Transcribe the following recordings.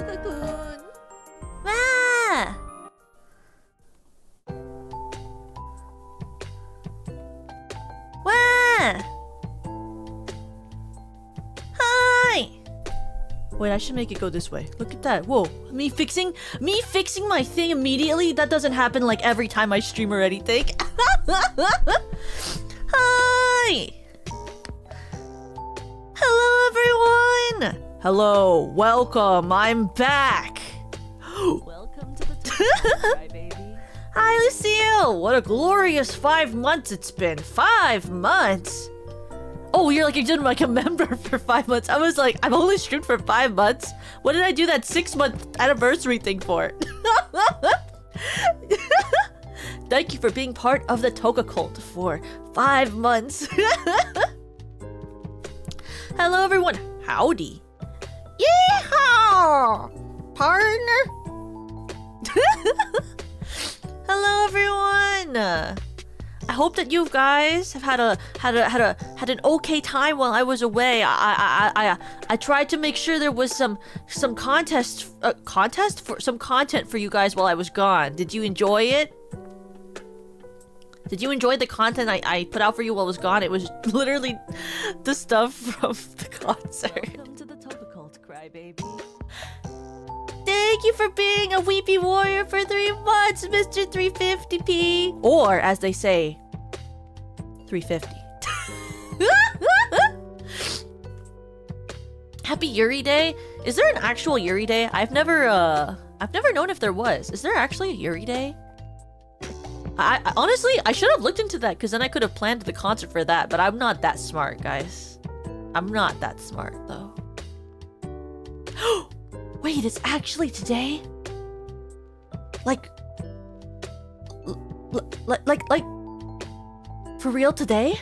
Toga-kun. Ah! Wah! Hi! Wait, I should make it go this way. Look at that. Whoa. Me fixing my thing immediately? That doesn't happen like every time I stream or anything. Hi! Hello, everyone! Hello, welcome, I'm back! Welcome to the Crybaby. Hi, Lucille! What a glorious 5 months it's been. 5 months? Oh, you're been like a member for 5 months. I was like, I've only streamed for 5 months? What did I do that 6-month anniversary thing for? Thank you for being part of the Toga cult for 5 months. Hello, everyone. Howdy. Yeehaw! Partner. Hello, everyone. I hope that you guys have had an okay time while I was away. I tried to make sure there was some content for you guys while I was gone. Did you enjoy it? Did you enjoy the content I put out for you while I was gone? It was literally the stuff from the concert. Welcome to the Toga cult, Crybaby. Thank you for being a weepy warrior for 3 months, Mr. 350p. Or, as they say, 350. Happy Yuri Day. Is there an actual Yuri Day? I've never known if there was. Is there actually a Yuri Day? I honestly, I should have looked into that because then I could have planned the concert for that, but I'm not that smart, guys. I'm not that smart, though. Wait, it's actually today? Like, for real today?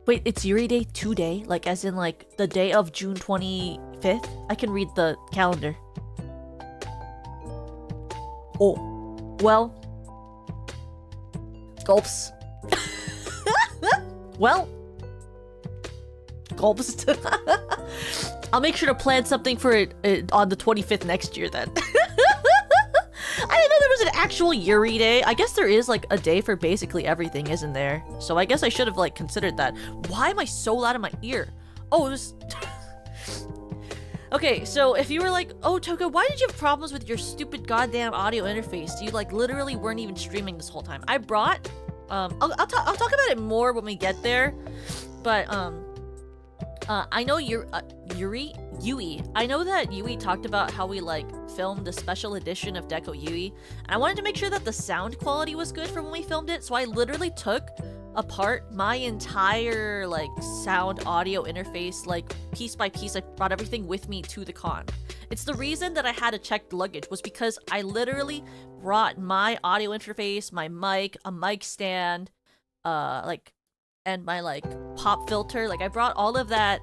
Wait, it's Yuri Day today? Like, as in, like, the day of June 25th? I can read the calendar. Oh, well. Gulps. Well. Gulps. I'll make sure to plan something for it on the 25th next year then. I didn't know there was an actual Yuri Day. I guess there is like a day for basically everything, isn't there? So I guess I should have like considered that. Why am I so loud in my ear? Oh, it was... Okay, so if you were like, oh, Toga, why did you have problems with your stupid goddamn audio interface? You like literally weren't even streaming this whole time. I brought, I'll talk about it more when we get there, but I know Yuri. I know that Yui talked about how we like filmed the special edition of Deco Yui, and I wanted to make sure that the sound quality was good for when we filmed it. So I literally took apart my entire like sound audio interface, like piece by piece. I brought everything with me to the con. It's the reason that I had to check luggage was because I literally brought my audio interface, my mic, a mic stand, and my like pop filter. Like I brought all of that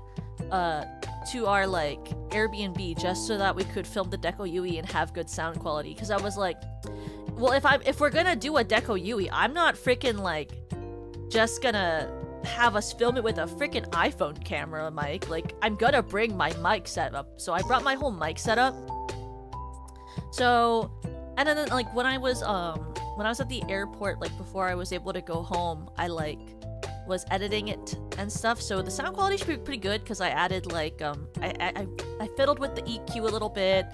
to our like Airbnb just so that we could film the Deco Yui and have good sound quality. Because I was like, well, if we're gonna do a Deco Yui, I'm not freaking like just gonna have us film it with a freaking iPhone camera mic. Like, I'm gonna bring my mic setup. So I brought my whole mic setup. So, and then like when I was at the airport, like before I was able to go home, I like was editing it and stuff. So the sound quality should be pretty good because I added like I fiddled with the EQ a little bit,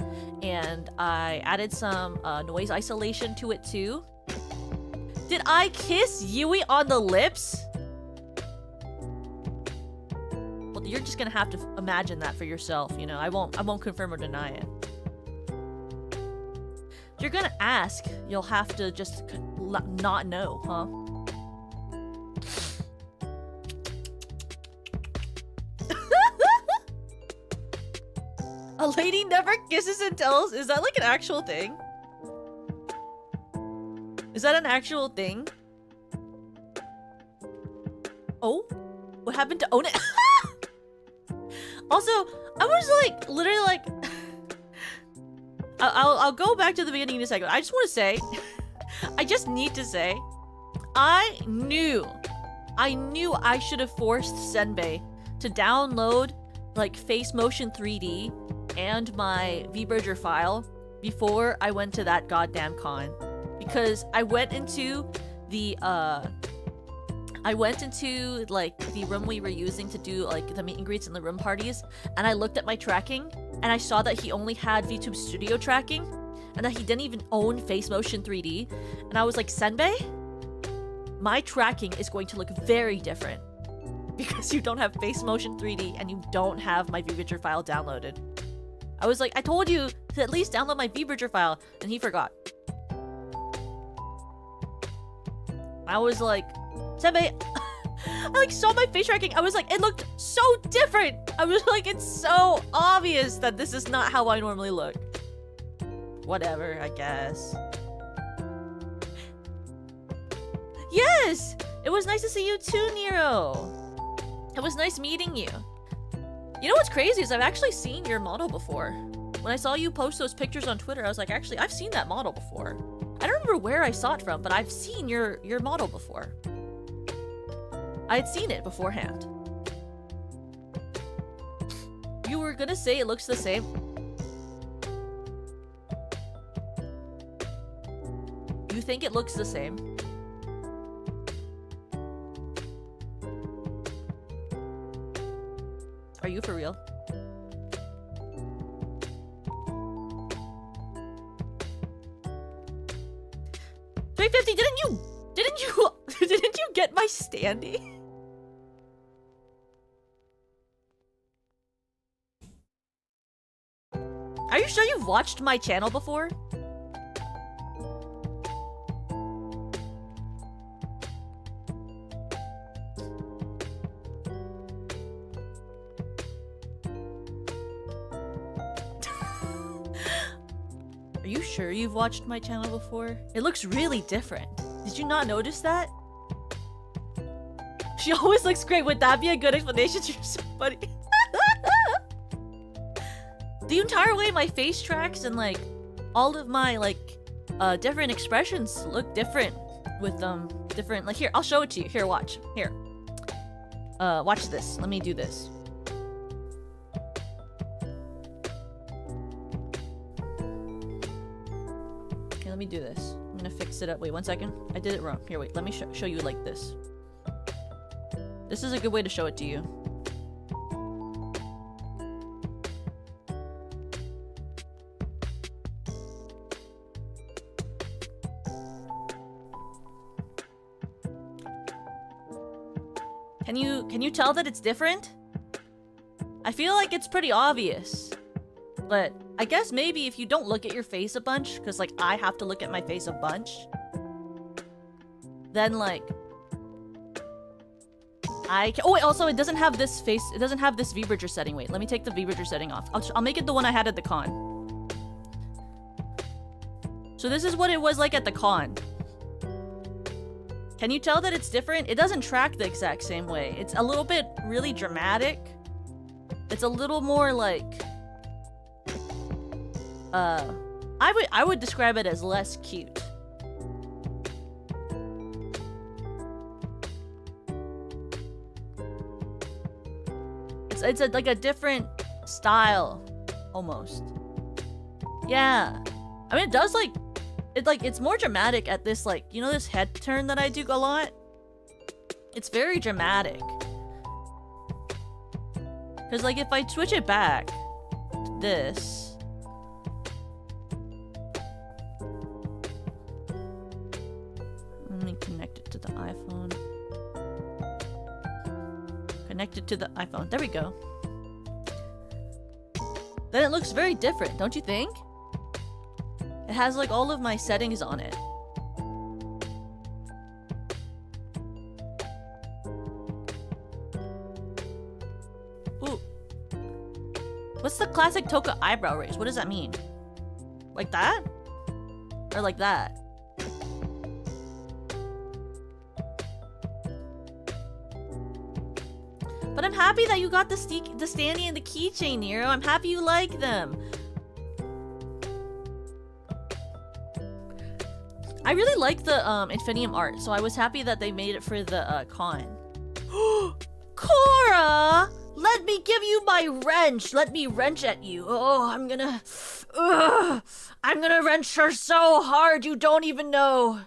and I added some noise isolation to it too. Did I kiss Yui on the lips? Well, you're just gonna have to imagine that for yourself, you know. I won't confirm or deny it. If you're gonna ask, you'll have to just not know, huh? A lady never kisses and tells? Is that like an actual thing? Is that an actual thing? Oh? What happened to own it? Also, I was like, literally like... I'll go back to the beginning in a second. I just want to say... I just need to say... I knew I should have forced Senbei to download like face motion 3D and my VBurger file before I went to that goddamn con. Because I went into the like the room we were using to do like the meet and greets and the room parties, and I looked at my tracking and I saw that he only had VTube Studio tracking and that he didn't even own Face Motion 3D, and I was like, Senbei, my tracking is going to look very different because you don't have Face Motion 3D and you don't have my VBurger file downloaded. I was like, I told you to at least download my VBurger file, and he forgot. I was like, Senbei, I like saw my face tracking. I was like, it looked so different. I was like, it's so obvious that this is not how I normally look. Whatever, I guess. Yes! It was nice to see you too, Nero. It was nice meeting you. You know what's crazy is I've actually seen your model before. When I saw you post those pictures on Twitter, I was like, actually, I've seen that model before. I don't remember where I saw it from, but I've seen your model before. I had seen it beforehand. You were gonna say it looks the same. You think it looks the same? Are you for real? $350, didn't you get my standee? Are you sure you've watched my channel before? Are you sure you've watched my channel before? It looks really different. Did you not notice that? She always looks great. Would that be a good explanation? You're so funny. The entire way my face tracks and like all of my like different expressions look different with different, like, here, I'll show it to you. Here, watch. Here. Watch this. Let me do this. Okay, let me do this. I'm gonna fix it up. Wait, 1 second. I did it wrong. Here, wait. Let me show you like this. This is a good way to show it to you. Can you tell that it's different? I feel like it's pretty obvious. But I guess maybe if you don't look at your face a bunch, because like I have to look at my face a bunch, then like I can— oh wait, also it doesn't have this face, it doesn't have this VBurger setting. Wait, let me take the VBurger setting off. I'll make it the one I had at the con. So this is what it was like at the con. Can you tell that it's different? It doesn't track the exact same way. It's a little bit really dramatic. It's a little more like I would describe it as less cute. It's like a different style almost. Yeah. I mean, it does like it's more dramatic at this, like, you know this head turn that I do a lot? It's very dramatic. Because like if I switch it back to this, let me connect it to the iPhone. Connect it to the iPhone. There we go. Then it looks very different, don't you think? It has like all of my settings on it. Ooh. What's the classic Toka eyebrow raise? What does that mean? Like that? Or like that? But I'm happy that you got the standee and the keychain, Nero. I'm happy you like them. I really like the Infinium art, so I was happy that they made it for the con. Cora! Let me give you my wrench. Let me wrench at you. Oh, I'm gonna wrench her so hard you don't even know.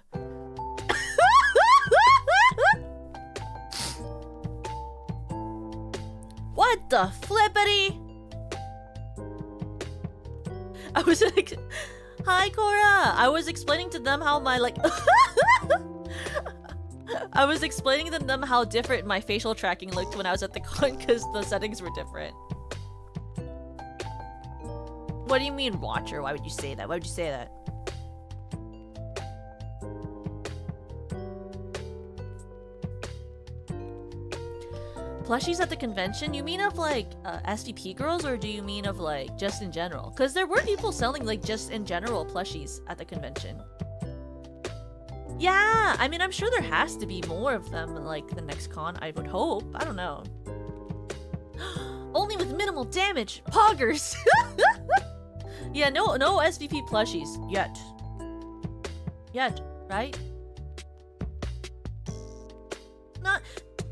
What the flippity? I was like, hi Cora. I was explaining to them how my like I was explaining to them how different my facial tracking looked when I was at the con because the settings were different. What do you mean, watcher? Why would you say that? Why would you say that? Plushies at the convention? You mean of like SVP girls, or do you mean of like just in general? Because there were people selling like just in general plushies at the convention. Yeah, I mean, I'm sure there has to be more of them like the next con, I would hope. I don't know. Only with minimal damage. Poggers! Yeah, no SVP plushies. Yet. Yet, right?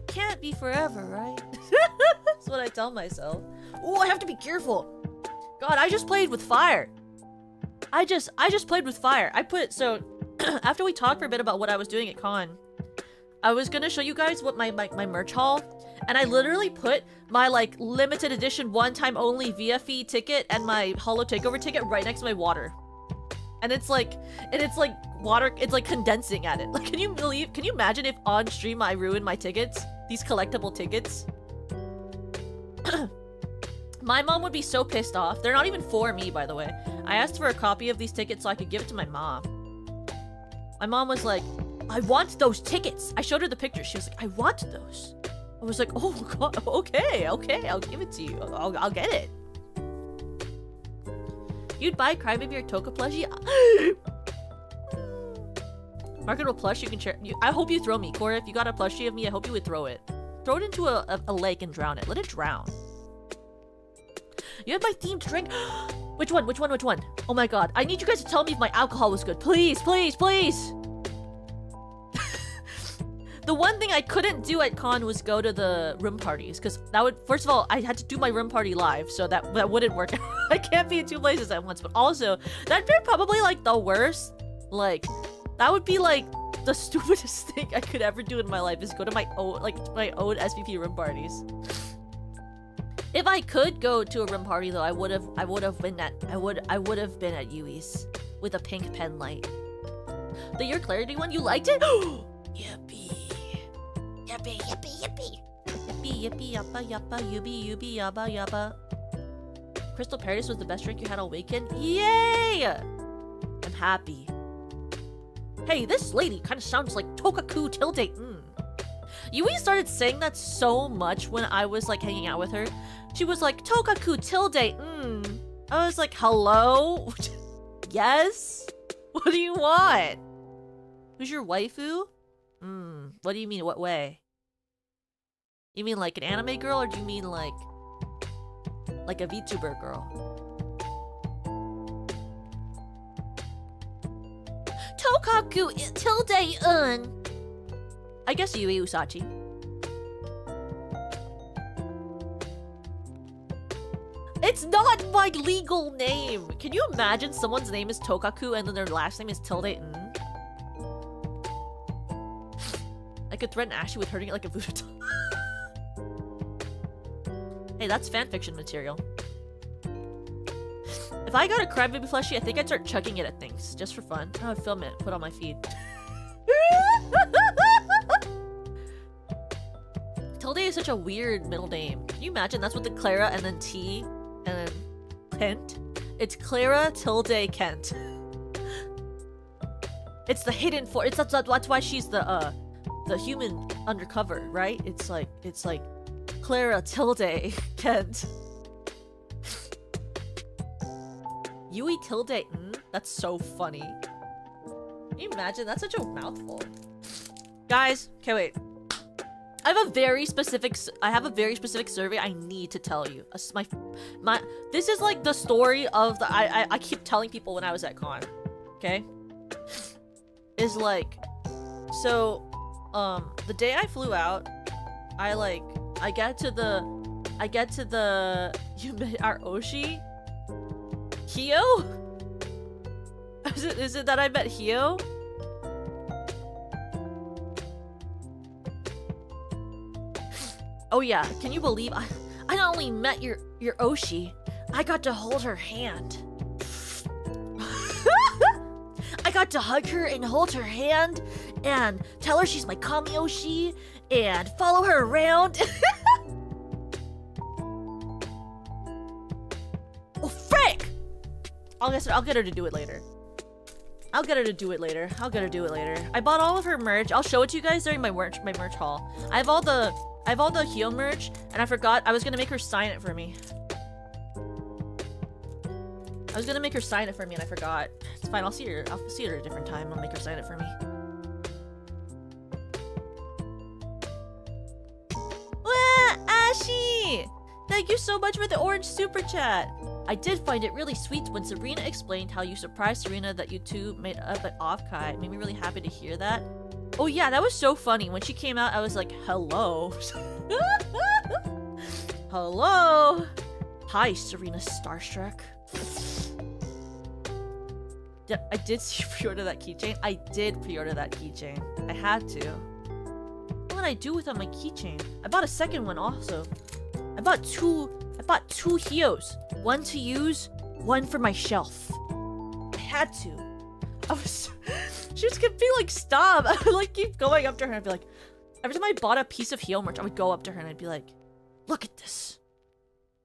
Can't be forever, right? That's what I tell myself. Oh, I have to be careful. God, I just played with fire. I just played with fire. So after we talked for a bit about what I was doing at con, I was gonna show you guys what my merch haul, and I literally put my like limited edition one-time only VFE ticket and my Holo Takeover ticket right next to my water. And it's like water, it's like condensing at it. Like, can you imagine if on stream I ruined my tickets? These collectible tickets? My mom would be so pissed off. They're not even for me, by the way. I asked for a copy of these tickets so I could give it to my mom. My mom was like, I want those tickets. I showed her the picture. She was like, I want those. I was like, oh god, okay, I'll give it to you. I'll get it. You'd buy Crybaby or Toka plushie? Marketable plush you can share. I hope you throw me, Cora. If you got a plushie of me, I hope you would throw it. Throw it into a lake and drown it. Let it drown. You have my themed drink. Which one? Oh my god. I need you guys to tell me if my alcohol was good. Please, please, please. The one thing I couldn't do at con was go to the room parties, because that would, first of all, I had to do my room party live, so that wouldn't work. I can't be in two places at once, but also, that'd be probably like the worst. Like, that would be like the stupidest thing I could ever do in my life, is go to my own SVP room parties. If I could go to a room party though, I would have been at Yuri's with a pink pen light. The Your Clarity one, you liked it? Yippee. Yippee, yippee, yippee. Yippee, yippee, yappa, yappa, yubi, yubi, yabba, yabba. Crystal Paradise was the best drink you had all weekend? Yay! I'm happy. Hey, this lady kind of sounds like Tokaku Tilde. Yui started saying that so much when I was like hanging out with her. She was like, Tokaku Tilde. I was like, hello? Yes? What do you want? Who's your waifu? What do you mean? What way? You mean like an anime girl, or do you mean like a VTuber girl? Tokaku Tilde. I guess Yui Usachi. It's not my legal name. Can you imagine someone's name is Tokaku and then their last name is Tilde? I could threaten Ashley with hurting it like a voodoo doll. Hey, that's fanfiction material. If I got a Crybaby plushie, I think I'd start chucking it at things, just for fun. I would film it, put it on my feed. Tilde is such a weird middle name. Can you imagine? That's with the Clara and then T and then Kent. It's Clara Tilde Kent. It's the hidden for. That's why she's the human undercover, right? It's like Clara Tilde Kent. Yui Tilde. That's so funny. Can you imagine? That's such a mouthful. Guys, okay, wait. I have a very specific survey I need to tell you. This is like the story of the I keep telling people when I was at con. Okay? Is like, so the day I flew out, I get to the I get to the you met our Oshi? Hio? Is it that I met Hio? Oh yeah, can you believe I not only met your Oshi, I got to hold her hand. I got to hug her and hold her hand and tell her she's my kami Oshi and follow her around. Oh frick! I'll get her to do it later. I bought all of her merch. I'll show it to you guys during my merch haul. I have all the Hio merch, and I forgot I was gonna make her sign it for me. And I forgot. It's fine. I'll see her at a different time. I'll make her sign it for me. Wah, Ashi! Thank you so much for the orange super chat. I did find it really sweet when Serena explained how you surprised Serena that you two made up at Offkai. It made me really happy to hear that. Oh yeah, that was so funny. When she came out, I was like, hello. Hello. Hi, Serena Starstruck. Yeah, I did pre-order that keychain. I had to. What would I do without my keychain? I bought a second one also. I bought two Hios. One to use, one for my shelf. I had to. She was gonna be like, stop. I would like keep going up to her and I'd be like, every time I bought a piece of Hio merch, I would go up to her and I'd be like, look at this.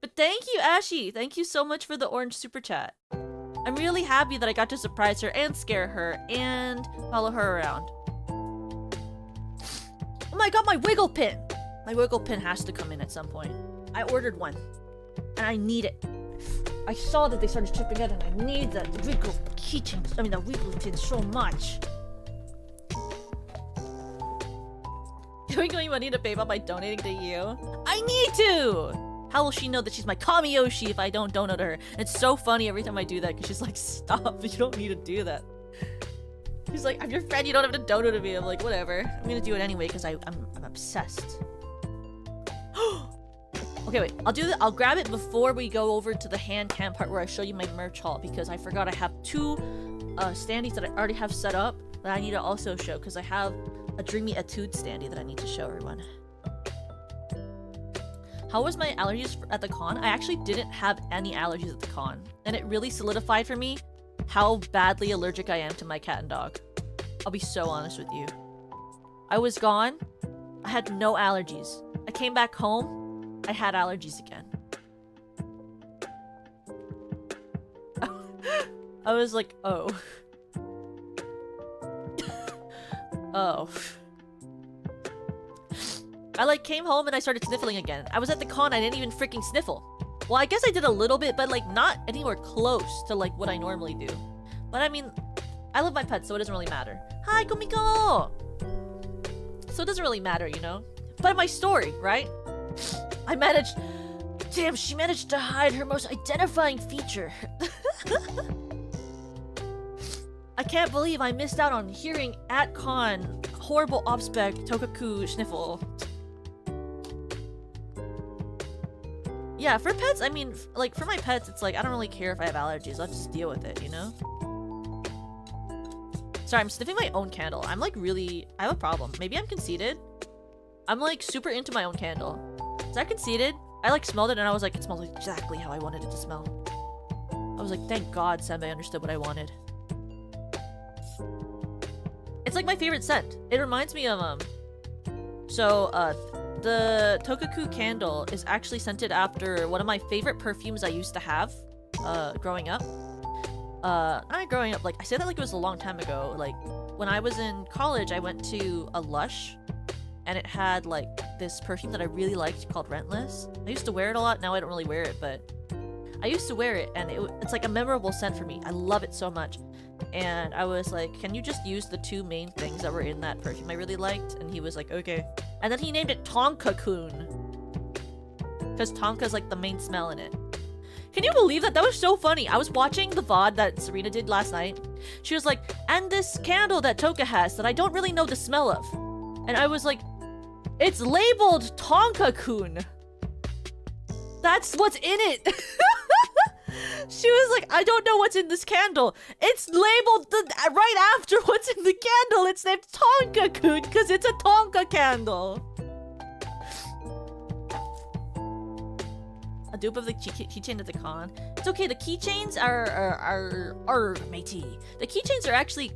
But thank you, Ashi. Thank you so much for the orange super chat. I'm really happy that I got to surprise her and scare her and follow her around. Oh my god, my wiggle pin! My wiggle pin has to come in at some point. I ordered one. And I need it. I saw that they started shipping it and I need that wiggle keychain. I mean, that wiggle pin so much. Giving me money to PayPal by donating to you? I need to! How will she know that she's my kami Oshi if I don't donate to her? And it's so funny every time I do that because she's like, stop, you don't need to do that. She's like, I'm your friend, you don't have to donate to me. I'm like, whatever. I'm gonna do it anyway because I'm obsessed. Okay, wait. I'll grab it before we go over to the hand cam part where I show you my merch haul because I forgot I have two standees that I already have set up that I need to also show because I have a Dreamy Etude standee that I need to show everyone. How was my allergies at the con? I actually didn't have any allergies at the con, and it really solidified for me how badly allergic I am to my cat and dog. I'll be so honest with you. I was gone. I had no allergies. I came back home. I had allergies again. I was like, oh. Oh. I like came home and I started sniffling again. I was at the con, I didn't even freaking sniffle. Well, I guess I did a little bit, but like not anywhere close to like what I normally do. But I mean, I love my pets, so it doesn't really matter. Hi, Kumiko! So it doesn't really matter, you know? But my story, right? I managed... Damn, she managed to hide her most identifying feature. I can't believe I missed out on hearing at con horrible off-spec Tokaku sniffle. Yeah, for pets, I mean, like, for my pets, it's like, I don't really care if I have allergies. I'll just deal with it, you know? Sorry, I'm sniffing my own candle. I'm, like, really... I have a problem. Maybe I'm conceited? I'm, like, super into my own candle. Is that conceited? I, like, smelled it and I was like, it smells exactly how I wanted it to smell. I was like, thank God Senbei understood what I wanted. It's, like, my favorite scent. It reminds me of, the Tokaku candle is actually scented after one of my favorite perfumes I used to have, growing up. Not growing up, like, I say that like it was a long time ago. Like, when I was in college, I went to a Lush, and it had, like, this perfume that I really liked called Rentless. I used to wear it a lot, now I don't really wear it, but I used to wear it, and it's like a memorable scent for me. I love it so much. And I was like, can you just use the two main things that were in that perfume I really liked? And he was like, okay. And then he named it Tonka-kun. Because Tonka's like the main smell in it. Can you believe that? That was so funny. I was watching the VOD that Serena did last night. She was like, and this candle that Toka has that I don't really know the smell of. And I was like, it's labeled Tonka-kun. That's what's in it. She was like, I don't know what's in this candle. It's labeled right after what's in the candle. It's named Tonka-kun because it's a Tonka candle. A dupe of the keychain at the con. It's okay. The keychains are matey. The keychains are actually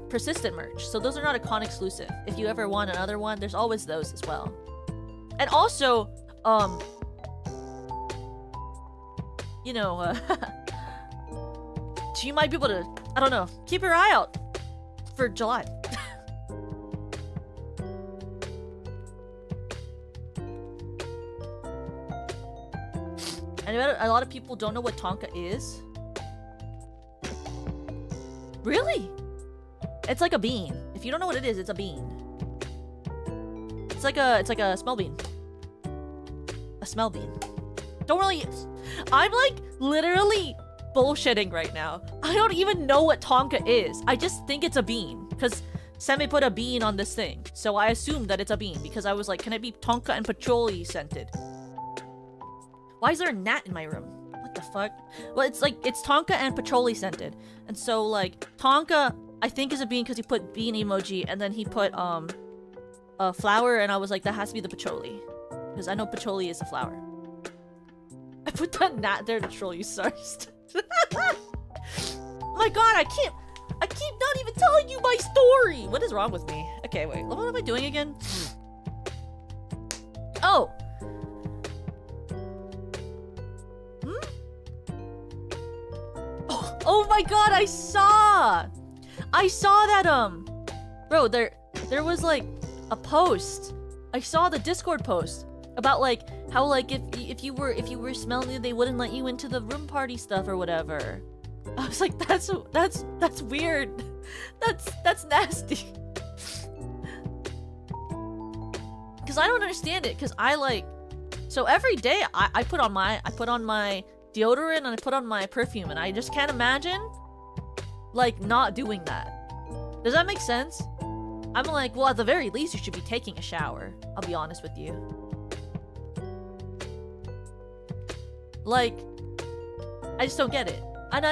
persistent merch, so those are not a con exclusive. If you ever want another one, there's always those as well. And also, you know, so you might be able to, I don't know, keep your eye out for July. And a lot of people don't know what Tonka is. Really? It's like a bean. If you don't know what it is, it's a bean. It's like a smell bean. A smell bean. Don't really. I'm like literally bullshitting right now. I don't even know what Tonka is. I just think it's a bean because Semi put a bean on this thing, so I assumed that it's a bean because I was like, can it be Tonka and patchouli scented? Why is there a gnat in my room? What the fuck? Well, it's like, it's Tonka and patchouli scented. And so, like, Tonka, I think is a bean because he put bean emoji, and then he put, a flower, and I was like, that has to be the patchouli. Because I know patchouli is a flower. I put that gnat there to troll you, sorry. Oh my god, I keep not even telling you my story! What is wrong with me? Okay, wait, what am I doing again? Oh! Oh my god, I saw that, bro, there was like a post. I saw the Discord post about like how like if you were smelly, they wouldn't let you into the room party stuff or whatever. I was like, that's weird. That's nasty. Cause I don't understand it. Cause I like, so every day I put on my deodorant and I put on my perfume, and I just can't imagine like not doing that. Does that make sense? I'm like, well, at the very least you should be taking a shower. I'll be honest with you. Like, I just don't get it. And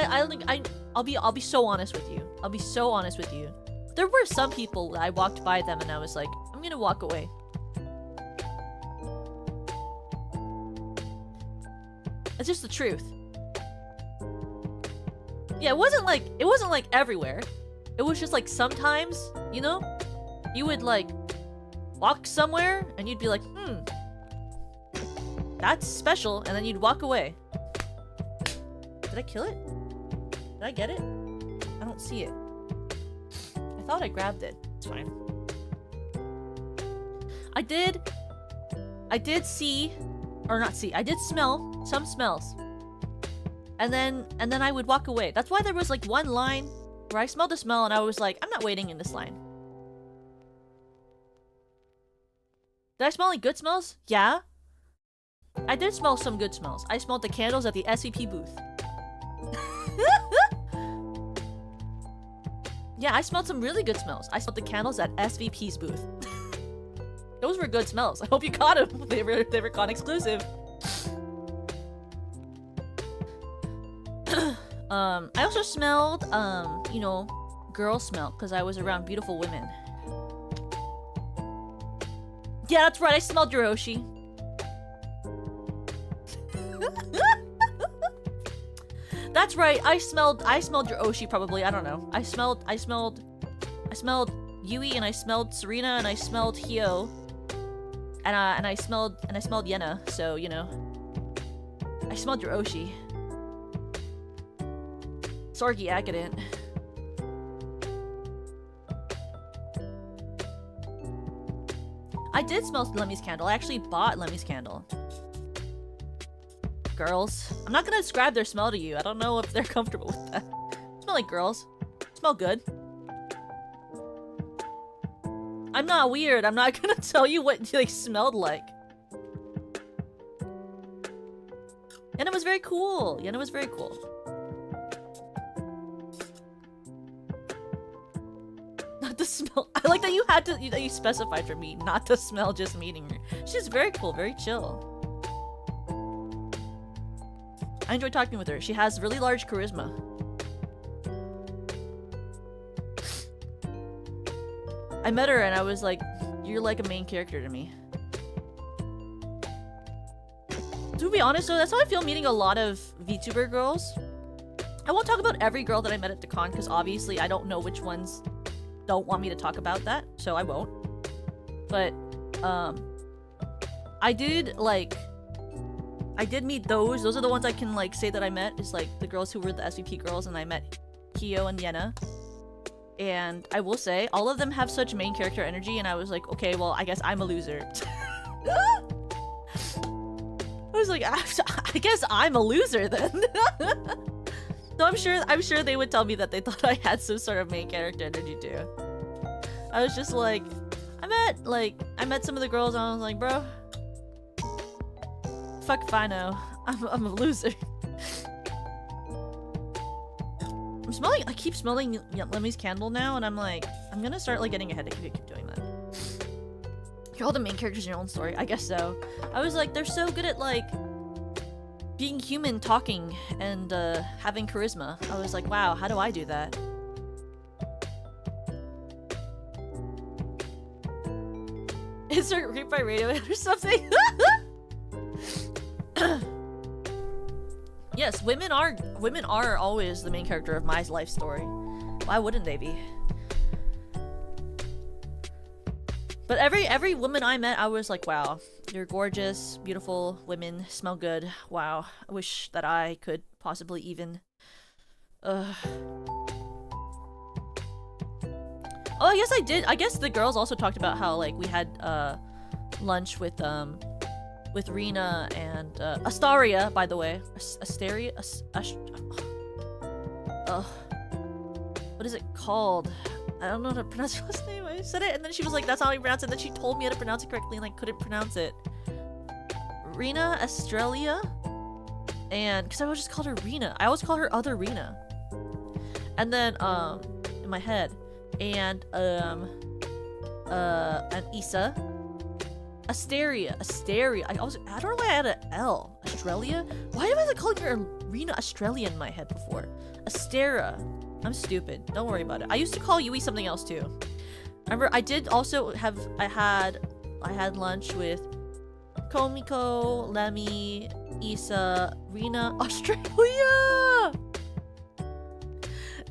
I'll be so honest with you. I'll be so honest with you. There were some people that I walked by them and I was like, I'm gonna walk away. It's just the truth. Yeah, it wasn't like everywhere. It was just like sometimes, you know, you would like walk somewhere and you'd be like, that's special, and then you'd walk away. Did I kill it? Did I get it? I don't see it. I thought I grabbed it. It's fine. I did see, or not see, I did smell some smells. And then I would walk away. That's why there was like one line where I smelled a smell and I was like, I'm not waiting in this line. Did I smell any good smells? Yeah. I did smell some good smells. I smelled the candles at the SVP booth. Yeah, I smelled some really good smells. I smelled the candles at SVP's booth. Those were good smells. I hope you caught them. They were con exclusive. I also smelled, you know, girl smell because I was around beautiful women. Yeah, that's right. I smelled your oshi. That's right. I smelled your oshi probably. I don't know. I smelled Yui, and I smelled Serena, and I smelled Hyo, and I smelled Yena. So you know, I smelled your oshi. Sorgi accident. I did smell Lemmy's candle. I actually bought Lemmy's candle. Girls. I'm not gonna describe their smell to you. I don't know if they're comfortable with that. Smell like girls. Smell good. I'm not weird. I'm not gonna tell you what they smelled like. And it was very cool. Yeah, and it was very cool. Not to smell. I like that you had to, that you specified for me not to smell just meeting her. She's very cool, very chill. I enjoy talking with her. She has really large charisma. I met her and I was like, you're like a main character to me. To be honest though, that's how I feel meeting a lot of VTuber girls. I won't talk about every girl that I met at the con because obviously I don't know which ones don't want me to talk about that, so I won't. But I did meet those. Those are the ones I can like say that I met, is like the girls who were the SVP girls, and I met Kyo and Yenna. And I will say, all of them have such main character energy, and I was like, okay, well, I guess I'm a loser. I was like, I guess I'm a loser then. So I'm sure they would tell me that they thought I had some sort of main character energy too. I was just like, I met some of the girls and I was like, bro, fuck if I know. I'm a loser. I keep smelling Lemmy's candle now, and I'm like, I'm gonna start like getting a headache if you keep doing that. You're all the main characters in your own story. I guess so. I was like, they're so good at like being human, talking, and having charisma. I was like, wow, how do I do that? Is there Reap by Radiohead or something? Yes, women are always the main character of my life story. Why wouldn't they be? But every woman I met, I was like, wow, you're gorgeous, beautiful women, smell good. Wow, I wish that I could possibly even. Oh, I guess I did. I guess the girls also talked about how like we had lunch with Rena and Astaria, by the way. Astaria? What is it called? I don't know how to pronounce her last name. I said it and then she was like, that's not how you pronounce it. And then she told me how to pronounce it correctly and I couldn't pronounce it. Rena Australia? And because I always just called her Rena. I always call her other Rena. And then in my head. And Issa. Asteria. I don't know why I had an L. Australia? Why am I like calling her Rena Australia in my head before? Astera. I'm stupid. Don't worry about it. I used to call Yui something else too. Remember, I did also have. I had lunch with Komiko, Lemmy, Issa, Rena Australia,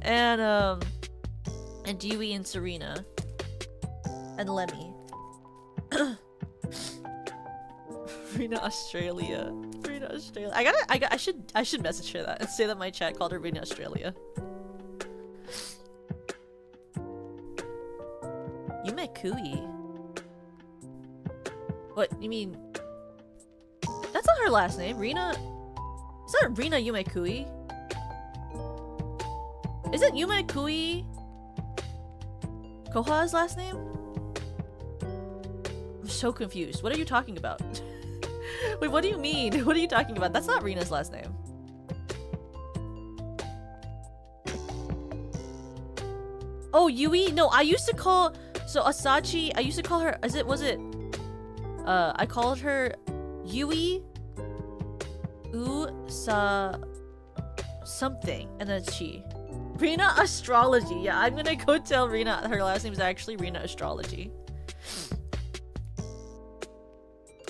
and Yui and Serena, and Lemmy. Rena Australia. I should message her that and say that my chat called her Rena Australia. Yume Kui. What you mean? That's not her last name. Rena. Is that Rena Yume Kui? Isn't Yume Kui Koha's last name? I'm so confused. What are you talking about? Wait, what do you mean? What are you talking about? That's not Rena's last name. Oh, Yui? No, I used to call... So, Asachi, I used to call her... I called her Yui something. And then she. Rena Astrology. Yeah, I'm gonna go tell Rena her last name is actually Rena Astrology.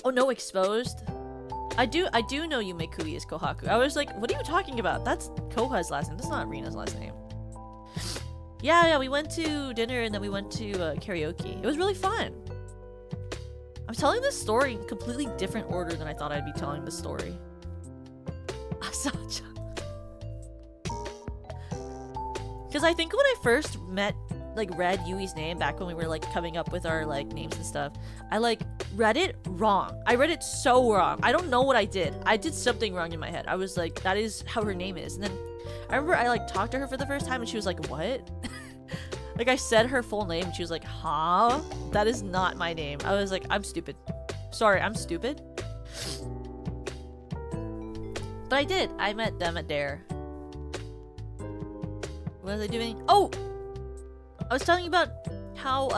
Oh no, exposed. I do know Yume Kui is Kohaku. I was like, what are you talking about? That's Koha's last name. That's not Rena's last name. Yeah, we went to dinner and then we went to karaoke. It was really fun. I'm telling this story in completely different order than I thought I'd be telling this story. Asacha. Because I think when I first read Yui's name back when we were like coming up with our like names and stuff, I like read it wrong. I read it so wrong. I don't know what I did. I did something wrong in my head. I was like, that is how her name is. And then I remember I like talked to her for the first time and she was like, what? Like I said her full name and she was like, huh? That is not my name. I was like, I'm stupid. Sorry, I'm stupid. But I did. I met them at Dare. What was I doing? Oh! I was telling you about how,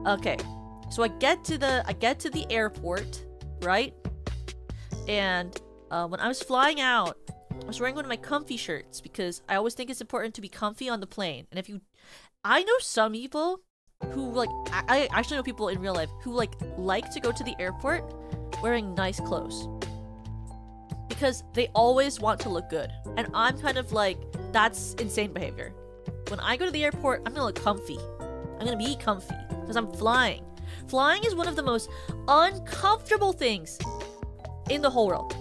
okay. So I get to the airport, right? And when I was flying out, I was wearing one of my comfy shirts because I always think it's important to be comfy on the plane. And if you, I know some people who like, I actually know people in real life who like to go to the airport wearing nice clothes because they always want to look good. And I'm kind of like, that's insane behavior. When I go to the airport, I'm gonna look comfy. I'm gonna be comfy because I'm flying. Flying is one of the most uncomfortable things in the whole world.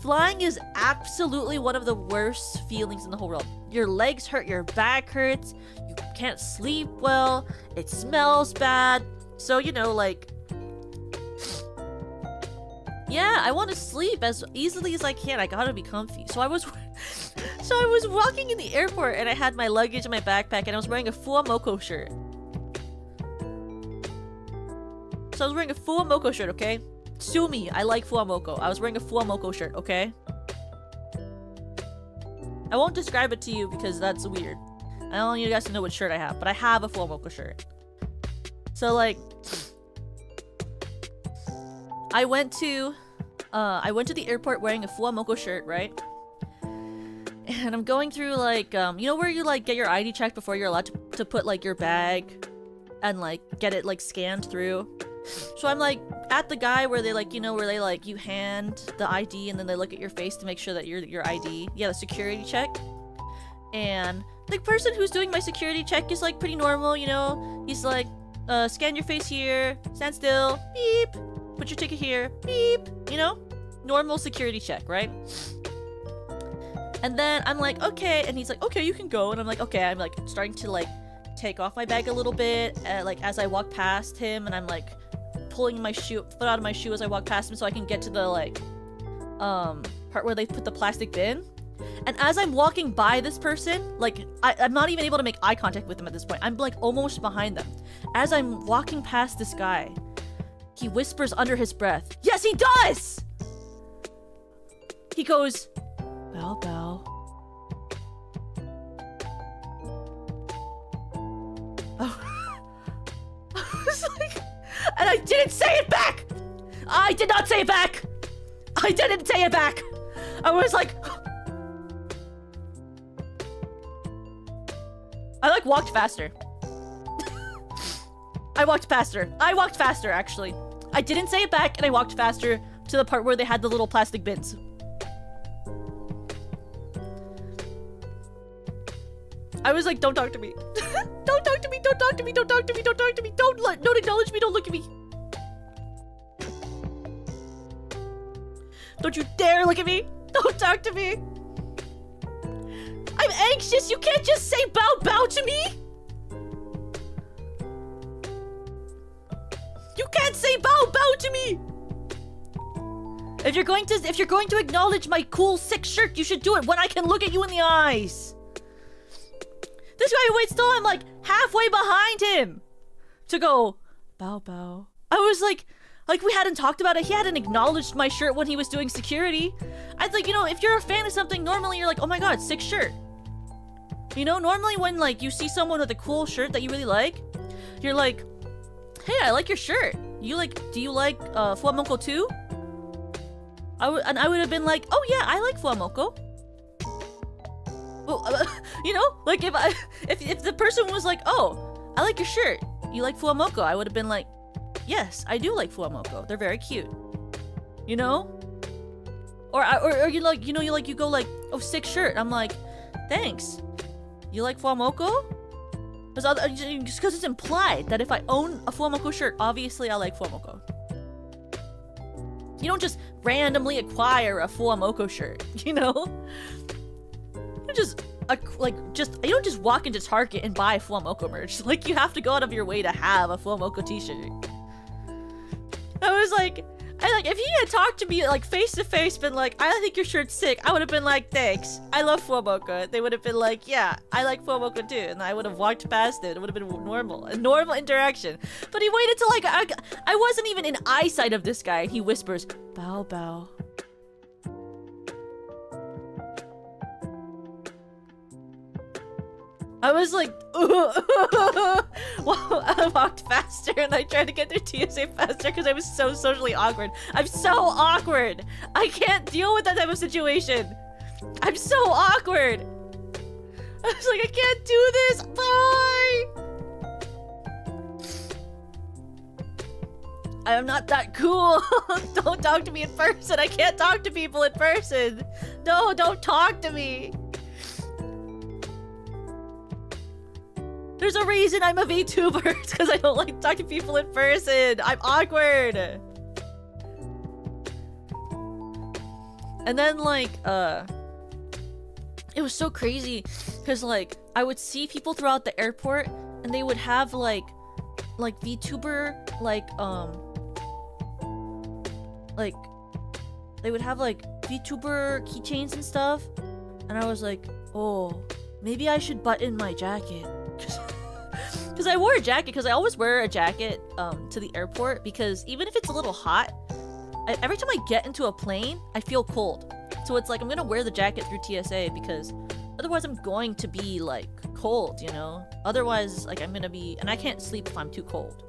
Flying is absolutely one of the worst feelings in the whole world. Your legs hurt, your back hurts, you can't sleep well, it smells bad. So, you know, like, yeah, I want to sleep as easily as I can. I gotta be comfy. So I was walking in the airport and I had my luggage in my backpack and I was wearing a Fuamoko shirt. So I was wearing a Fuamoko shirt, okay? Sue me, I like Fuamoko. I was wearing a Fuamoko shirt, okay? I won't describe it to you because that's weird. I don't want you guys to know what shirt I have, but I have a Fuamoko shirt. So like, I went to the airport wearing a Fuamoko shirt, right? And I'm going through like, you know where you like get your ID checked before you're allowed to put like your bag and like get it like scanned through. So I'm like at the guy where they like, you know, where they like you hand the ID and then they look at your face to make sure that your ID, yeah, the security check. And the person who's doing my security check is like pretty normal, you know. He's like, scan your face here, stand still, beep, put your ticket here, beep, you know, normal security check, right? And then I'm like, okay, and he's like, okay, you can go. And I'm like, okay, I'm like starting to like take off my bag a little bit, like as I walk past him, and I'm like pulling my foot out of my shoe as I walk past him so I can get to the like part where they put the plastic bin. And as I'm walking by this person, like I'm not even able to make eye contact with them at this point. I'm like almost behind them. As I'm walking past this guy, he whispers under his breath, yes, he does! He goes, bow bow. I was like, and I didn't say it back! I did not say it back! I didn't say it back! I was like... I like walked faster. I walked faster. I walked faster, actually. I didn't say it back, and I walked faster to the part where they had the little plastic bins. I was like, don't talk to me. Don't talk to me, don't talk to me, don't talk to me, don't talk to me, don't acknowledge me, don't look at me. Don't you dare look at me. Don't talk to me. I'm anxious, you can't just say bow bow to me. You can't say bow bow to me. If you're going to acknowledge my cool sick shirt, you should do it when I can look at you in the eyes. This guy waits till I'm like halfway behind him to go bow bow. I was like we hadn't talked about it. He hadn't acknowledged my shirt when he was doing security. I was like, you know, if you're a fan of something, normally you're like, oh my god, sick shirt. You know, normally when like you see someone with a cool shirt that you really like, you're like, hey, I like your shirt. Do you like Fuamoko too? I would have been like, oh yeah, I like Fuamoko. Well, you know, like if the person was like, oh, I like your shirt, you like Fuamoko, I would have been like, yes, I do like Fuamoko. They're very cute. You know? Or you like, you know, you go like, oh, sick shirt. I'm like, thanks. You like Fuamoko? Just because it's implied that if I own a Fuamoko shirt, obviously I like Fuamoko. You don't just randomly acquire a Fuamoko shirt, you know? You don't just walk into Target and buy Fuamoko merch. Like, you have to go out of your way to have a Fuamoko t-shirt. I was like, if he had talked to me like face to face, been like, I think your shirt's sick, I would have been like, thanks, I love Fuamoko. They would have been like, yeah, I like Fuamoko too, and I would have walked past it. It would have been a normal interaction. But he waited till like I wasn't even in eyesight of this guy, and he whispers, bow bow. I was like, well, I walked faster and I tried to get through TSA faster because I was so socially awkward. I'm so awkward. I can't deal with that type of situation. I'm so awkward. I was like, I can't do this. Bye. I am not that cool. Don't talk to me in person. I can't talk to people in person. No, don't talk to me. There's a reason I'm a VTuber. It's because I don't like talking to people in person. I'm awkward. And then like, it was so crazy because like I would see people throughout the airport and they would have like VTuber they would have like VTuber keychains and stuff, and I was like, oh, maybe I should button my jacket. Because I wore a jacket, because I always wear a jacket to the airport, because even if it's a little hot, every time I get into a plane, I feel cold. So it's like I'm gonna wear the jacket through TSA, because otherwise I'm going to be like cold, you know? Otherwise, like I'm gonna be, and I can't sleep if I'm too cold.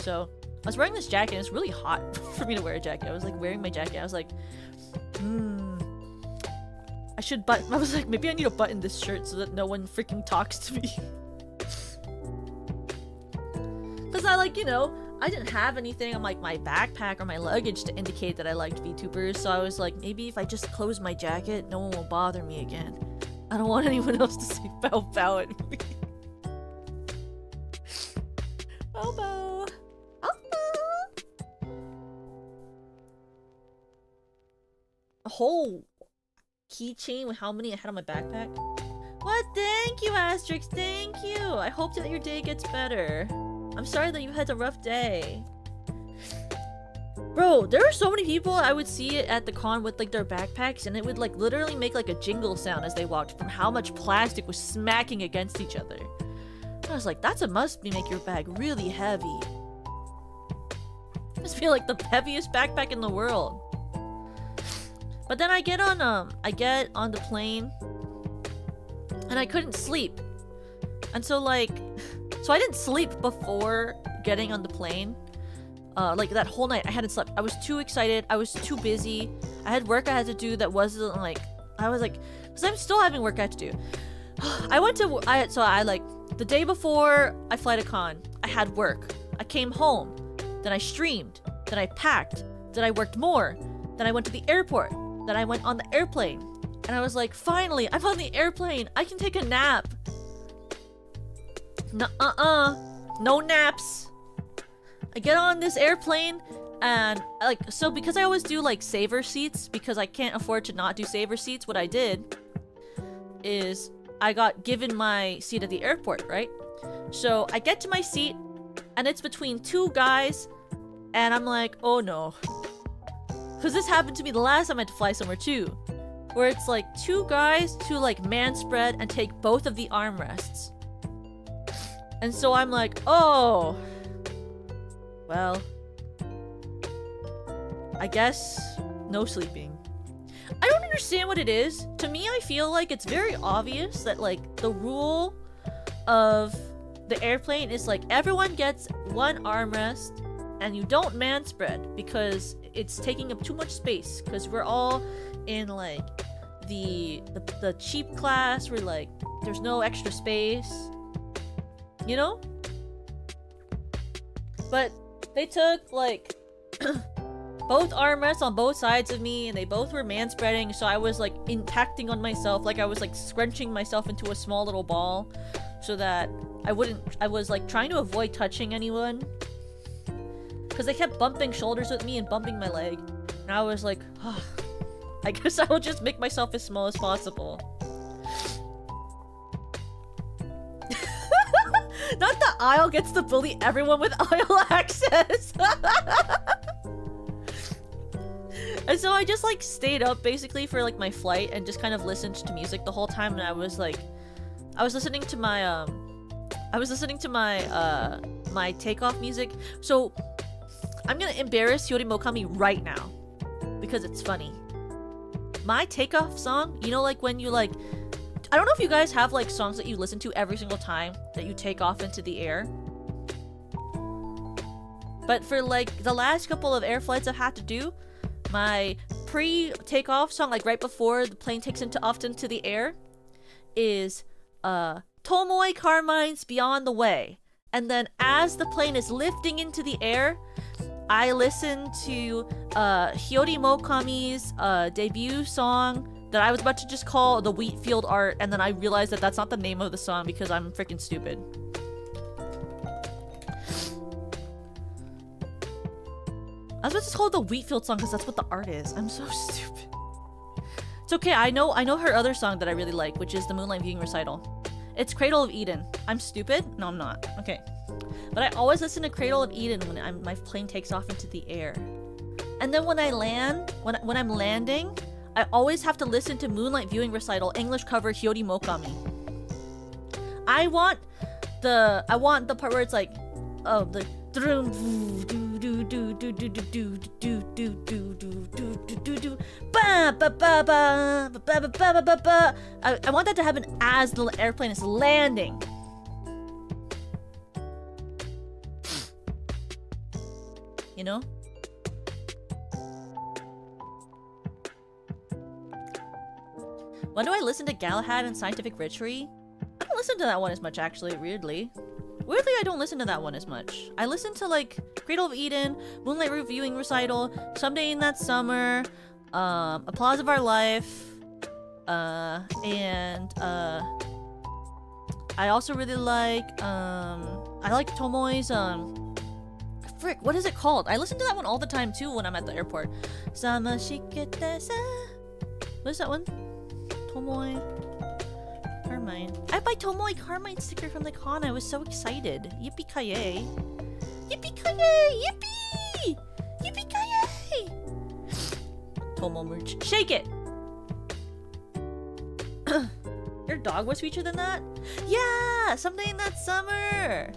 So I was wearing this jacket, and it's really hot for me to wear a jacket. I was like wearing my jacket, I was like, I should button, I was like, maybe I need to button this shirt so that no one freaking talks to me. Because I like, you know, I didn't have anything on like my backpack or my luggage to indicate that I liked VTubers, so I was like, maybe if I just close my jacket, no one will bother me again. I don't want anyone else to say bow bow at me. Bow bow. A whole keychain with how many I had on my backpack. What? Thank you, Asterix. Thank you. I hope that your day gets better. I'm sorry that you had a rough day. Bro, there were so many people I would see at the con with like their backpacks, and it would like literally make like a jingle sound as they walked from how much plastic was smacking against each other. I was like, that's a must make your bag really heavy. Must be like the heaviest backpack in the world. But then I get on the plane and I couldn't sleep. And so like, so I didn't sleep before getting on the plane. Like that whole night I hadn't slept. I was too excited. I was too busy. I had work I had to do that wasn't like, I was like, because I'm still having work I had to do. I like, the day before I fly to con, I had work. I came home. Then I streamed. Then I packed. Then I worked more. Then I went to the airport. Then I went on the airplane. And I was like, finally, I'm on the airplane. I can take a nap. No naps. I get on this airplane and like, so because I always do like saver seats because I can't afford to not do saver seats, what I did is I got given my seat at the airport, right? So I get to my seat and it's between two guys and I'm like, oh no. Because this happened to me the last time I had to fly somewhere too. Where it's like two guys who like man spread and take both of the armrests. And so I'm like, oh. Well. I guess no sleeping. I don't understand what it is. To me, I feel like it's very obvious that like the rule of the airplane is like everyone gets one armrest and you don't man spread because it's taking up too much space because we're all in like the cheap class where like there's no extra space, you know? But they took like both armrests on both sides of me and they both were man spreading, so I was like impacting on myself, like I was like scrunching myself into a small little ball so that I was like trying to avoid touching anyone because they kept bumping shoulders with me and bumping my leg, and I was like, oh, I guess I will just make myself as small as possible. Not the aisle gets to bully everyone with aisle access. And so I just like stayed up basically for like my flight and just kind of listened to music the whole time, and I was listening to my my takeoff music. So I'm gonna embarrass Yuri Mokami right now because it's funny. My takeoff song, you know, like when you like, I don't know if you guys have like songs that you listen to every single time that you take off into the air. But for like the last couple of air flights I've had to do, my pre-takeoff song, like right before the plane takes off into the air, is Tomoe Carmine's Beyond the Way. And then as the plane is lifting into the air, I listen to Hiyori Mokami's debut song that I was about to just call The Wheatfield Art, and then I realized that that's not the name of the song because I'm freaking stupid. I was about to call it the Wheatfield song because that's what the art is. I'm so stupid. It's okay, I know her other song that I really like, which is the Moonlight Viewing Recital. It's Cradle of Eden. I'm stupid? No, I'm not. Okay. But I always listen to Cradle of Eden when my plane takes off into the air. And then when I land, when I'm landing, I always have to listen to Moonlight Viewing Recital, English cover Hiyori Mokami. I want the part where it's like, oh, the I want that to happen as the airplane is landing. You know? When do I listen to Galahad and Scientific Witchery? I don't listen to that one as much, actually, weirdly. Weirdly, I don't listen to that one as much. I listen to, like, Cradle of Eden, Moonlight Viewing Recital, Someday in That Summer, Applause of Our Life, and, I also really like, I like Tomoe's, frick, what is it called? I listen to that one all the time, too, when I'm at the airport. What is that one? Tomoe Carmine. I buy Tomoe Carmine sticker from the con. I was so excited. Yippee-ki-yay. Yippee-ki-yay! Yippee! Yippee-ki-yay! Tomo merch. Shake it! Your dog was featured in that? Yeah! Someday in That Summer!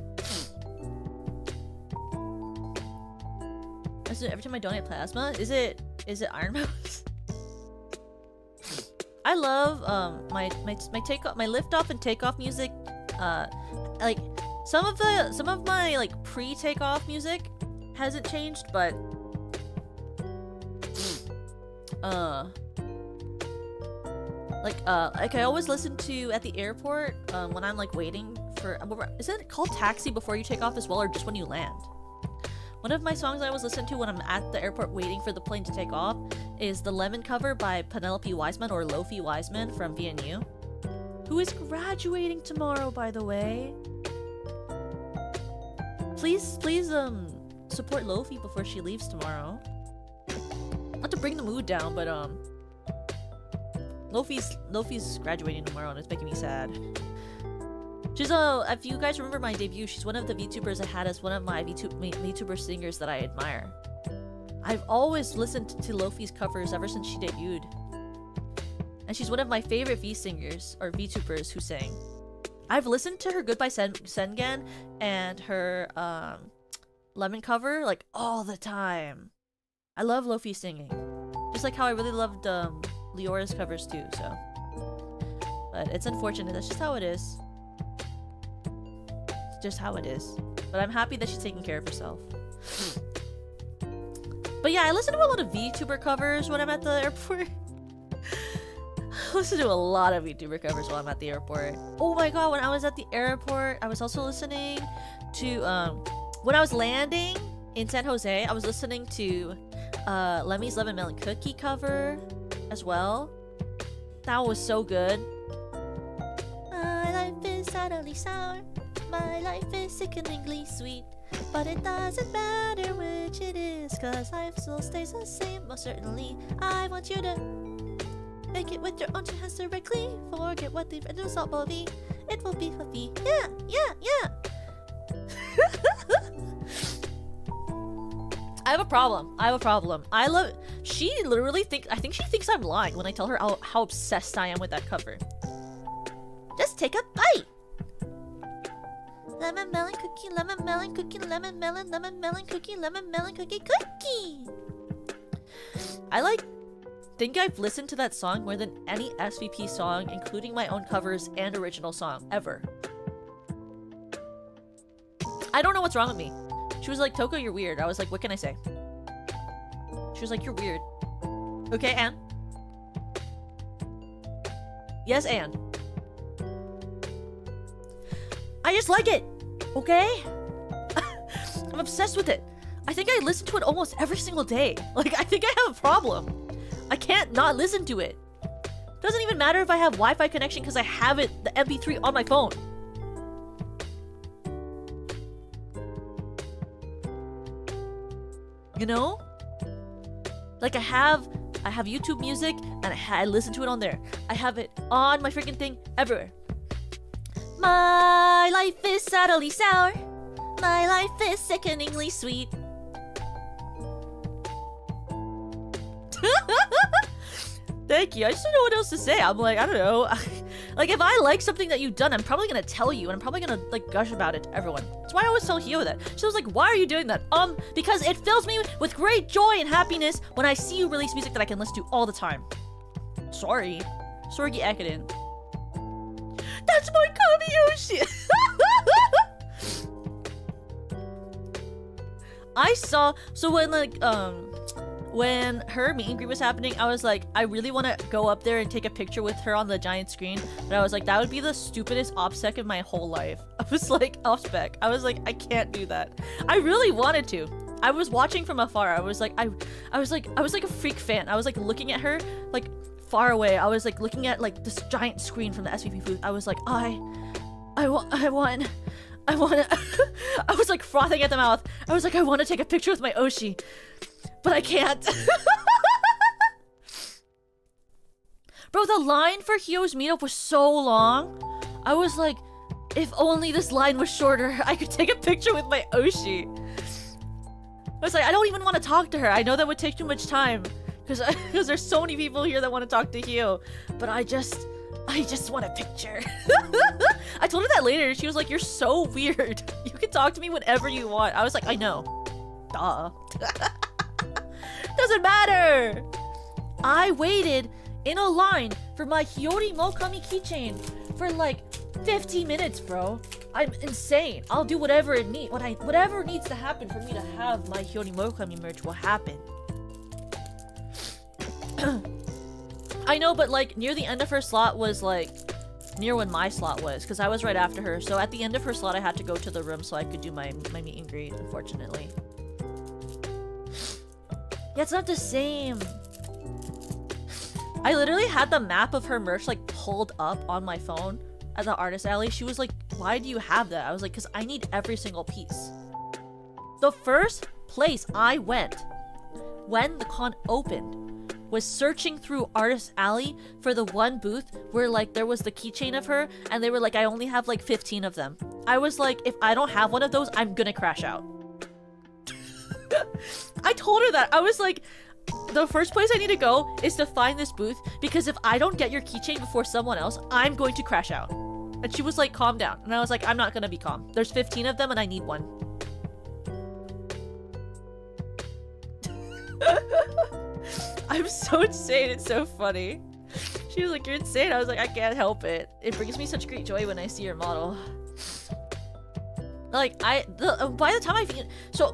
Every time I donate plasma? Is it Iron Mouse? I love my liftoff and takeoff music. Like some of my like pre-takeoff music hasn't changed, but like I always listen to at the airport when I'm like waiting for. Is it called taxi before you take off as well, or just when you land? One of my songs I always listen to when I'm at the airport waiting for the plane to take off is the Lemon cover by Penelope Wiseman, or Lofi Wiseman from VNU, who is graduating tomorrow, by the way. Please support Lofi before she leaves tomorrow. Not to bring the mood down, but Lofi's graduating tomorrow and it's making me sad. She's if you guys remember my debut, she's one of the VTubers I had as one of my VTuber singers that I admire. I've always listened to Lofi's covers ever since she debuted. And she's one of my favorite V-singers, or VTubers, who sang. I've listened to her Goodbye Sengen and her Lemon cover, like, all the time. I love Lofi singing. Just like how I really loved Leora's covers too, so. But it's unfortunate, that's just how it is. Just how it is. But I'm happy that she's taking care of herself. But yeah, I listen to a lot of VTuber covers when I'm at the airport. I listen to a lot of VTuber covers while I'm at the airport. Oh my god, when I was at the airport, I was also listening to when I was landing in San Jose, I was listening to Lemmy's Lemon Melon Cookie cover as well. That was so good. My life is utterly sour. My life is sickeningly sweet, but it doesn't matter which it is, cause life still stays the same, most certainly. I want you to make it with your own two hands directly. Forget what the end result will be. It will be fluffy. Yeah, yeah, yeah. I have a problem. She literally I think she thinks I'm lying when I tell her how obsessed I am with that cover. Just take a bite. Lemon melon cookie, lemon melon cookie, lemon melon cookie, lemon melon cookie cookie. I like think I've listened to that song more than any SVP song, including my own covers and original song, ever. I don't know what's wrong with me. She was like, Toko, you're weird. I was like, what can I say? She was like, you're weird. Okay, and? Yes, and? I just like it, okay? I'm obsessed with it. I think I listen to it almost every single day. Like, I think I have a problem. I can't not listen to it. Doesn't even matter if I have Wi-Fi connection because I have it, the MP3 on my phone. You know? Like I have YouTube music and I listen to it on there. I have it on my freaking thing everywhere. My life is subtly sour. My life is sickeningly sweet. Thank you. I just don't know what else to say. I'm like, I don't know. Like, if I like something that you've done, I'm probably gonna tell you, and I'm probably gonna, like, gush about it to everyone. That's why I always tell Hio that. She was like, why are you doing that? Because it fills me with great joy and happiness when I see you release music that I can listen to all the time. Sorry. Sorgi Ekiden. That's my Kamiyoshi! I saw, so when, like, when her meet and greet was happening, I was like, I really want to go up there and take a picture with her on the giant screen. But I was like, that would be the stupidest OPSEC of my whole life. I was like, OPSEC. I was like, I can't do that. I really wanted to. I was watching from afar. I was like a freak fan. I was like looking at her like far away. I was like looking at like this giant screen from the SVP booth. I was like, I want. I was like frothing at the mouth. I was like, I want to take a picture with my Oshi. But I can't. Bro, the line for Hio's meetup was so long. I was like, if only this line was shorter, I could take a picture with my Oshi. I was like, I don't even want to talk to her. I know that would take too much time. Because there's so many people here that want to talk to Hio. But I just want a picture. I told her that later. She was like, you're so weird. You can talk to me whenever you want. I was like, I know. Duh. Doesn't matter! I waited in a line for my Hiyori Mokami keychain for like 50 minutes, bro. I'm insane. I'll do whatever whatever needs to happen for me to have my Hiyori Mokami merch will happen. I know, but like near the end of her slot was like near when my slot was, because I was right after her. So at the end of her slot, I had to go to the room so I could do my meet and greet, unfortunately. Yeah, it's not the same. I literally had the map of her merch like pulled up on my phone at the artist alley. She was like, why do you have that? I was like, because I need every single piece. The first place I went when the con opened was searching through artist alley for the one booth where like there was the keychain of her and they were like, I only have like 15 of them. I was like, if I don't have one of those, I'm gonna crash out. I told her that. I was like, the first place I need to go is to find this booth, because if I don't get your keychain before someone else, I'm going to crash out. And she was like, calm down. And I was like, I'm not gonna be calm. There's 15 of them and I need one. I'm so insane. It's so funny. She was like, you're insane. I was like, I can't help it. It brings me such great joy when I see your model. Like, by the time I feel... So,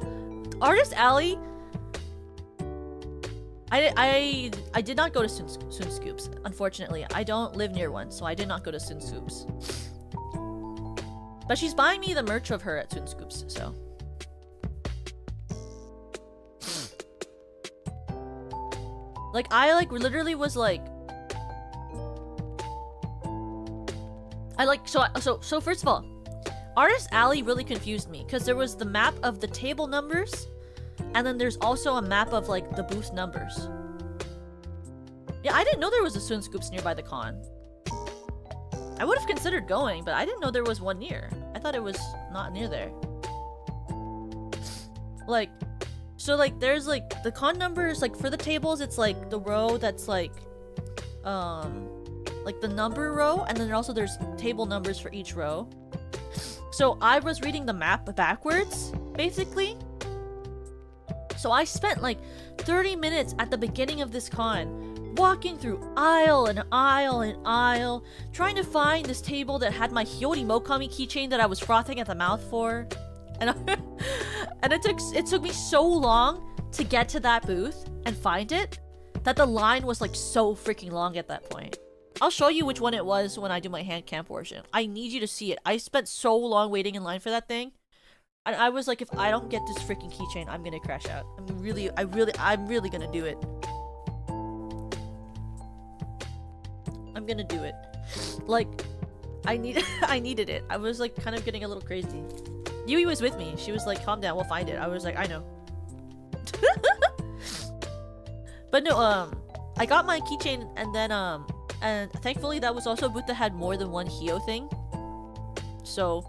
Artist Alley... I did not go to Soon Scoops, unfortunately. I don't live near one, so I did not go to Soon Scoops. But she's buying me the merch of her at Soon Scoops, so... Like, I, like, literally was, like... So first of all, Artist Alley really confused me, because there was the map of the table numbers, and then there's also a map of, like, the booth numbers. Yeah, I didn't know there was a Soon Scoops nearby the con. I would have considered going, but I didn't know there was one near. I thought it was not near there. Like... So, like, there's, like, the con numbers, like, for the tables, it's, like, the row that's, like, the number row, and then also there's table numbers for each row. So, I was reading the map backwards, basically. So, I spent, like, 30 minutes at the beginning of this con walking through aisle and aisle and aisle, trying to find this table that had my Yuri keychain that I was frothing at the mouth for. And and it took me so long to get to that booth and find it that the line was like so freaking long at that point. I'll show you which one it was when I do my hand cam portion. I need you to see it. I spent so long waiting in line for that thing. And I was like, if I don't get this freaking keychain, I'm gonna crash out. I'm really gonna do it. I'm gonna do it. Like, I needed it. I was like kind of getting a little crazy. Yui was with me. She was like, calm down, we'll find it. I was like, I know. But no, I got my keychain and then, and thankfully that was also a booth that had more than one Hio thing. So,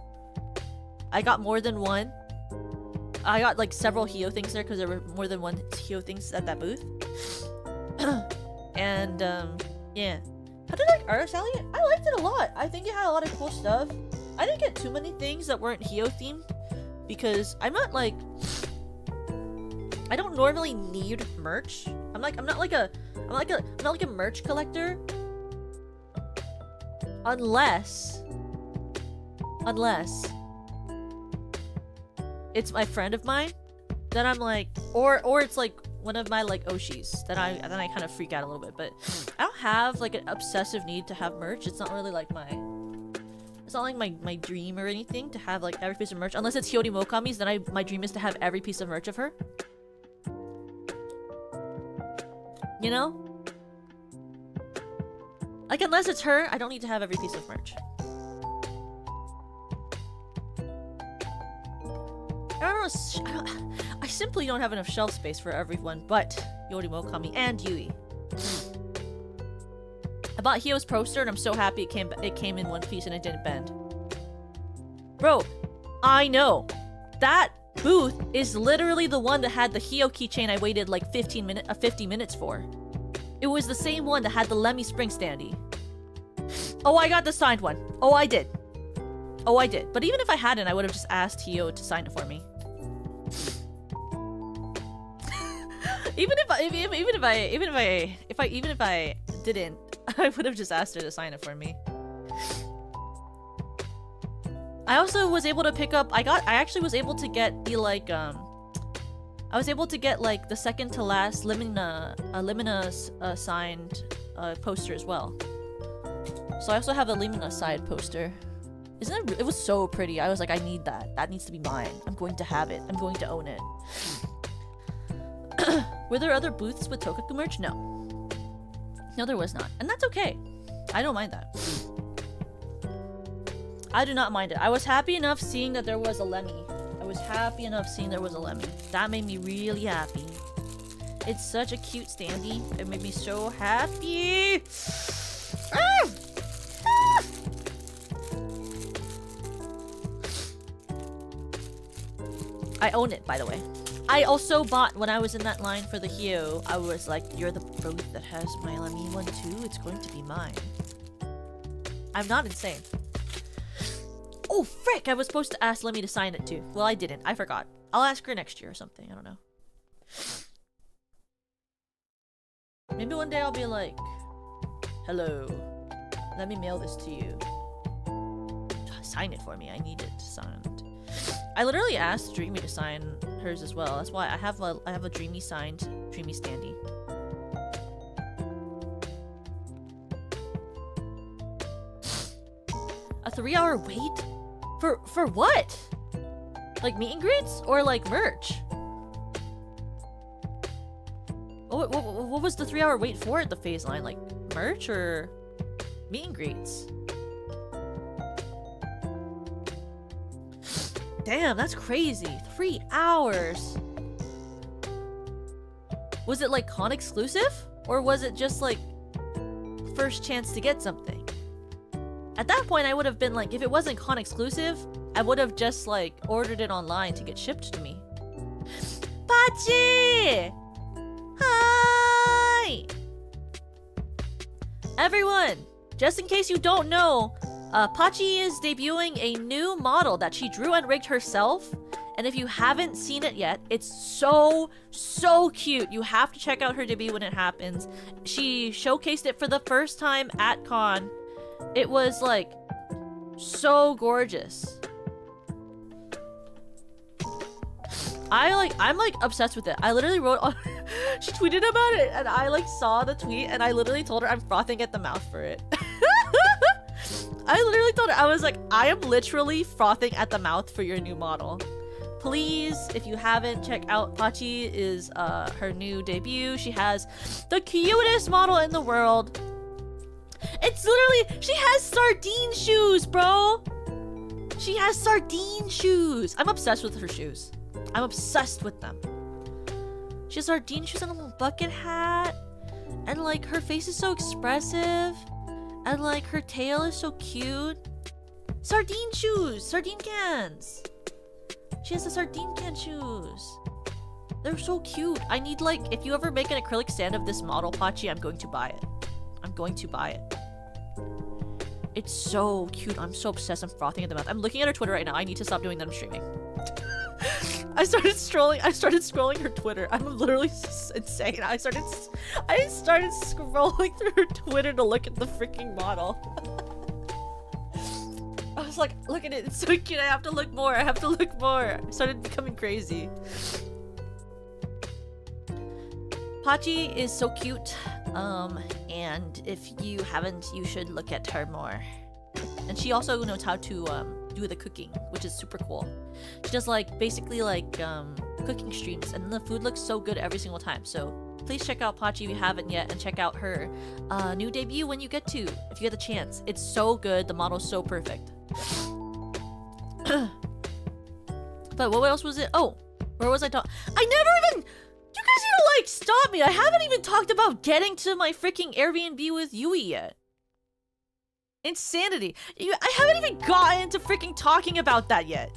I got more than one. I got like several Hio things there because there were more than one Hio things at that booth. And, yeah. How did I like Artist Alley? I liked it a lot. I think it had a lot of cool stuff. I didn't get too many things that weren't Hio themed because I'm not like, I don't normally need merch. I'm not like a merch collector unless it's my friend of mine. Then I'm like, or it's like one of my like oshis. Then I kind of freak out a little bit. But I don't have like an obsessive need to have merch. It's not really like it's not like my dream or anything to have like every piece of merch. Unless it's Hyori Mokami's, then my dream is to have every piece of merch of her. You know? Like, unless it's her, I don't need to have every piece of merch. I simply don't have enough shelf space for everyone but Yori Mokami and Yui. I bought Hio's poster and I'm so happy it came in one piece and it didn't bend. Bro, I know. That booth is literally the one that had the Hio keychain I waited like 50 minutes for. It was the same one that had the Lemmy Spring standee. Oh, I got the signed one. Oh, I did. Oh, I did. But even if I hadn't, I would have just asked Hio to sign it for me. Even if I didn't, I would have just asked her to sign it for me. I also was able to pick up. I actually was able to get the like I was able to get like the second to last Limina's signed poster as well. So I also have a Limina side poster. Isn't it? It was so pretty. I was like, I need that. That needs to be mine. I'm going to have it. I'm going to own it. Were there other booths with Tokaku merch? No. No, there was not. And that's okay. I don't mind that. I do not mind it. I was happy enough seeing that there was a Lemmy. I was happy enough seeing there was a Lemmy. That made me really happy. It's such a cute standee. It made me so happy. Ah! Ah! I own it, by the way. I also bought, when I was in that line for the Hio, I was like, you're the booth that has my Lemmy one too? It's going to be mine. I'm not insane. Oh, frick! I was supposed to ask Lemmy to sign it too. Well, I didn't. I forgot. I'll ask her next year or something. I don't know. Maybe one day I'll be like, hello, let me mail this to you. Sign it for me. I need it signed. I literally asked Dreamy to sign hers as well. That's why I have a Dreamy signed Dreamy standee. A 3-hour wait? For what? Like meet and greets or like merch? What was the 3-hour wait for at the phase line? Like merch or meet and greets? Damn, that's crazy. 3 hours. Was it like con exclusive? Or was it just like first chance to get something? At that point, I would have been like, if it wasn't con exclusive, I would have just like ordered it online to get shipped to me. Pachi! Hi! Everyone, just in case you don't know, Pachi is debuting a new model that she drew and rigged herself. And if you haven't seen it yet, it's so cute. You have to check out her debut when it happens. She showcased it for the first time at con. It was like so gorgeous. I'm like obsessed with it. I literally wrote on she tweeted about it and I like saw the tweet and I literally told her I'm frothing at the mouth for it. I literally told her, I was like, I am literally frothing at the mouth for your new model. Please, if you haven't, check out Pachi is her new debut. She has the cutest model in the world. It's literally, she has sardine shoes, bro. She has sardine shoes. I'm obsessed with her shoes. I'm obsessed with them. She has sardine shoes and a little bucket hat. And like her face is so expressive. And like her tail is so cute. Sardine shoes, sardine cans. She has the sardine can shoes. They're so cute. I need like, if you ever make an acrylic stand of this model, Pachi, I'm going to buy it. I'm going to buy it. It's so cute. I'm so obsessed. I'm frothing at the mouth. I'm looking at her Twitter right now. I need to stop doing that. I'm streaming. I started scrolling her Twitter. I'm literally insane. I started scrolling through her Twitter to look at the freaking model. I was like, look at it. It's so cute. I have to look more. I have to look more. I started becoming crazy. Pachi is so cute. And if you haven't, you should look at her more. And she also knows how to do the cooking, which is super cool. She does like basically like cooking streams, and the food looks so good every single time. So please check out Pachi if you haven't yet, and check out her new debut when you get to, if you get the chance. It's so good. The model's so perfect. But what else was it? Oh, where was I talking? I never even. You guys need to like stop me. I haven't even talked about getting to my freaking Airbnb with Yuri yet. Insanity. I haven't even gotten to freaking talking about that yet.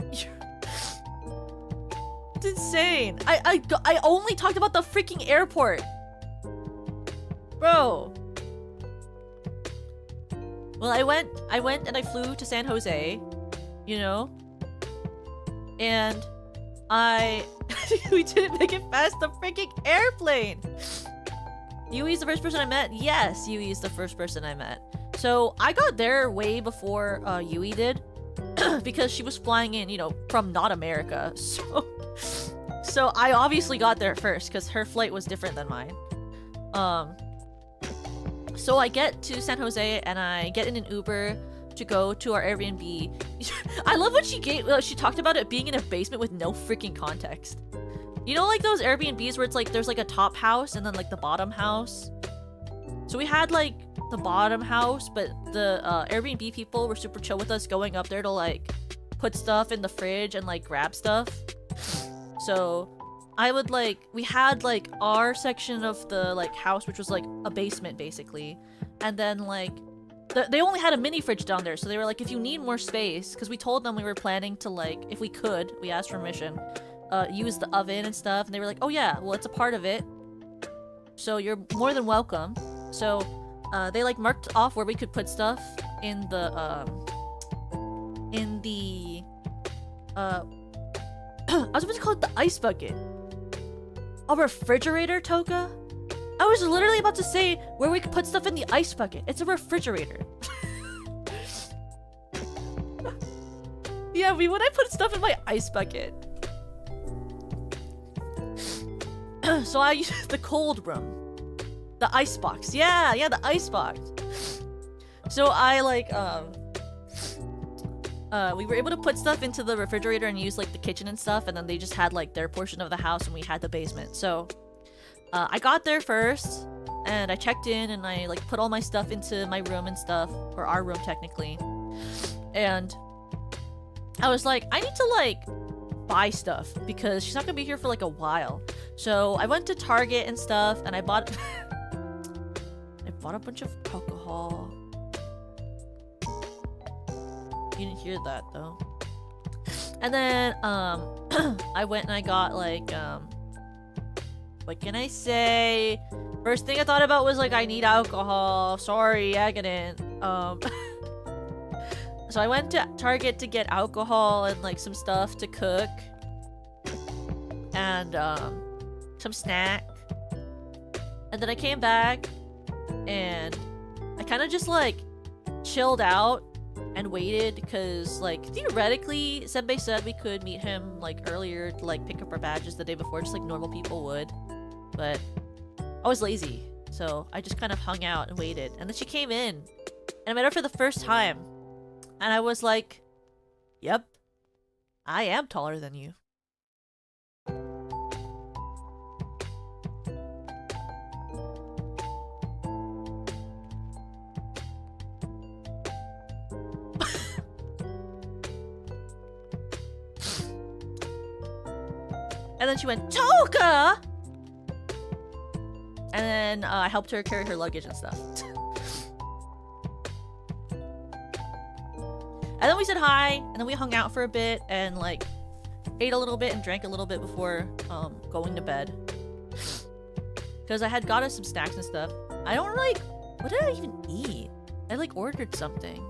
It's insane. I only talked about the freaking airport. Bro. Well, I went and I flew to San Jose, you know? And we didn't make it past the freaking airplane. Yui's the first person I met? Yes, Yui is the first person I met. So I got there way before Yui did. Because she was flying in, you know, from not America. So I obviously got there first because her flight was different than mine. So I get to San Jose and I get in an Uber to go to our Airbnb. I love what she talked about it being in a basement with no freaking context. You know, like those Airbnbs where it's like there's like a top house and then like the bottom house. So we had like the bottom house, but the Airbnb people were super chill with us going up there to like put stuff in the fridge and like grab stuff. So I would like, we had like our section of the like house, which was like a basement basically, and then like they only had a mini fridge down there, so they were like, if you need more space, because we told them we were planning to like, if we could, we asked permission, use the oven and stuff, and they were like, oh yeah, well it's a part of it, so you're more than welcome. So they like marked off where we could put stuff in the I was about to call it the ice bucket. A refrigerator, Toka? I was literally about to say where we could put stuff in the ice bucket. It's a refrigerator. Yeah, when I put stuff in my ice bucket. So I used the cold room. The ice box. Yeah, the ice box. So I like, we were able to put stuff into the refrigerator and use like the kitchen and stuff, and then they just had like their portion of the house and we had the basement. So I got there first and I checked in and I like put all my stuff into my room and stuff, or our room technically. And I was like, I need to like buy stuff because she's not gonna be here for like a while. So I went to Target and stuff and I bought a bunch of alcohol. You didn't hear that though. And then I went and I got like what can I say? First thing I thought about was like, I need alcohol. Sorry, I didn't. So I went to Target to get alcohol and like some stuff to cook. and some snack. And then I came back and I kind of just like chilled out and waited because like theoretically Senbei said we could meet him like earlier to like pick up our badges the day before just like normal people would. But I was lazy, so I just kind of hung out and waited. And then she came in and I met her for the first time. And I was like, yep, I am taller than you. And then she went, Toka! And then I helped her carry her luggage and stuff. And then we said hi, and then we hung out for a bit, and like ate a little bit and drank a little bit before going to bed. Because I had got us some snacks and stuff. I don't like, what did I even eat? I like ordered something.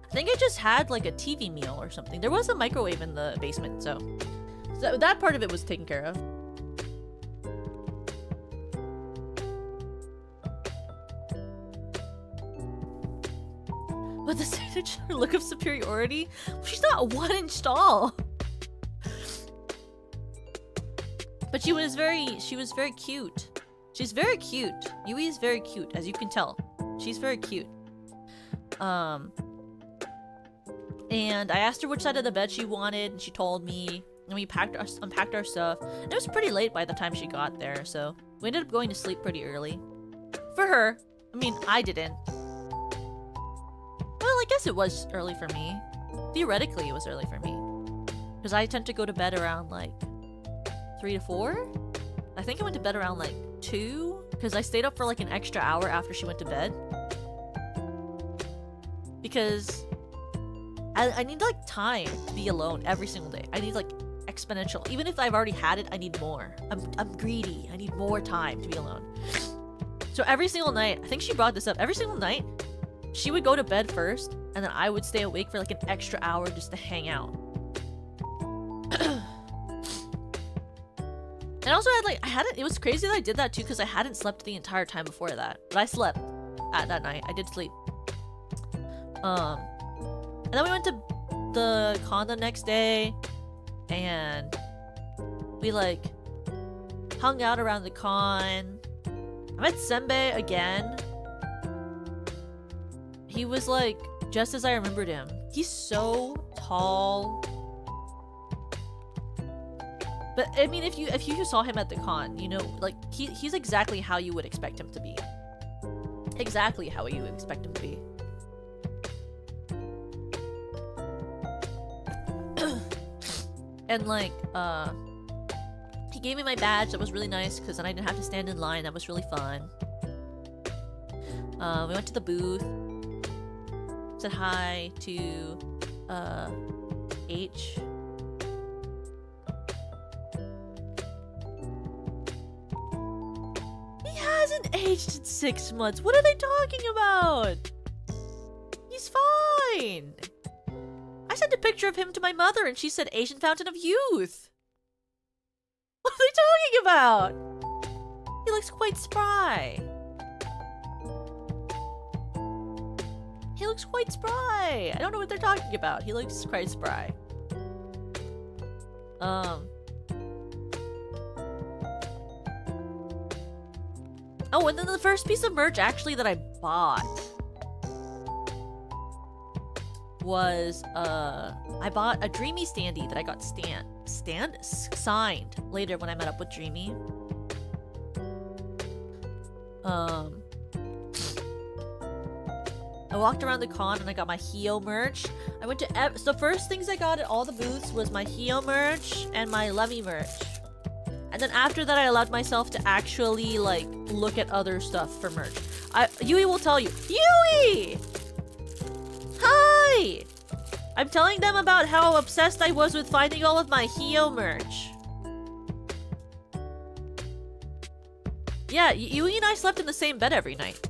I think I just had like a TV meal or something. There was a microwave in the basement, so that part of it was taken care of. But the signature look of superiority? She's not 1 inch tall. But she was very cute. She's very cute. Yui is very cute, as you can tell. She's very cute. And I asked her which side of the bed she wanted, and she told me. And we unpacked our stuff. And it was pretty late by the time she got there, so we ended up going to sleep pretty early. For her. I mean, I didn't. Well, I guess it was early for me. Theoretically, it was early for me. Because I tend to go to bed around, like, 3 to 4? I think I went to bed around, like, 2? Because I stayed up for, like, an extra hour after she went to bed. Because I need, like, time to be alone every single day. I need, like, exponential. Even if I've already had it, I need more. I'm greedy. I need more time to be alone. So every single night, I think she brought this up. Every single night, she would go to bed first, and then I would stay awake for, like, an extra hour just to hang out. And also, it was crazy that I did that too, because I hadn't slept the entire time before that. But I slept at that night. I did sleep. And then we went to the con the next day, and we, like, hung out around the con. I met Senbei again. He was, like, just as I remembered him. He's so tall. But, I mean, if you saw him at the con, you know, like, he's exactly how you would expect him to be. Exactly how you would expect him to be. And, like, he gave me my badge. That was really nice, because then I didn't have to stand in line. That was really fun. We went to the booth. Said hi to, H. He hasn't aged in 6 months. What are they talking about? He's fine. I sent a picture of him to my mother and she said Asian Fountain of Youth. What are they talking about? He looks quite spry. He looks quite spry. I don't know what they're talking about. He looks quite spry. Oh, and then the first piece of merch actually that I bought was I bought a Dreamy standee that I got signed later when I met up with Dreamy. I walked around the con and I got my Hio merch. I went to so the first things I got at all the booths was my Hio merch and my Lemmy merch. And then after that I allowed myself to actually like look at other stuff for merch. Yui will tell you. Yui! Hi! I'm telling them about how obsessed I was with finding all of my Hio merch. Yeah, Yui and I slept in the same bed every night.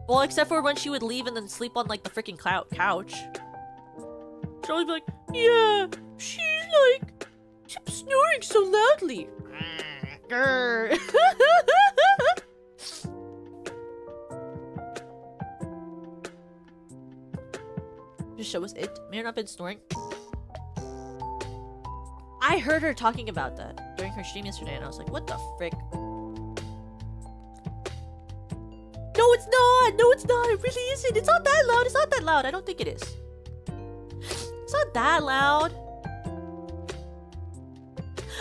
Well, except for when she would leave and then sleep on, like, the freaking couch. She'd always be like, yeah, she's snoring so loudly. Grr. Just show us it. May have not been snoring. I heard her talking about that during her stream yesterday, and I was like, what the frick? No, it's not! No, it's not! It really isn't! It's not that loud! It's not that loud! I don't think it is. It's not that loud.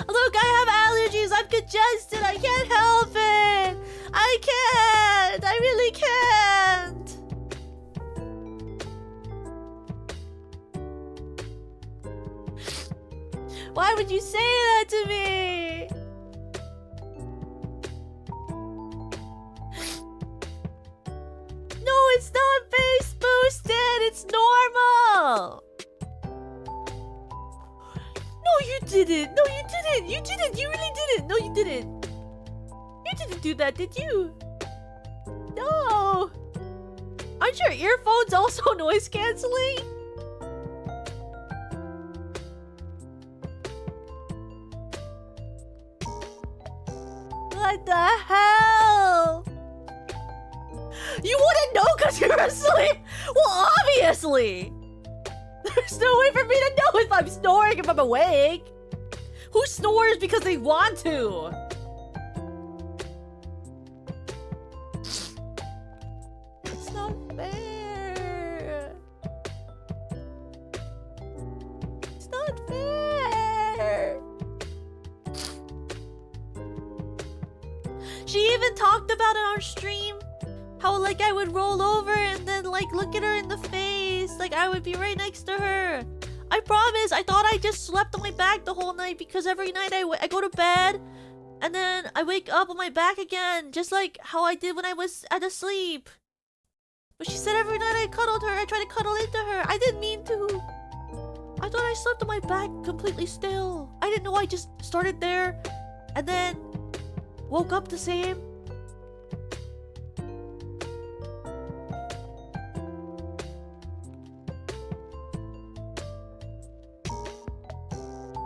Look, I have allergies! I'm congested! I can't help it! I can't! I really can't! Why would you say that to me? No, it's not face boosted. It's normal. No, you didn't. No, you didn't. You didn't. You really didn't. No, you didn't. You didn't do that, did you? No. Aren't your earphones also noise canceling? What the hell? You wouldn't know because you're asleep! Well, obviously! There's no way for me to know if I'm snoring if I'm awake! Who snores because they want to? It's not fair! It's not fair! She even talked about it on stream. How like I would roll over and then like look at her in the face. Like I would be right next to her. I promise. I thought I just slept on my back the whole night because every night I go to bed and then I wake up on my back again. Just like how I did when I was at asleep. But she said every night I cuddled her. I tried to cuddle into her. I didn't mean to. I thought I slept on my back completely still. I didn't know I just started there and then woke up the same.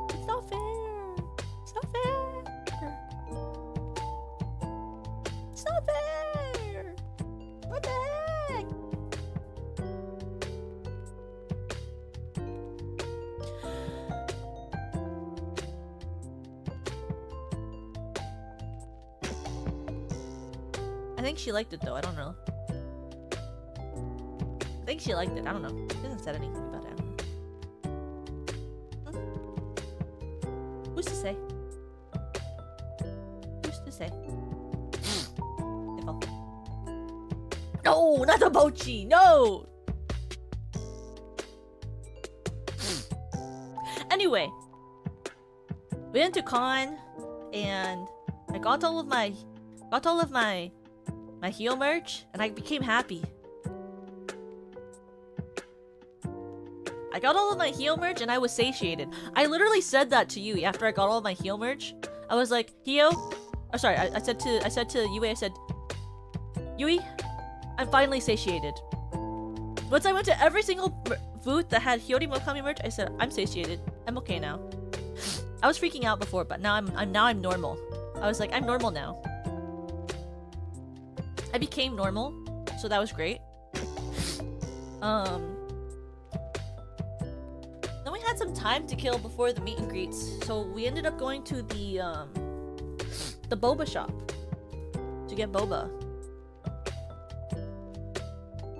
It's not fair. It's not fair. It's not fair. What the heck? I think she liked it though, I don't know. I think she liked it, I don't know. She hasn't said anything about it, I don't know. Who's to say? Who's to say? No, not the mochi, no! Anyway. We went to con and I got all of my heel merch, and I became happy. I got all of my heel merch, and I was satiated. I literally said that to Yui after I got all of my heel merch. I was like, Hio? Oh, sorry. I said to Yui, I said, Yui, I'm finally satiated. Once I went to every single booth that had Hiyori Mokami merch, I said, I'm satiated. I'm okay now. I was freaking out before, but now I'm normal. I was like, I'm normal now. I became normal, so that was great. Then we had some time to kill before the meet and greets, so we ended up going to the boba shop to get boba.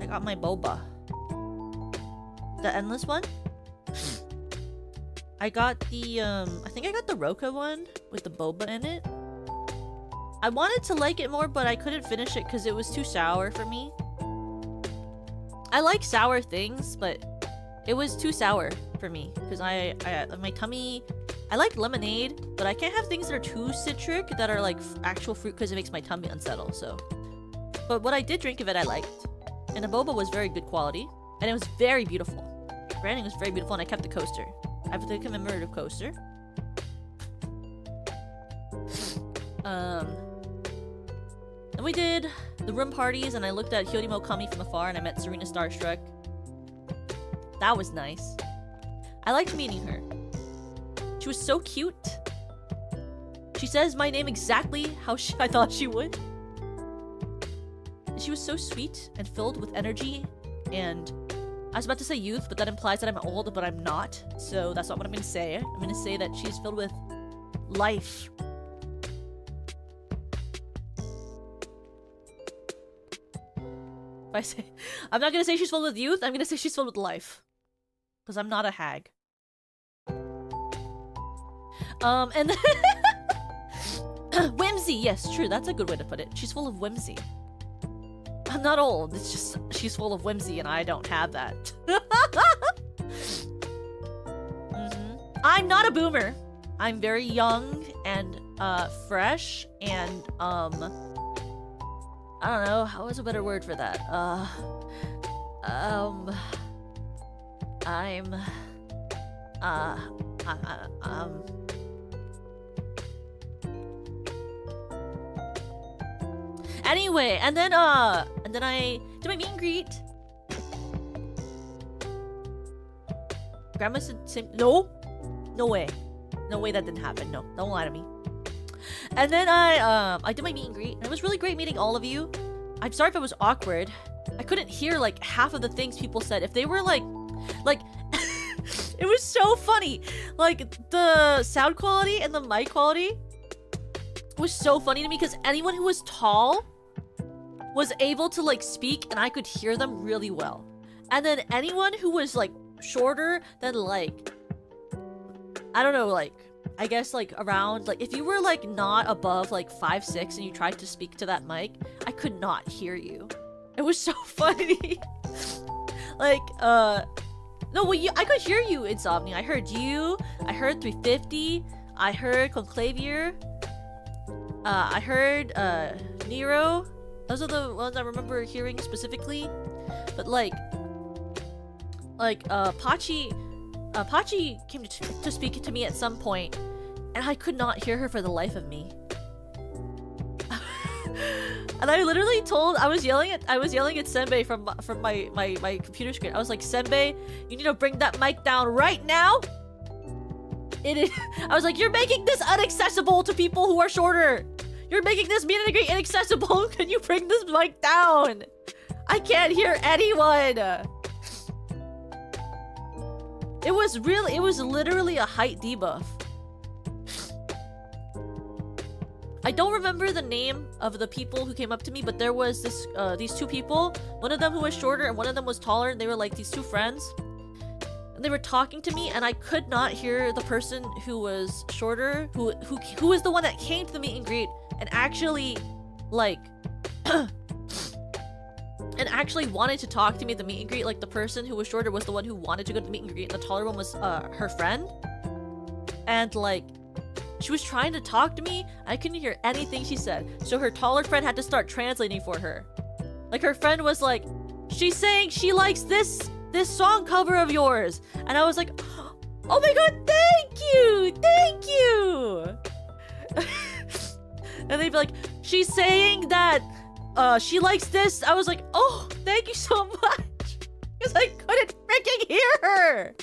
I got my boba. The endless one. I got the I think I got the Roka one with the boba in it. I wanted to like it more, but I couldn't finish it because it was too sour for me. I like sour things, but it was too sour for me because my tummy. I like lemonade, but I can't have things that are too citric that are like actual fruit because it makes my tummy unsettle. So, but what I did drink of it, I liked, and the boba was very good quality, and it was very beautiful. The branding was very beautiful, and I kept the coaster. I have the commemorative coaster. Then we did the room parties, and I looked at Hiyori Mokami from afar, and I met Serena Starstruck. That was nice. I liked meeting her. She was so cute. She says my name exactly how I thought she would. She was so sweet and filled with energy, and I was about to say youth, but that implies that I'm old, but I'm not. So that's not what I'm gonna say. I'm gonna say that she's filled with life. If I say, I'm not gonna say she's filled with youth, I'm gonna say she's filled with life. Because I'm not a hag. And whimsy, yes, true, that's a good way to put it. She's full of whimsy. I'm not old, it's just she's full of whimsy and I don't have that. I'm not a boomer. I'm very young and fresh and I don't know, how is a better word for that? Anyway, and then I did my meet and greet. Grandma said, no way that didn't happen. No, don't lie to me. And then I did my meet and greet, and it was really great meeting all of you. I'm sorry if it was awkward. I couldn't hear like half of the things people said. If they were like it was so funny. Like the sound quality and the mic quality was so funny to me because anyone who was tall was able to like speak and I could hear them really well. And then anyone who was like shorter than like, I don't know, like I guess like around, like if you were like not above like 5'6" and you tried to speak to that mic, I could not hear you. It was so funny. Like no, well, I could hear you, Insomnia. I heard you, I heard 350, I heard Conclavier, I heard Nero. Those are the ones I remember hearing specifically. But like Pachi came to speak to me at some point, and I could not hear her for the life of me. And I literally I was yelling at Senbei from my computer screen. I was like, Senbei, you need to bring that mic down right now. I was like, you're making this inaccessible to people who are shorter. You're making this meet and greet inaccessible. Can you bring this mic down? I can't hear anyone. It was literally a height debuff. I don't remember the name of the people who came up to me, but there was these two people. One of them who was shorter and one of them was taller, and they were like these two friends. And they were talking to me, and I could not hear the person who was shorter, who was the one that came to the meet and greet, and actually, like, and actually wanted to talk to me at the meet and greet. Like, the person who was shorter was the one who wanted to go to the meet and greet, and the taller one was her friend. And like, she was trying to talk to me. I couldn't hear anything she said, so her taller friend had to start translating for her. Like, her friend was like, she's saying she likes this song cover of yours, and I was like, oh my god, thank you. And they'd be like, she's saying that she likes this. I was like, oh, thank you so much, because I couldn't freaking hear her.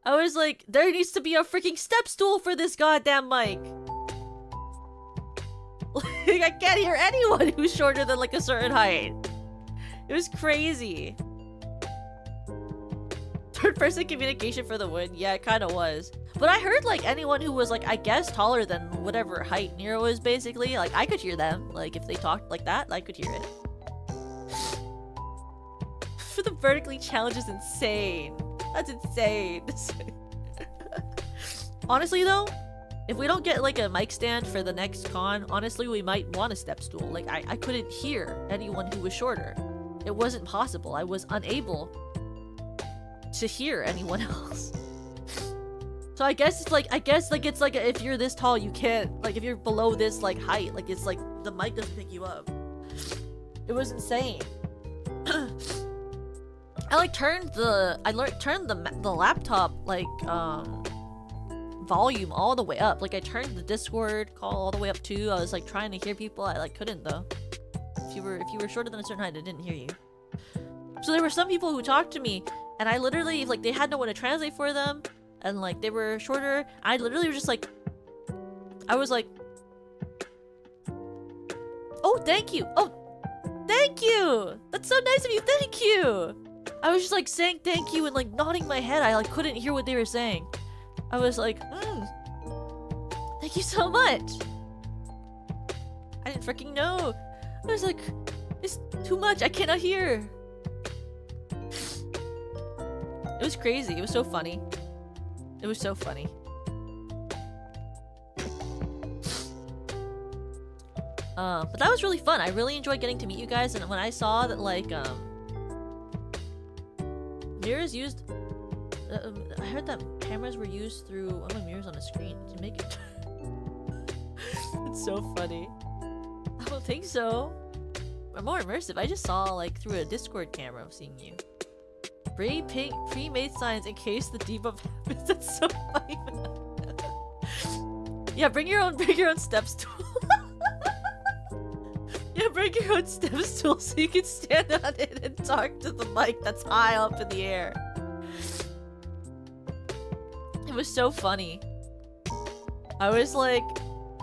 I was like, there needs to be a freaking step stool for this goddamn mic. Like, I can't hear anyone who's shorter than like a certain height. It was crazy. Third person communication for the win. Yeah, it kind of was. But I heard like anyone who was like, I guess taller than whatever height Nero is, basically. Like, I could hear them. Like, if they talked like that, I could hear it. For the vertically challenge is insane. That's insane. Honestly though, if we don't get like a mic stand for the next con, honestly we might want a step stool. Like, I couldn't hear anyone who was shorter. It wasn't possible. I was unable to hear anyone else. So I guess it's like if you're this tall, you can't, like, if you're below this like height, like, it's like the mic doesn't pick you up. It was insane. I turned the laptop like volume all the way up. Like, I turned the Discord call all the way up too. I was like trying to hear people. I like couldn't though. If you were shorter than a certain height, I didn't hear you. So there were some people who talked to me, and I literally, like, they had no one to translate for them, and, like, they were shorter. I literally was just like, I was like, oh, thank you. Oh, thank you. That's so nice of you. Thank you. I was just, like, saying thank you and, like, nodding my head. I, like, couldn't hear what they were saying. I was like, thank you so much. I didn't freaking know. I was like, it's too much. I cannot hear. It was crazy. It was so funny. It was so funny. But that was really fun. I really enjoyed getting to meet you guys, and when I saw that, like, mirrors used... I heard that cameras were used through... Oh, my mirrors on the screen to make it... It's so funny. I don't think so. I'm more immersive. I just saw, like, through a Discord camera of seeing you. Pre-made signs in case the debuff happens. That's so funny. Yeah, bring your own step stool. Yeah, bring your own step stool so you can stand on it and talk to the mic that's high up in the air. It was so funny. I was like,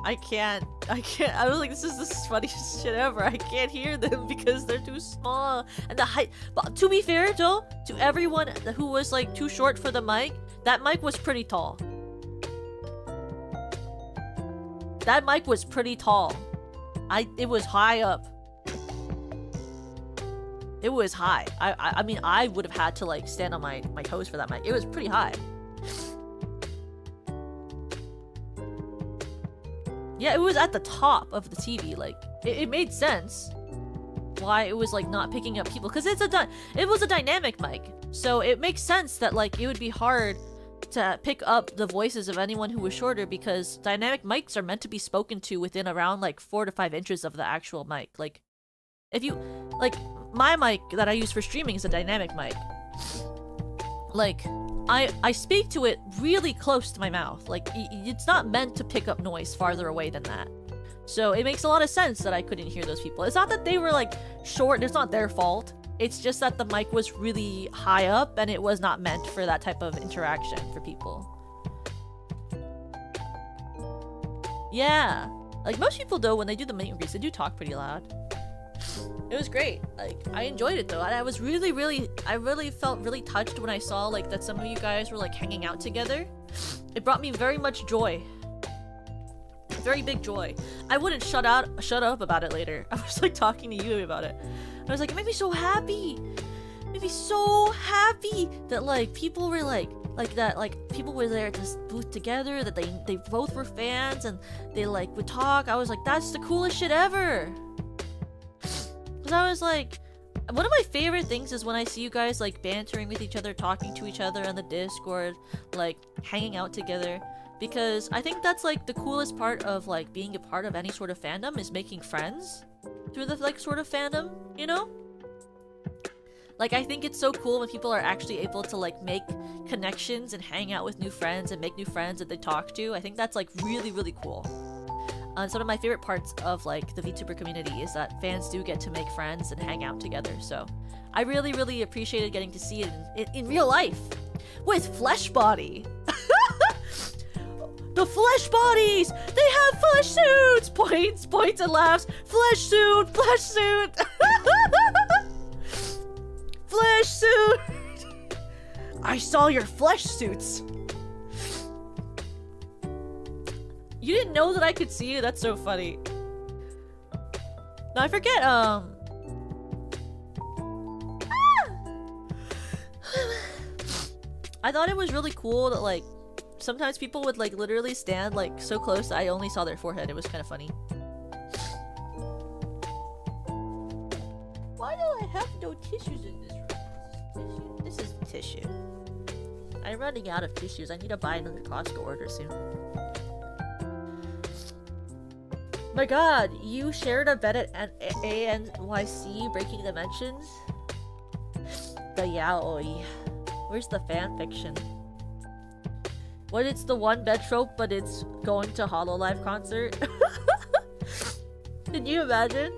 I can't. I was like, this is the funniest shit ever. I can't hear them because they're too small. And the height. But to be fair, though, to everyone who was like too short for the mic, that mic was pretty tall. That mic was pretty tall. It was high up. It was high. I mean, I would have had to like stand on my toes for that mic. It was pretty high. Yeah, it was at the top of the TV. Like, it made sense why it was like not picking up people, because it was a dynamic mic, so it makes sense that like it would be hard to pick up the voices of anyone who was shorter, because dynamic mics are meant to be spoken to within around like 4 to 5 inches of the actual mic. Like, if you like, my mic that I use for streaming is a dynamic mic. Like, I speak to it really close to my mouth. Like, it's not meant to pick up noise farther away than that. So it makes a lot of sense that I couldn't hear those people. It's not that they were like short, it's not their fault. It's just that the mic was really high up and it was not meant for that type of interaction for people. Yeah. Like, most people though, when they do the meet and greets, they do talk pretty loud. It was great. Like, I enjoyed it though. And I was I really felt really touched when I saw like that some of you guys were like hanging out together. It brought me very much joy. Very big joy. I wouldn't shut up about it later. I was like talking to you about it. I was like, it made me so happy. It made me so happy that like people were like that, like people were there at this booth together, that they both were fans and they like would talk. I was like, that's the coolest shit ever. Cause I was like, one of my favorite things is when I see you guys like bantering with each other, talking to each other on the Discord, like hanging out together. Because I think that's like the coolest part of like being a part of any sort of fandom, is making friends through the like sort of fandom, you know? Like, I think it's so cool when people are actually able to like make connections and hang out with new friends and make new friends that they talk to. I think that's like really, really cool. It's one of my favorite parts of like the VTuber community is that fans do get to make friends and hang out together. So I really, really appreciated getting to see it in real life with Flesh Body. The Flesh Bodies! They have flesh suits! Points and laughs. Flesh suit! Flesh suit! Flesh suit! I saw your flesh suits! You didn't know that I could see you? That's so funny. Now I forget, I thought it was really cool that like sometimes people would like literally stand like so close I only saw their forehead. It was kind of funny. Why do I have no tissues in this room? This is tissue. I'm running out of tissues. I need to buy another Costco order soon. My god, you shared a bed at ANYC Breaking Dimensions? The yaoi. Where's the fanfiction? What, it's the one bed trope, but it's going to Hololive concert? Can you imagine?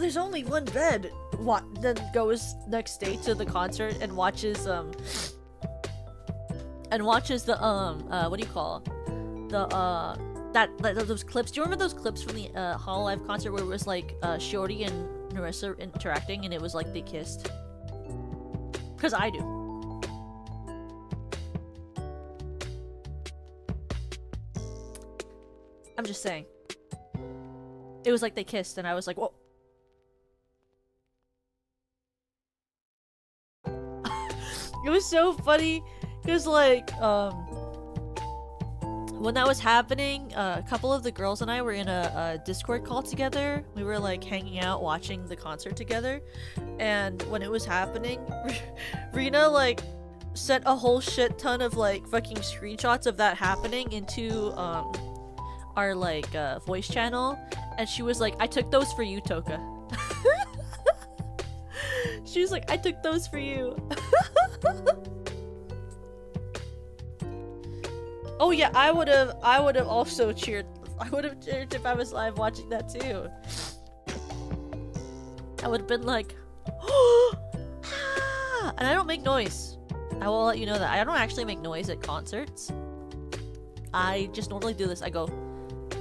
there's only one bed. What? Then goes next day to the concert and watches the what do you call those clips? Do you remember those clips from the Hololive concert where it was like Shorty and Narissa interacting and it was like they kissed? Cause I do. I'm just saying. It was like they kissed and I was like, whoa. It was so funny because like when that was happening, a couple of the girls and I were in a Discord call together. We were like hanging out watching the concert together, and when it was happening, Rena like sent a whole shit ton of like fucking screenshots of that happening into our like voice channel, and she was like, I took those for you, Toka. She was like, I took those for you. Oh yeah, I would have also cheered. I would have cheered if I was live watching that too. I would have been like, ah! And I don't make noise. I will let you know that I don't actually make noise at concerts. I just normally do this. I go, yippee,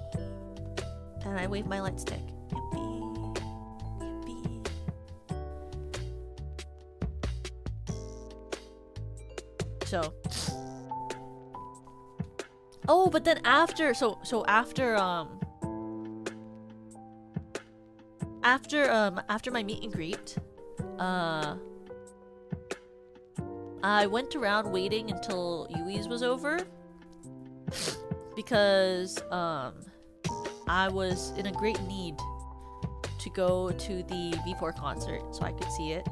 yippee, and I wave my light stick. Yippee, yippee. So. Oh, but then after, so after my meet and greet, I went around waiting until Yui's was over because I was in a great need to go to the V4 concert so I could see it.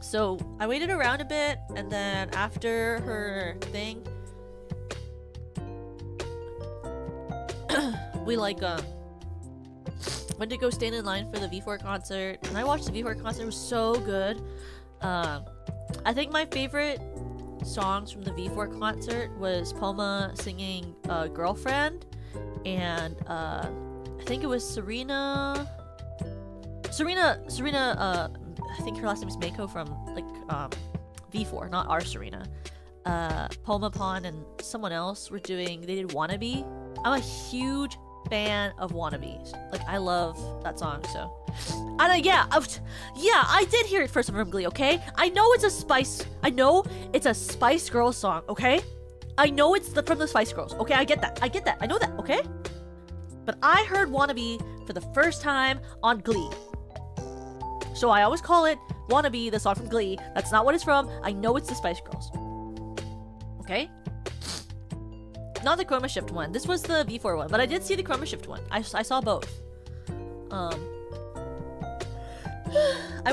So I waited around a bit, and then after her thing, we like went to go stand in line for the V4 concert, and I watched the V4 concert. It was so good. I think my favorite songs from the V4 concert was Poma singing Girlfriend, and I think it was Serena, I think her last name is Mako from like V4, not our Serena. Poma Pon and someone else were doing, they did Wannabe. I'm a huge fan of Wannabes. Like, I love that song, so. And yeah, I did hear it first from Glee, okay? I know it's a Spice Girls song, okay? I know it's from the Spice Girls, okay? I get that, I know that, okay? But I heard Wannabe for the first time on Glee. So I always call it Wannabe, the song from Glee. That's not what it's from. I know it's the Spice Girls. Okay? Not the Chroma Shift one. This was the V4 one, but I did see the Chroma Shift one. I saw both. I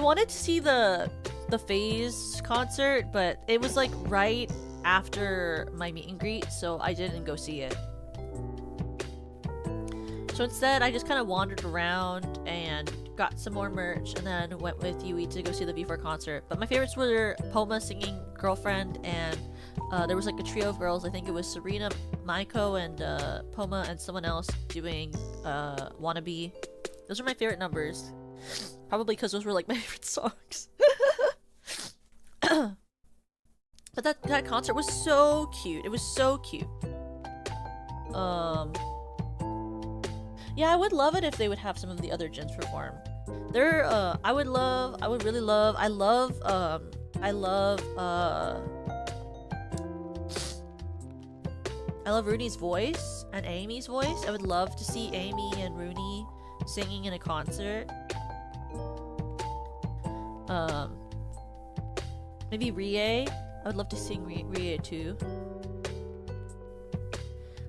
wanted to see the Phase concert, but it was like right after my meet and greet, so I didn't go see it. So instead, I just kind of wandered around and got some more merch, and then went with Yui to go see the V4 concert. But my favorites were Poma singing Girlfriend, and there was like a trio of girls. I think it was Serena, Maiko, and Poma, and someone else doing Wannabe. Those are my favorite numbers. Probably because those were like my favorite songs. But that concert was so cute. It was so cute. Yeah, I would love it if they would have some of the other gens perform. I love Rooney's voice and Amy's voice. I would love to see Amy and Rooney singing in a concert. Maybe Rie. I would love to sing Rie too.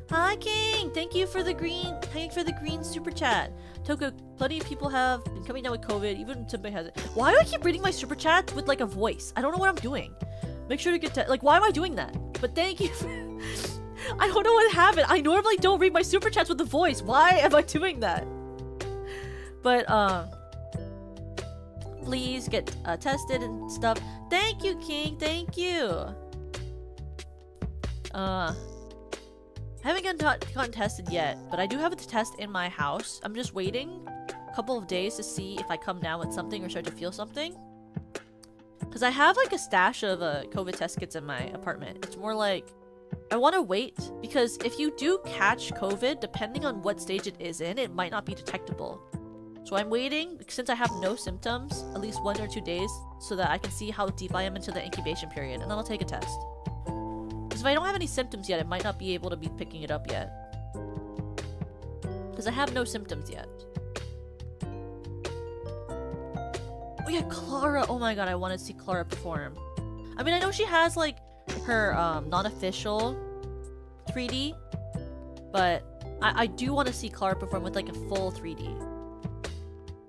Hi King! Thank you for the green super chat. Toka, plenty of people have been coming down with COVID, even Tempe has it. Why do I keep reading my super chats with like a voice? I don't know what I'm doing. Make sure to get like, why am I doing that? But thank you for I don't know what happened. I normally don't read my super chats with a voice. Why am I doing that? But please get tested and stuff. Thank you, King. Thank you. I haven't gotten tested yet, but I do have a test in my house. I'm just waiting a couple of days to see if I come down with something or start to feel something. Because I have like a stash of COVID test kits in my apartment. It's more like I want to wait because if you do catch COVID, depending on what stage it is in, it might not be detectable. So I'm waiting since I have no symptoms, at least 1 or 2 days, so that I can see how deep I am into the incubation period, and then I'll take a test. Because if I don't have any symptoms yet, I might not be able to be picking it up yet. Because I have no symptoms yet. Oh yeah, Clara! Oh my god, I want to see Clara perform. I mean, I know she has like her non-official 3D, but I do want to see Clara perform with like a full 3D.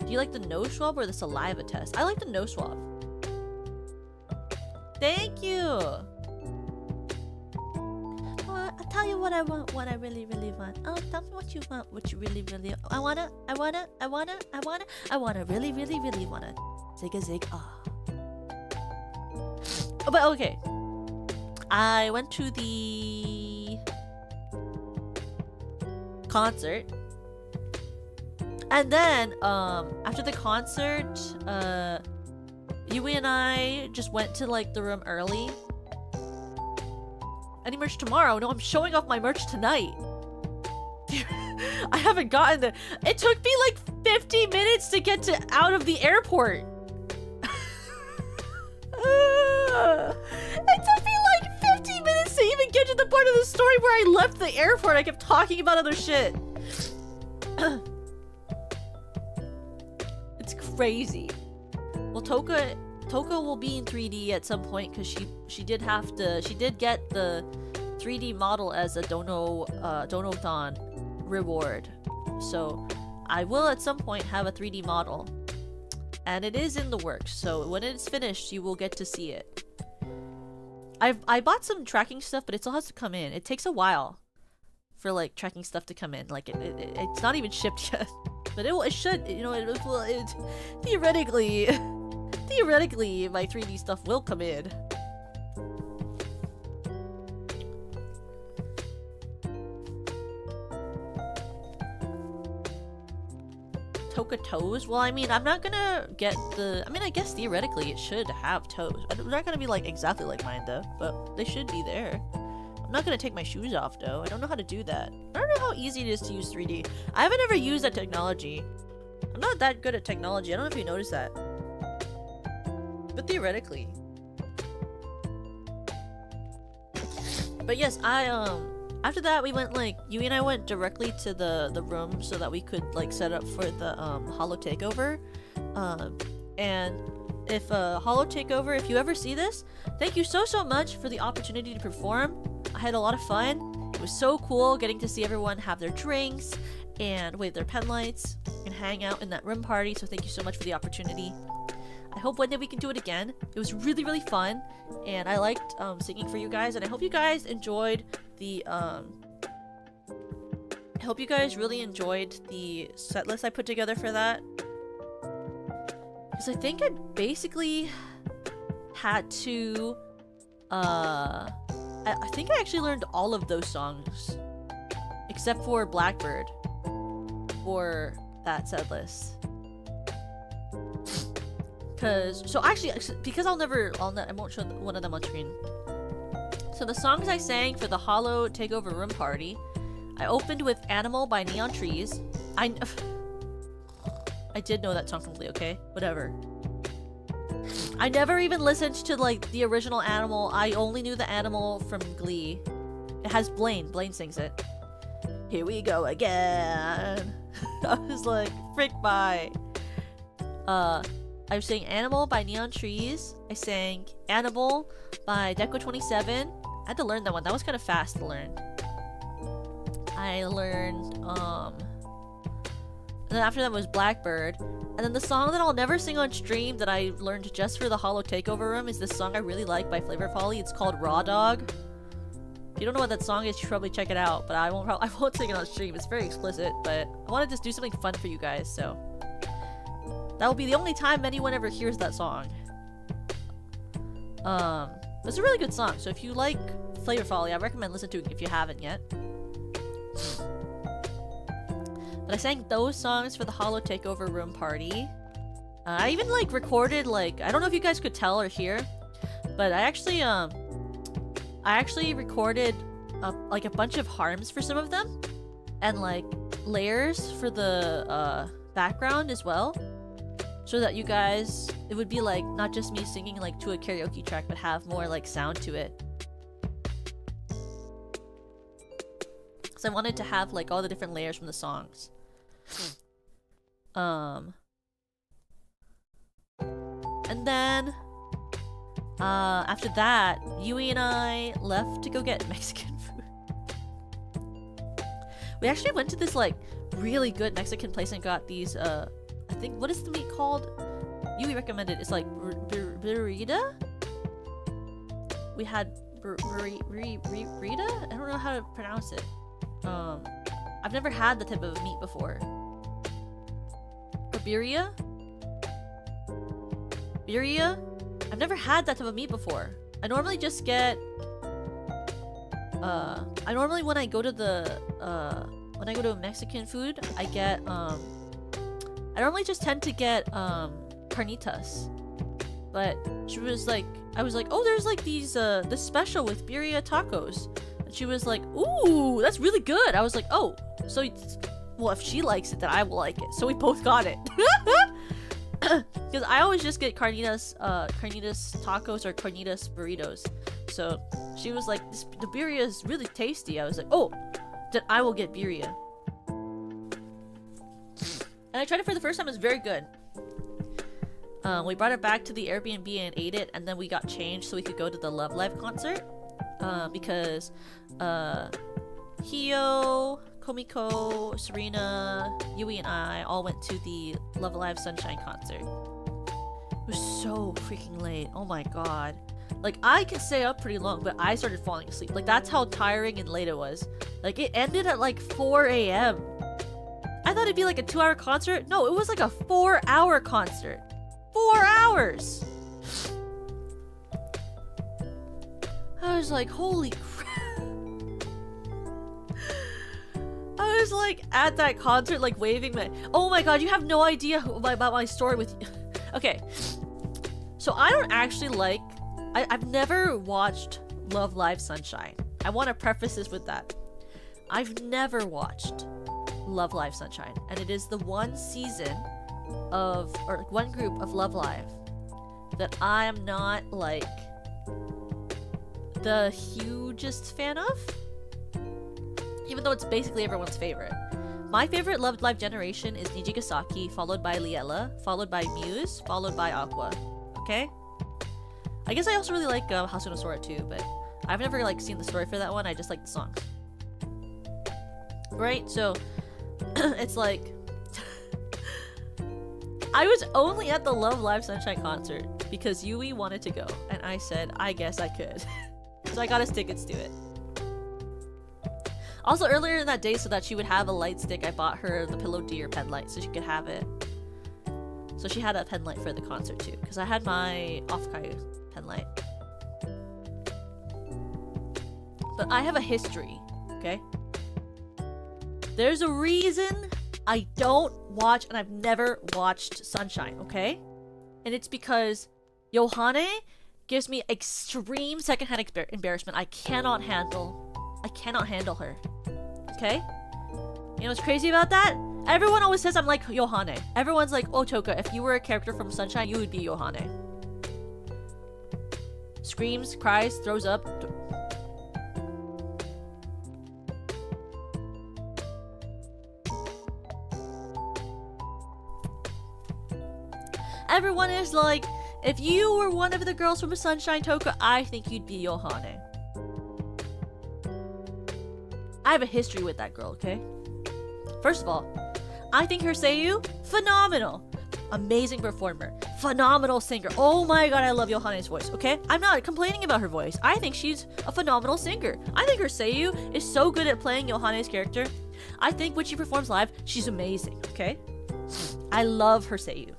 Do you like the nose swab or the saliva test? I like the nose swab. Thank you! I'll tell you what I want, what I really, really want. Oh, tell me what you want, what you really, really... I wanna really, really, really wanna. Zig a zig, ah. Oh, but okay. I went to the concert. And then, after the concert, Yuri and I just went to, like, the room early. Any merch tomorrow? No, I'm showing off my merch tonight. I haven't gotten there. It took me, like, 50 minutes to get out of the airport. It took me, like, 50 minutes to even get to the part of the story where I left the airport. I kept talking about other shit. It's crazy. Well, Toka will be in 3D at some point because she did get the 3D model as a donathon reward. So I will at some point have a 3D model, and it is in the works. So when it's finished, you will get to see it. I bought some tracking stuff, but it still has to come in. It takes a while for like tracking stuff to come in. Like it's not even shipped yet. But it should, you know, theoretically, my 3D stuff will come in. Toka toes? Well, I mean, I'm not gonna get the... I mean, I guess theoretically it should have toes. They're not gonna be like exactly like mine though, but they should be there. I'm not gonna take my shoes off though. I don't know how to do that. I don't know how easy it is to use 3D. I haven't ever used that technology. I'm not that good at technology. I don't know if you noticed that. But theoretically. But yes, after that we went like, Yui and I went directly to the room so that we could like set up for the holo takeover. And if holo takeover, if you ever see this, thank you so much for the opportunity to perform. I had a lot of fun. It was so cool getting to see everyone have their drinks and wave their pen lights and hang out in that room party. So thank you so much for the opportunity. I hope one day we can do it again. It was really, really fun, and I liked singing for you guys, and I hope you guys enjoyed the I hope you guys really enjoyed the set list I put together for that. Because I think I basically had to I think I actually learned all of those songs except for Blackbird for that set list. So actually, because I won't show one of them on screen. So the songs I sang for the holo takeover room party, I opened with Animal by Neon Trees. I did know that song from Glee, okay? Whatever. I never even listened to like the original Animal. I only knew the Animal from Glee. It has Blaine. Blaine sings it. Here we go again. I was like, frick bye. I sang Animal by Neon Trees. I sang Animal by Deco27. I had to learn that one. That was kind of fast to learn. I learned, and then after that was Blackbird. And then the song that I'll never sing on stream that I learned just for the holo takeover room is this song I really like by Flavor Folly. It's called Raw Dog. If you don't know what that song is, you should probably check it out. But I won't sing it on stream. It's very explicit. But I wanted to just do something fun for you guys, so that will be the only time anyone ever hears that song. It's a really good song. So if you like Flavor Folly, I recommend listening to it if you haven't yet. But I sang those songs for the Hollow Takeover Room Party. I even like recorded like, I don't know if you guys could tell or hear, but I actually recorded like a bunch of harms for some of them, and like layers for the background as well, so that you guys, it would be like not just me singing like to a karaoke track, but have more like sound to it. So I wanted to have like all the different layers from the songs. And then after that, Yui and I left to go get Mexican food. We actually went to this like really good Mexican place and got these I think, what is the meat called? Yui recommended. It's like burrito. We had burrito? I don't know how to pronounce it. I've never had the type of meat before. Or birria? Birria? I've never had that type of meat before. I normally just get when I go to the when I go to Mexican food, I get I normally just tend to get carnitas. But she was like, I was like, oh, there's like these this special with birria tacos. And she was like, ooh, that's really good. I was like, oh, so well, if she likes it, then I will like it. So we both got it. Because I always just get carnitas tacos or carnitas burritos. So she was like, the birria is really tasty. I was like, oh, then I will get birria. And I tried it for the first time. It was very good. We brought it back to the Airbnb and ate it, and then we got changed so we could go to the Love Live concert. Because Hio, Komiko, Serena, Yui, and I all went to the Love Live Sunshine concert. It was so freaking late. Oh my god. Like, I could stay up pretty long, but I started falling asleep. Like, that's how tiring and late it was. Like, it ended at like 4 a.m. I thought it'd be like a 2-hour concert. No, it was like a 4-hour concert. 4 hours! I was like, holy crap. I was like at that concert, like waving my. Oh my god, you have no idea about my story with. Okay. So I don't actually like. I've never watched Love Live Sunshine. I want to preface this with that. I've never watched Love Live Sunshine. And it is the one season of, or one group of Love Live that I am not like the hugest fan of, even though it's basically everyone's favorite. My favorite Love Live generation is Nijigasaki, followed by Liella, followed by Muse, followed by Aqua. Okay? I guess I also really like Hasuno Sora too, but I've never like seen the story for that one. I just like the songs. Right? So it's like I was only at the Love Live Sunshine concert because Yui wanted to go, and I said I guess I could. So I got us tickets to it. Also, earlier in that day, so that she would have a light stick, I bought her the Pillow Deer pen light so she could have it. So she had a pen light for the concert too, because I had my Offkai pen light. But I have a history, okay? There's a reason I don't watch, and I've never watched Sunshine, okay? And it's because Yohane gives me extreme secondhand embarrassment. I cannot handle her. Okay? You know what's crazy about that? Everyone always says I'm like Yohane. Everyone's like, oh Toka, if you were a character from Sunshine, you would be Yohane. Screams, cries, throws up. Everyone is like, if you were one of the girls from Sunshine Toka, I think you'd be Yohane. I have a history with that girl, okay? First of all, I think her seiyuu, phenomenal. Amazing performer. Phenomenal singer. Oh my god, I love Yohane's voice, okay? I'm not complaining about her voice. I think she's a phenomenal singer. I think her seiyuu is so good at playing Yohane's character. I think when she performs live, she's amazing, okay? I love her seiyuu.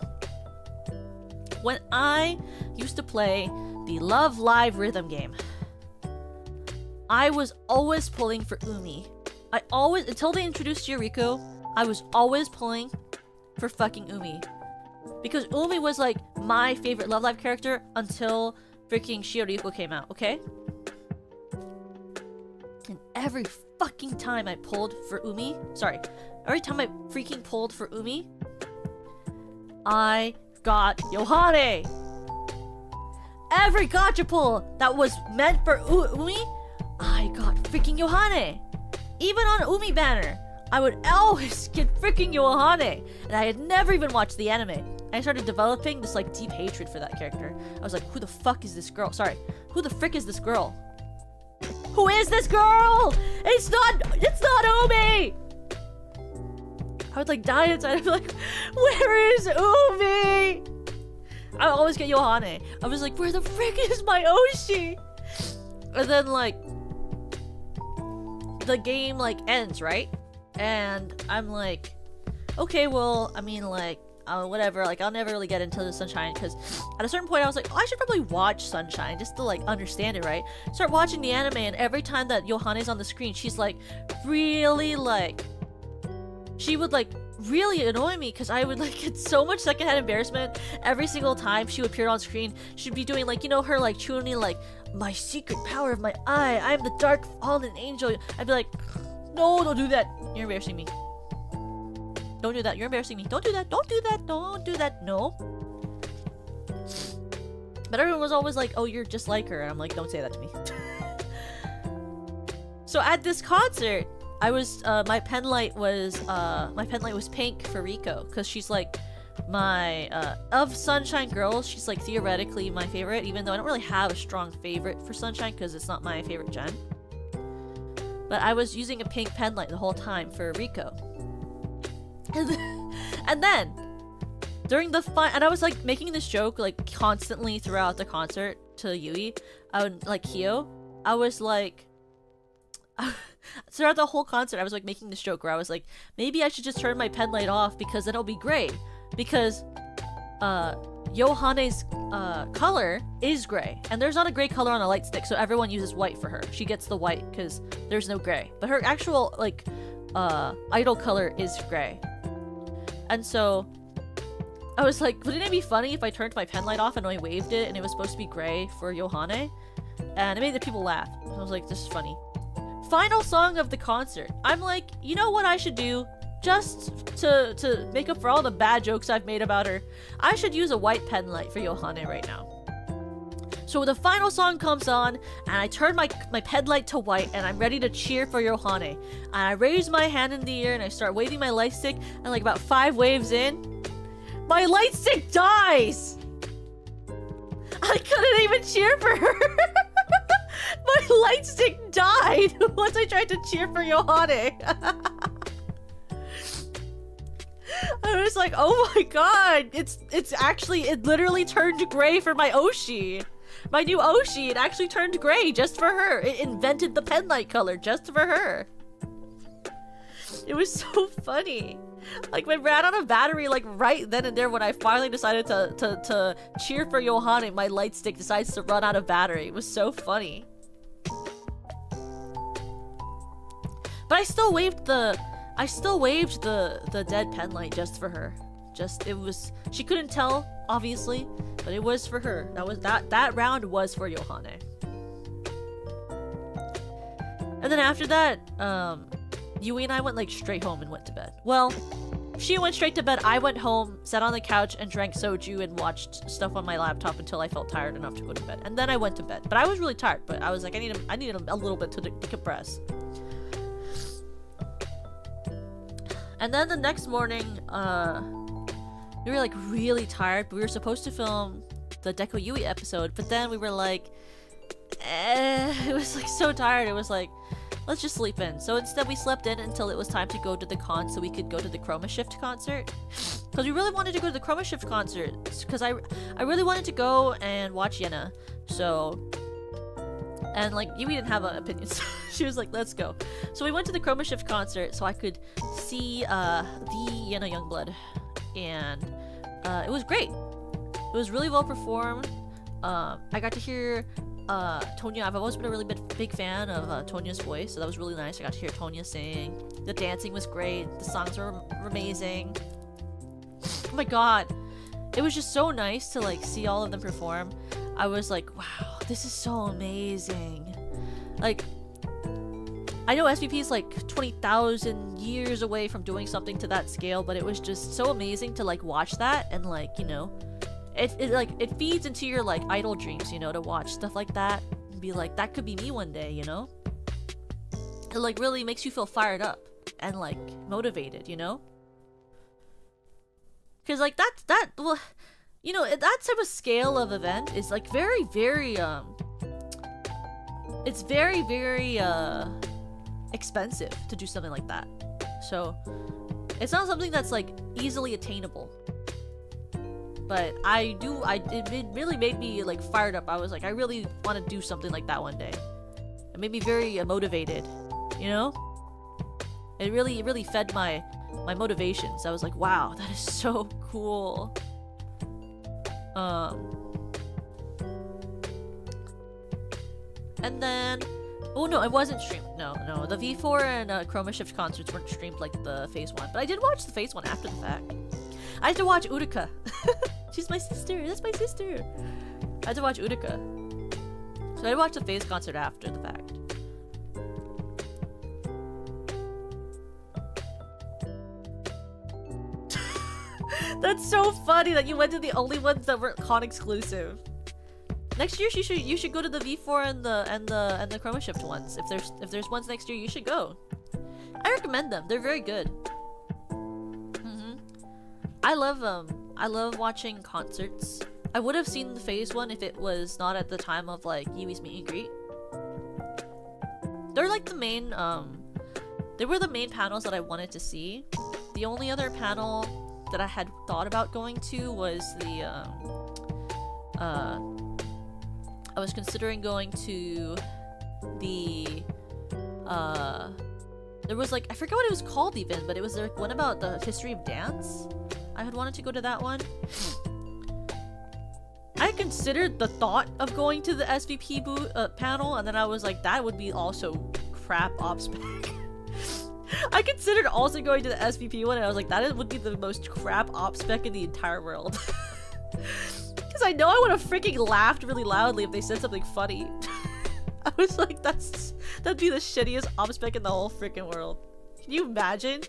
When I used to play the Love Live rhythm game, I was always pulling for Umi. I always, until they introduced Yuriko, I was always pulling for fucking Umi. Because Umi was like my favorite Love Live character until freaking Shioriko came out, okay? And every fucking time I pulled for Umi, every time I freaking pulled for Umi, I got Yohane! Every gacha pull that was meant for Umi, I got freaking Yohane! Even on Umi banner, I would always get freaking Yohane! And I had never even watched the anime. I started developing this like deep hatred for that character. I was like, who the fuck is this girl? Sorry, who the frick is this girl? Who is this girl? It's not Umi! I would like die inside. I'd be like, where is Umi? I would always get Yohane. I was like, where the frick is my Oshi? And then like, the game like ends, right? And I'm like, okay, well, I mean like, whatever, like I'll never really get into the Sunshine because at a certain point I was like, oh, I should probably watch Sunshine just to like understand it, right? Start watching the anime, and every time that Yohane's on the screen, she's like really like, she would like really annoy me because I would like get so much secondhand embarrassment every single time she would appear on screen. She'd be doing like, you know, her like Chuni like, my secret power of my eye, I'm the dark fallen angel. I'd be like, no, don't do that, you're embarrassing me. Don't do that, you're embarrassing me. Don't do that, don't do that, don't do that, no. But everyone was always like, oh, you're just like her. And I'm like, don't say that to me. So at this concert, I was, my pen light was pink for Riko. Because she's like my, of Sunshine girls, she's like theoretically my favorite. Even though I don't really have a strong favorite for Sunshine because it's not my favorite gen. But I was using a pink pen light the whole time for Riko. And then during the and I was like making this joke like constantly throughout the concert to Yui, I would like Hio. I was like throughout the whole concert I was like making this joke where I was like, maybe I should just turn my pen light off because then it'll be gray, because Yohane's color is gray and there's not a gray color on a light stick, so everyone uses white for her. She gets the white because there's no gray, but her actual like idol color is gray. And so I was like, wouldn't it be funny if I turned my pen light off and I waved it and it was supposed to be gray for Yohane? And it made the people laugh. I was like, this is funny. Final song of the concert. I'm like, you know what I should do? Just to make up for all the bad jokes I've made about her, I should use a white pen light for Yohane right now. So the final song comes on, and I turn my pen light to white, and I'm ready to cheer for Yohane. And I raise my hand in the air, and I start waving my light stick, and like about 5 waves in, my light stick dies! I couldn't even cheer for her! My light stick died once I tried to cheer for Yohane! I was like, oh my god, it's actually, it literally turned gray for my Oshi. My new Oshi, it actually turned gray just for her. It invented the pen light color just for her. It was so funny. Like, we ran out of battery like right then and there when I finally decided to cheer for Yohane. My light stick decides to run out of battery. It was so funny. But I still waved the dead pen light just for her. She couldn't tell, obviously, but it was for her. That round was for Yohane. And then after that, Yui and I went like straight home and went to bed. Well, she went straight to bed. I went home, sat on the couch, and drank soju and watched stuff on my laptop until I felt tired enough to go to bed. And then I went to bed. But I was really tired. But I was like, I needed a little bit to decompress. And then the next morning, we were like really tired, but we were supposed to film the Deco Yui episode, but then we were like, it was like so tired. It was like, let's just sleep in. So instead we slept in until it was time to go to the con so we could go to the Chroma Shift concert. Because we really wanted to go to the Chroma Shift concert. Because I really wanted to go and watch Yena. So, and like, Yui didn't have an opinion. So she was like, let's go. So we went to the Chroma Shift concert so I could see the Yena Youngblood. And it was great. It was really well performed. I got to hear Tonya, I've always been a really big fan of Tonya's voice, so that was really nice. I got to hear Tonya sing. The dancing was great. The songs were amazing. Oh my god. It was just so nice to like see all of them perform. I was like, wow, this is so amazing. Like, I know SVP is like 20,000 years away from doing something to that scale, but it was just so amazing to like watch that and like, you know, it feeds into your like idol dreams, you know, to watch stuff like that and be like, that could be me one day, you know? It like really makes you feel fired up and like motivated, you know? Because like well, you know, that type of scale of event is like very it's very expensive to do something like that. So it's not something that's like easily attainable. But it really made me like fired up. I was like, I really want to do something like that one day. It made me very motivated, you know? It really fed my motivations. I was like, wow, that is so cool. And then, oh no, it wasn't streamed. No, the V4 and Chroma Shift concerts weren't streamed like the Phase 1, but I did watch the Phase 1 after the fact. I had to watch Utica. She's my sister. That's my sister. I had to watch Utica. So I watched the Phase concert after the fact. That's so funny that you went to the only ones that were con exclusive. Next year you should go to the V4 and the Chroma Shift ones. If there's ones next year, you should go. I recommend them. They're very good. I love watching concerts. I would have seen the Phase one if it was not at the time of like Yui's meet and greet. They're like the main they were the main panels that I wanted to see. The only other panel that I had thought about going to was the I was considering going to the there was like, I forget what it was called even, but it was like one about the history of dance. I had wanted to go to that one. I considered the thought of going to the SVP panel, and then I was like, that would be also crap op spec. I considered also going to the SVP one, and I was like, that would be the most crap op spec in the entire world. Because I know I would have freaking laughed really loudly if they said something funny. I was like, that'd be the shittiest op spec in the whole freaking world. Can you imagine?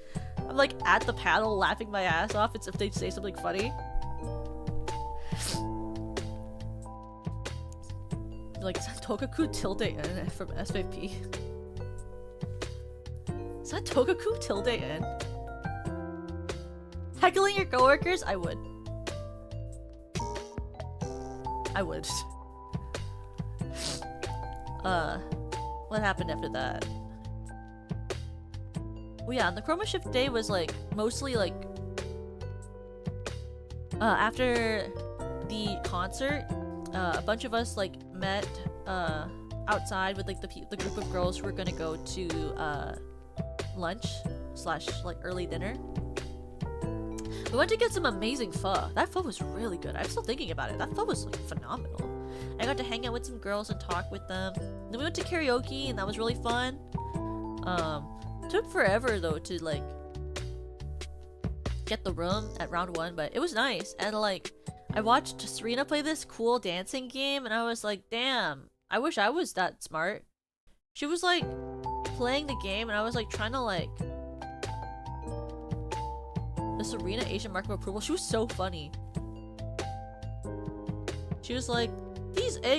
I'm like at the panel laughing my ass off if they say something funny. Like, is that Tokaku tilde N from SVP? Is that Tokaku tilde N? Heckling your coworkers? I would. What happened after that? Well, yeah, and the Chroma Shift day was like mostly like after the concert, a bunch of us like met outside with like the group of girls who were gonna go to lunch / like early dinner. We went to get some amazing pho. That pho was really good. I'm still thinking about it. That pho was like phenomenal. I got to hang out with some girls and talk with them. Then we went to karaoke and that was really fun. Took forever though to like get the room at round 1, but it was nice. And like I watched Serena play this cool dancing game and I was like, damn, I wish I was that smart. She was like playing the game and I was like trying to like the Serena Asian mark of approval. She was so funny. She was like, these what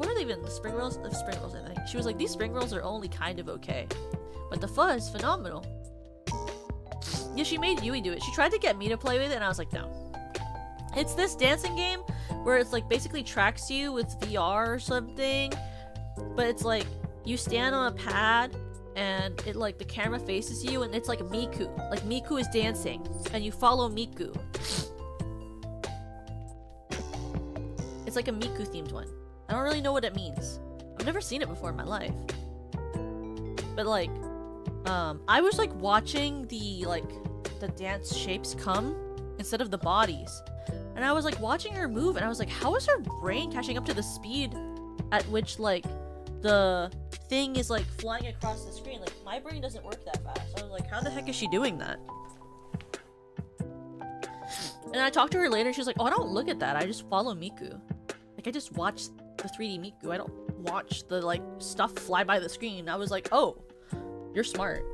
are they even? The spring rolls? The spring rolls, I think. She was like, these spring rolls are only kind of okay, but the pho is phenomenal. Yeah, she made Yui do it. She tried to get me to play with it and I was like, no. It's this dancing game where it's like basically tracks you with VR or something, but it's like you stand on a pad and it like the camera faces you and it's like Miku. Like Miku is dancing and you follow Miku. It's like a Miku themed one. I don't really know what it means. I've never seen it before in my life. But like, I was like watching the dance shapes come instead of the bodies. And I was like watching her move, and I was like, how is her brain catching up to the speed at which like the thing is like flying across the screen? Like my brain doesn't work that fast. So I was like, how the heck is she doing that? And I talked to her later, and she was like, oh, I don't look at that. I just follow Miku. Like I just watch the 3D Miku. I don't watch the like stuff fly by the screen. I was like, oh, you're smart.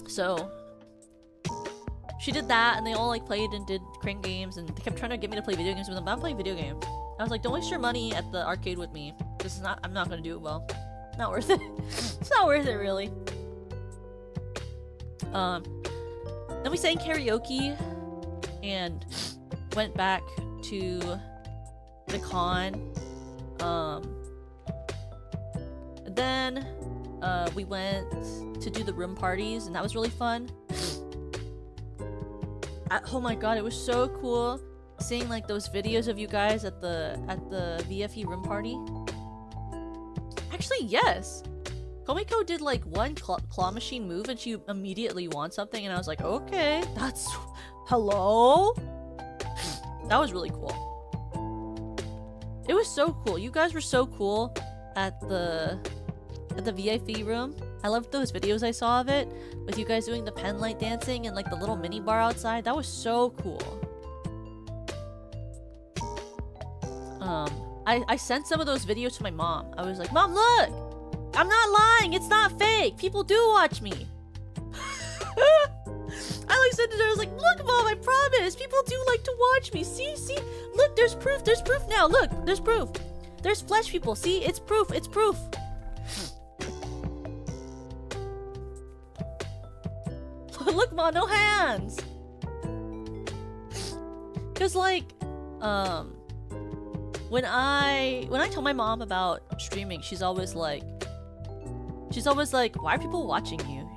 So she did that, and they all like played and did crane games, and they kept trying to get me to play video games with them, but I'm playing video games. I was like, don't waste your money at the arcade with me. This is not, I'm not gonna do it well. Not worth it. It's not worth it, really. Then we sang karaoke and went back to the con. Then we went to do the room parties, and that was really fun. Oh my god, it was so cool seeing like those videos of you guys at the VFE room party. Actually, yes. Komiko did like one claw machine move, and she immediately won something, and I was like, okay, that's... Hello? That was really cool. It was so cool. You guys were so cool at the VFE room. I loved those videos I saw of it, with you guys doing the pen light dancing and like the little mini bar outside. That was so cool. I sent some of those videos to my mom. I was like, Mom, look! I'm not lying! It's not fake! People do watch me! I like said to her, I was like, look, Mom, I promise! People do like to watch me! See? See? Look, there's proof! There's proof now! Look! There's proof! There's flesh people! See? It's proof! It's proof! Look, Mom, no hands! Cause like, when I tell my mom about streaming, she's always like, why are people watching you?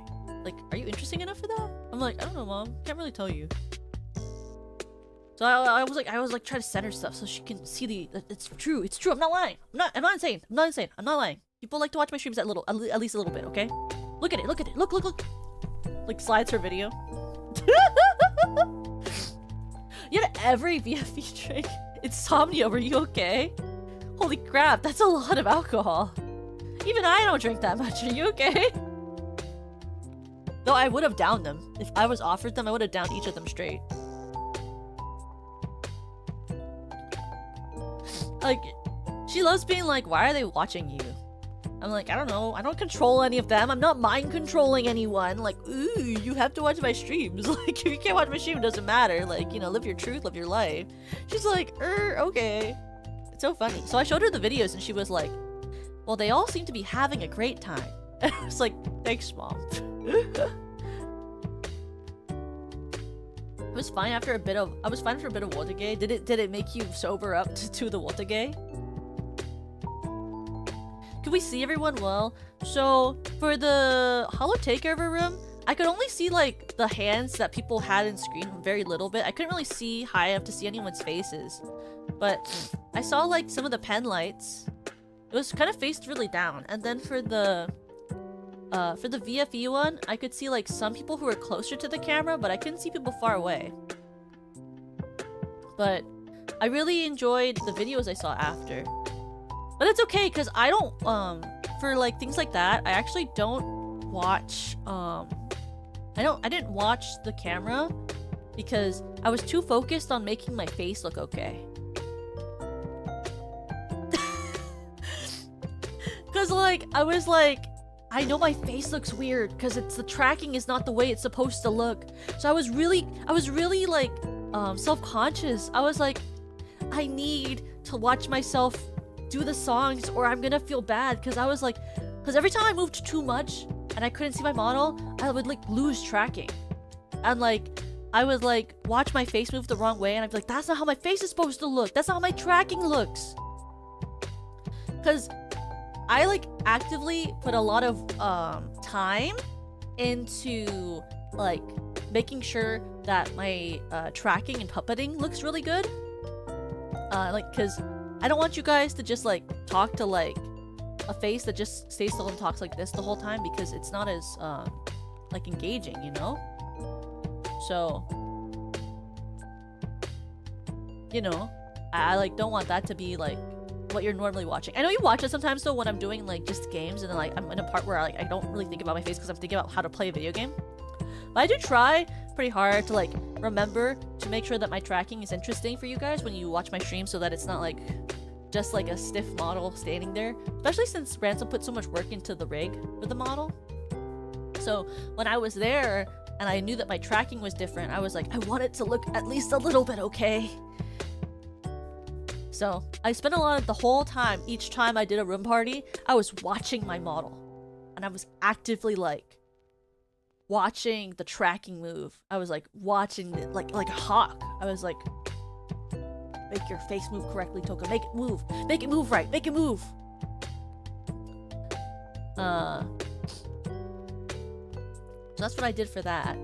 Like, are you interesting enough for that? I'm like, I don't know, Mom. Can't really tell you. So I was like trying to center stuff so she can see it's true. It's true. I'm not lying. I'm not insane. I'm not insane. I'm not lying. People like to watch my streams at least a little bit, okay? Look at it. Look at it. Look. Like slides her video. You had every VFE drink. Insomnia, were you okay? Holy crap, that's a lot of alcohol. Even I don't drink that much. Are you okay? Though I would have downed them. If I was offered them, I would have downed each of them straight. Like, she loves being like, why are they watching you? I'm like, I don't know. I don't control any of them. I'm not mind controlling anyone. Like, ooh, you have to watch my streams. Like, if you can't watch my stream, it doesn't matter. Like, you know, live your truth, live your life. She's like, okay. It's so funny. So I showed her the videos, and she was like, well, they all seem to be having a great time. And I was like, thanks, Mom. It was fine after a bit of Wotage. Did it make you sober up to the Wotage? Could we see everyone well? So for the Hollow Takeover room, I could only see like the hands that people had in screen very little bit. I couldn't really see high enough to see anyone's faces, but I saw like some of the pen lights. It was kind of faced really down. And then for the VFE one, I could see like some people who were closer to the camera, but I couldn't see people far away. But I really enjoyed the videos I saw after. But it's okay, because I don't, for like things like that, I actually don't watch, I didn't watch the camera because I was too focused on making my face look okay. Because like, I was like, I know my face looks weird because the tracking is not the way it's supposed to look. So I was really like, self-conscious. I was like, I need to watch myself do the songs or I'm gonna feel bad, because I was like, because every time I moved too much and I couldn't see my model, I would like lose tracking, and like I would like watch my face move the wrong way, and I'd be like, that's not how my face is supposed to look, that's not how my tracking looks. Because I like actively put a lot of time into like making sure that my tracking and puppeting looks really good, like, because I don't want you guys to just like talk to like a face that just stays still and talks like this the whole time, because it's not as like engaging, you know? So, you know, I like don't want that to be like what you're normally watching. I know you watch it sometimes though when I'm doing like just games and then like I'm in a part where like I don't really think about my face because I'm thinking about how to play a video game. But I do try pretty hard to like remember to make sure that my tracking is interesting for you guys when you watch my stream, so that it's not like just like a stiff model standing there. Especially since Ransom put so much work into the rig for the model. So when I was there and I knew that my tracking was different, I was like, I want it to look at least a little bit okay. So I spent a lot of the whole time, each time I did a room party, I was watching my model. And I was actively like watching the tracking move. I was like watching it like a hawk. I was like, make your face move correctly, Toka. Make it move. Make it move right. Make it move. So that's what I did for that.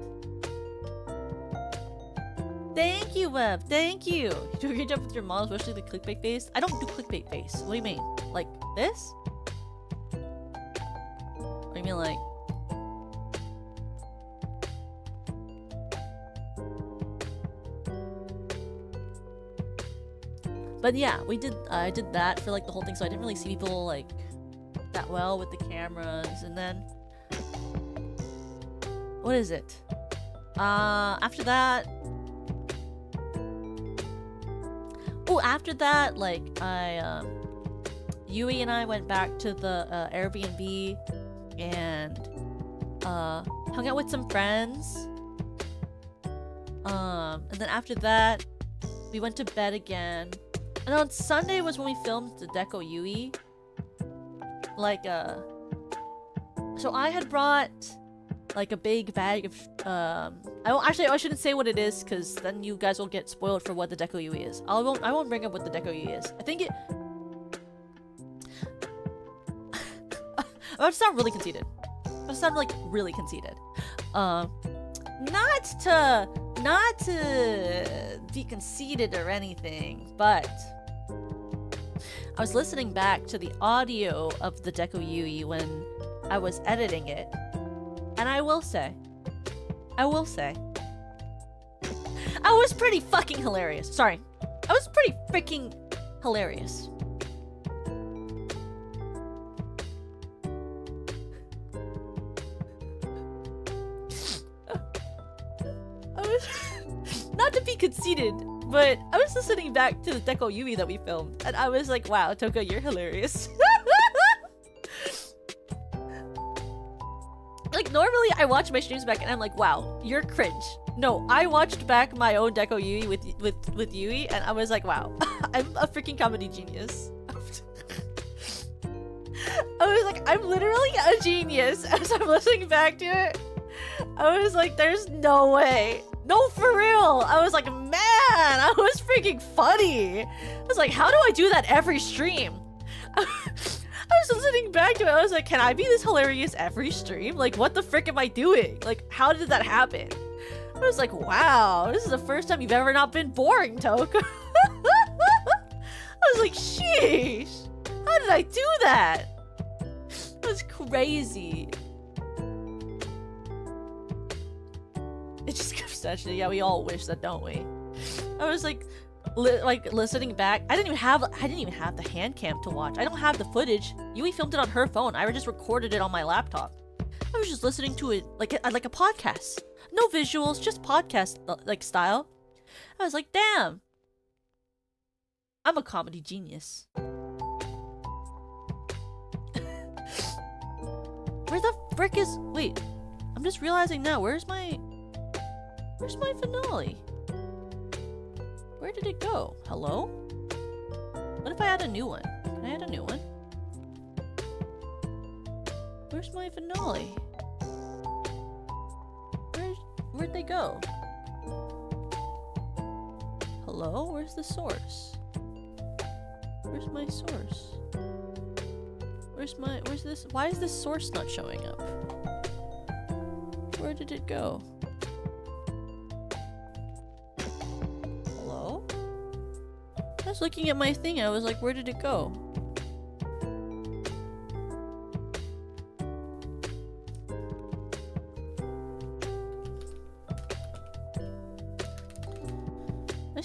Thank you, Web. Thank you. You do a great job with your model, especially the clickbait face. I don't do clickbait face. What do you mean? Like this? What do you mean like? But yeah, we did. I did that for like the whole thing, so I didn't really see people like that well with the cameras. And then, what is it? After that. Oh, after that, like Yuri and I went back to the Airbnb and hung out with some friends. And then after that, we went to bed again. And on Sunday was when we filmed the Deco Yui. Like, so I had brought like a big bag of, I shouldn't say what it is, because then you guys will get spoiled for what the Deco Yui is. I won't bring up what the Deco Yui is. I think it... I'm gonna sound really conceited. I'm gonna sound like really conceited. Not to be conceited or anything, but I was listening back to the audio of the Deco Yui when I was editing it, and I will say, I was pretty fucking hilarious. Sorry, I was pretty freaking hilarious. Not to be conceited, but I was listening back to the Deco Yui that we filmed, and I was like, wow, Toka, you're hilarious. Like, normally I watch my streams back and I'm like, wow, you're cringe. No, I watched back my own Deco Yui with Yui, and I was like, wow, I'm a freaking comedy genius. I was like, I'm literally a genius as I'm listening back to it. I was like, there's no way. No, for real. I was like, man, I was freaking funny. I was like, how do I do that every stream? I was listening back to it. I was like, can I be this hilarious every stream? Like, what the frick am I doing? Like, how did that happen? I was like, wow, this is the first time you've ever not been boring, Toke. I was like, sheesh. How did I do that? That was crazy. It just comes to, yeah, we all wish that, don't we? I was like, listening back. I didn't even have the hand cam to watch. I don't have the footage. Yui filmed it on her phone. I just recorded it on my laptop. I was just listening to it like a podcast. No visuals, just podcast like style. I was like, damn. I'm a comedy genius. Where the frick is... Wait, I'm just realizing now. Where's my finale? Where did it go? Hello? What if I add a new one? Can I add a new one? Where's my finale? Where'd they go? Hello? Where's the source? Where's my source? Where's this? Why is this source not showing up? Where did it go? Hello? I was looking at my thing and I was like, where did it go?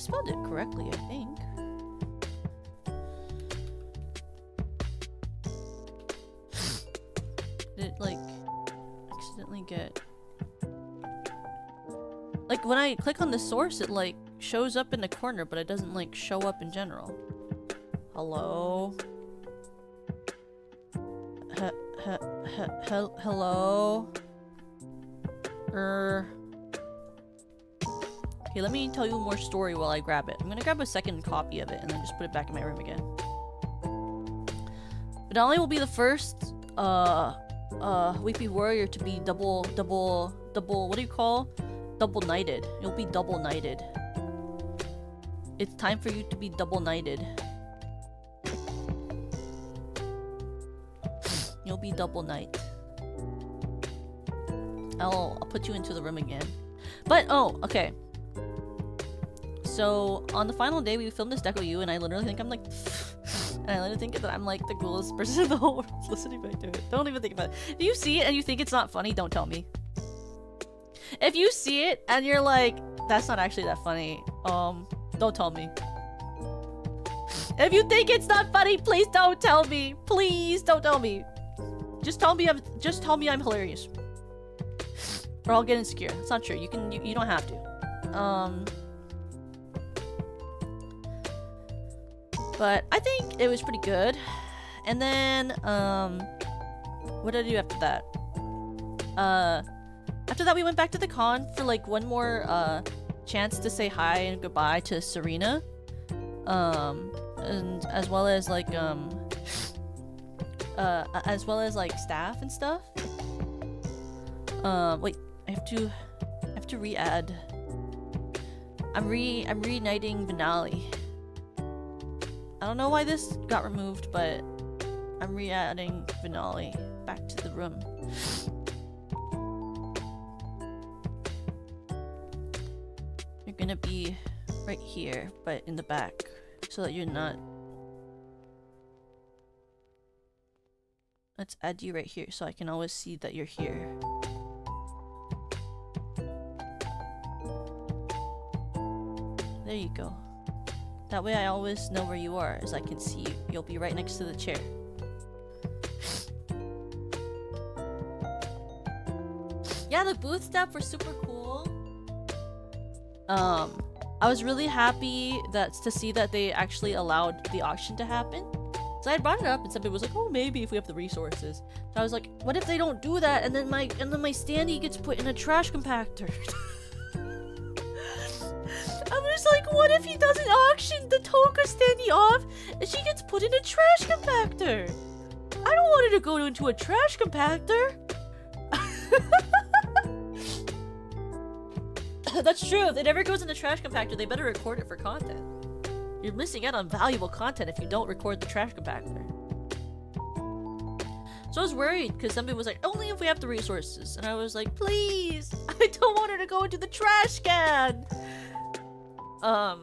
spelled it correctly, I think. Did it, like, accidentally get... Like, when I click on the source, it, like, shows up in the corner, but it doesn't, like, show up in general. Hello? Hello? Okay, let me tell you more story while I grab it. I'm gonna grab a second copy of it and then just put it back in my room again. But not only will be the first, Weepy Warrior to be double, what do you call? Double-knighted. You'll be double-knighted. It's time for you to be double-knighted. You'll be double knight. I'll put you into the room again. But, oh, okay. So, on the final day, we filmed this Deco U, and I literally think I'm like... and I literally think that I'm like the coolest person in the whole world listening back to it. Don't even think about it. If you see it and you think it's not funny, don't tell me. If you see it and you're like, that's not actually that funny, don't tell me. If you think it's not funny, please don't tell me. Please don't tell me. Just tell me I'm hilarious. Or I'll get insecure. It's not true. You don't have to. But I think it was pretty good. And then, what did I do after that? After that we went back to the con for like one more, chance to say hi and goodbye to Serena. And as well as like, staff and stuff. Wait, I have to re-add. I'm reuniting Vinali. I don't know why this got removed, but I'm re-adding Vinali back to the room. You're gonna be right here, but in the back, so that you're not... Let's add you right here, so I can always see that you're here. There you go. That way I always know where you are, as I can see you. You'll be right next to the chair. Yeah, the booth staff were super cool. I was really happy to see that they actually allowed the auction to happen. So I brought it up and somebody was like, oh, maybe if we have the resources. So I was like, what if they don't do that and then my standee gets put in a trash compactor? I was like, what if he doesn't auction the Toka standee off and she gets put in a trash compactor? I don't want her to go into a trash compactor. That's true. If it ever goes in the trash compactor, they better record it for content. You're missing out on valuable content if you don't record the trash compactor. So I was worried because somebody was like, only if we have the resources. And I was like, please, I don't want her to go into the trash can. I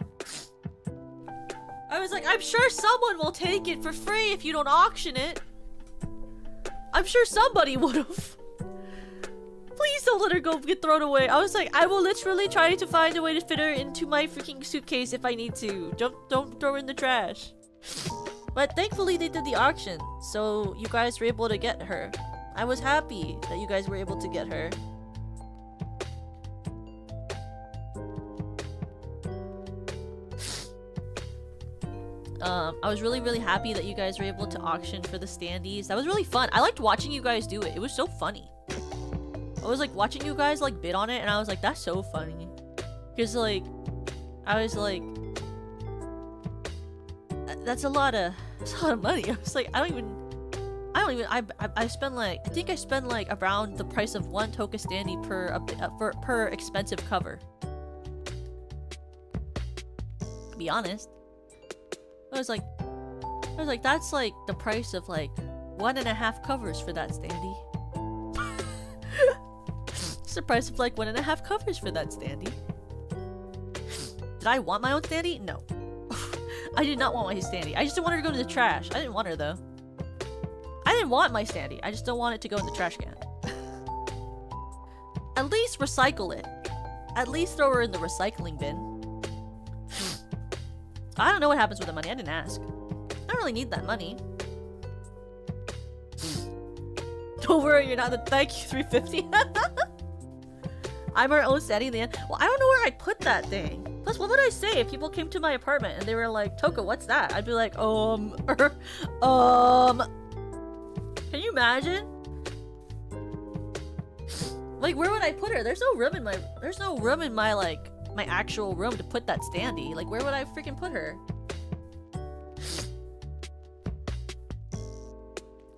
was like, I'm sure someone will take it for free if you don't auction it. I'm sure somebody would've. Please don't let her go get thrown away. I was like, I will literally try to find a way to fit her into my freaking suitcase if I need to. Don't throw her in the trash. But thankfully they did the auction, so you guys were able to get her. I was happy that you guys were able to get her. I was really happy that you guys were able to auction for the standees. That was really fun. I liked watching you guys do it. It was so funny. I was like watching you guys like bid on it and I was like, that's so funny. Cause like, I was like, that's a lot of money. I was like, I spend like, I think I spend like around the price of one Toka standee per expensive cover. To be honest. I was like, that's like the price of like 1.5 covers for that standee. It's the price of like 1.5 covers for that standee. Did I want my own standee? No. I did not want my standee. I just didn't want her to go to the trash. I didn't want her though. I didn't want my standee. I just don't want it to go in the trash can. At least recycle it. At least throw her in the recycling bin. I don't know what happens with the money. I didn't ask. I don't really need that money. Don't worry, you're not the thank you 350. I'm our own standing in the end. Well, I don't know where I'd put that thing. Plus, what would I say if people came to my apartment and they were like, Toka, what's that? I'd be like, Can you imagine? Like, where would I put her? There's no room in my like, my actual room to put that standee. Like, where would I freaking put her?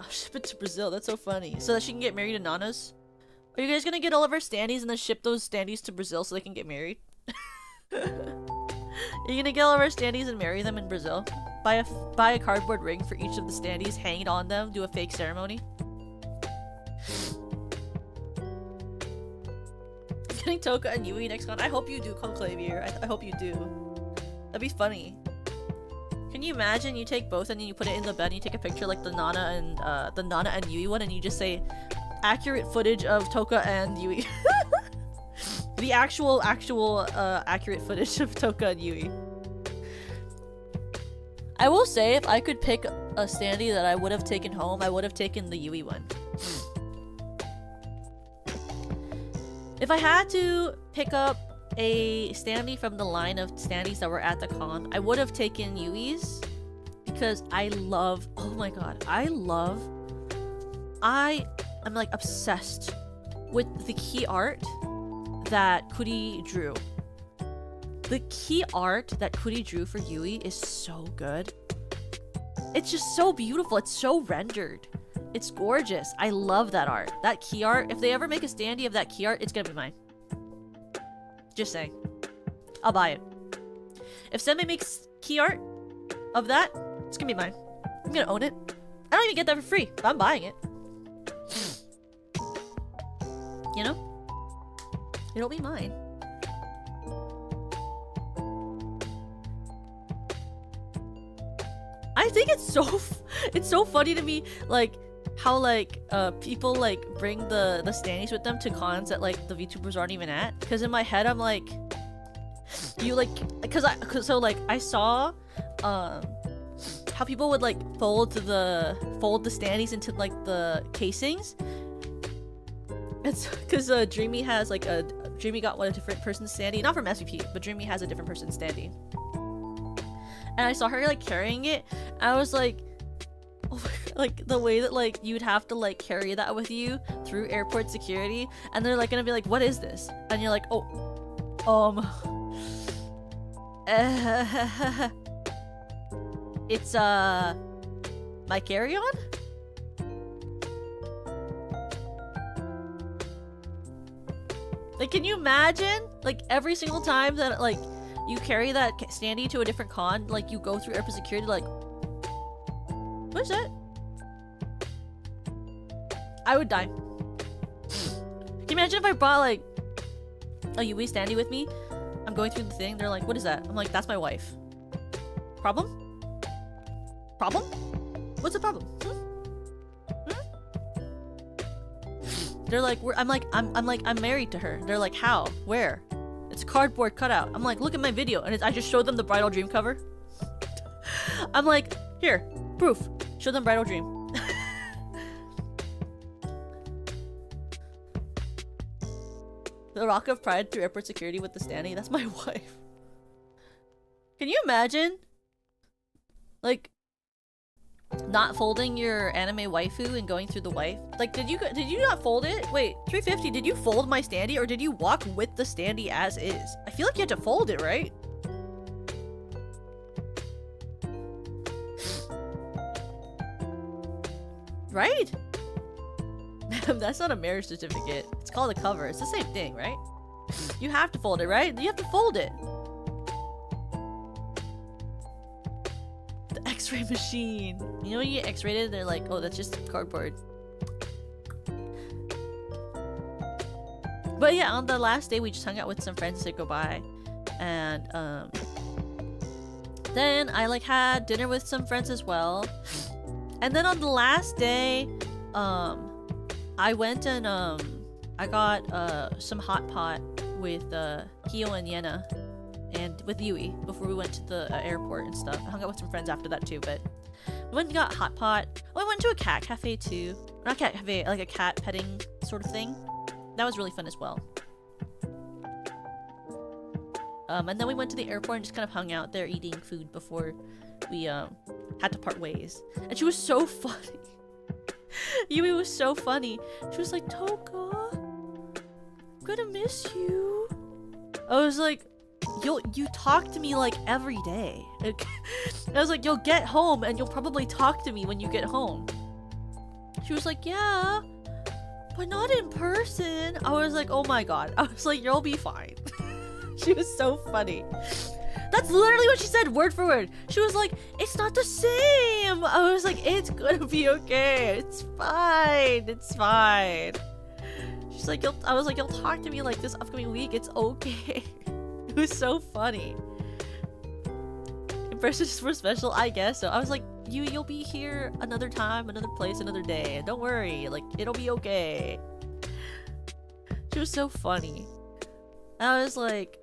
I'll ship it to Brazil. That's so funny. So that she can get married to Nanas? Are you guys gonna get all of our standees and then ship those standees to Brazil so they can get married? You're gonna get all of our standees and marry them in Brazil? Buy a cardboard ring for each of the standees, hang it on them, do a fake ceremony? Getting Toka and Yui next con. I hope you do, Conclavier. I hope you do. That'd be funny. Can you imagine you take both and then you put it in the bed and you take a picture like the Nana and Yui one and you just say accurate footage of Toka and Yui. The actual accurate footage of Toka and Yui. I will say, if I could pick a standee that I would have taken home, I would have taken the Yui one. If I had to pick up a standee from the line of standees that were at the con, I would have taken Yui's because I love, oh my god, I'm like obsessed with the key art that Kuri drew. The key art that Kuri drew for Yui is so good. It's just so beautiful. It's so rendered. It's gorgeous. I love that art. That key art, if they ever make a standee of that key art, it's gonna be mine. Just saying. I'll buy it. If somebody makes key art of that, it's gonna be mine. I'm gonna own it. I don't even get that for free, but I'm buying it. You know? It'll be mine. I think it's so funny to me, like how like people like bring the standees with them to cons that like the VTubers aren't even at. Because in my head I'm like, you like, so like I saw how people would like fold the standees into like the casings. It's because Dreamy has like Dreamy got one a different person's standee, not from SVP, but Dreamy has a different person's standee. And I saw her like carrying it, and I was like, oh my god, like the way that like you'd have to like carry that with you through airport security, and they're like gonna be like, what is this? And you're like, it's my carry-on? Like, can you imagine? Like, every single time that, like, you carry that standee to a different con, like, you go through airport security, like, what is that? I would die. Can you imagine if I brought, like, a Yui standee with me? I'm going through the thing, they're like, what is that? I'm like, that's my wife. Problem? Problem? What's the problem? They're like, I'm married to her. They're like, how? Where? It's a cardboard cutout. I'm like, look at my video. And I just showed them the bridal dream cover. I'm like, here, proof. Show them bridal dream. The Rock of Pride through airport security with the standee. That's my wife. Can you imagine? Like, not folding your anime waifu and going through the wife? Like, did you not fold it? Wait, 350, did you fold my standee or did you walk with the standee as is? I feel like you had to fold it, right? Right? That's not a marriage certificate. It's called a cover. It's the same thing, right? You have to fold it, right? You have to fold it. The X-ray machine. You know when you get X-rated, they're like, oh, that's just cardboard. But yeah, on the last day, we just hung out with some friends to say goodbye. And then I like had dinner with some friends as well. And then on the last day, I went and I got some hot pot with Hio and Yena and with Yuri before we went to the airport and stuff. I hung out with some friends after that too, but we went and got hot pot. Oh, I went to a cat cafe too. Not cat cafe, like a cat petting sort of thing. That was really fun as well. And then we went to the airport and just kind of hung out there eating food before we had to part ways. And she was so funny. Yui was so funny. She was like, Toka, I'm gonna miss you. I was like, you talk to me like every day. I was like, you'll get home and you'll probably talk to me when you get home. She was like, yeah, but not in person. I was like, oh my god. I was like, you'll be fine. She was so funny. That's literally what she said, word for word. She was like, it's not the same. I was like, it's gonna be okay. It's fine. It's fine. She's like, I was like, you'll talk to me like this upcoming week. It's okay. It was so funny. In person is more special, I guess. So I was like, you'll be here another time, another place, another day. Don't worry. Like, it'll be okay. She was so funny. I was like,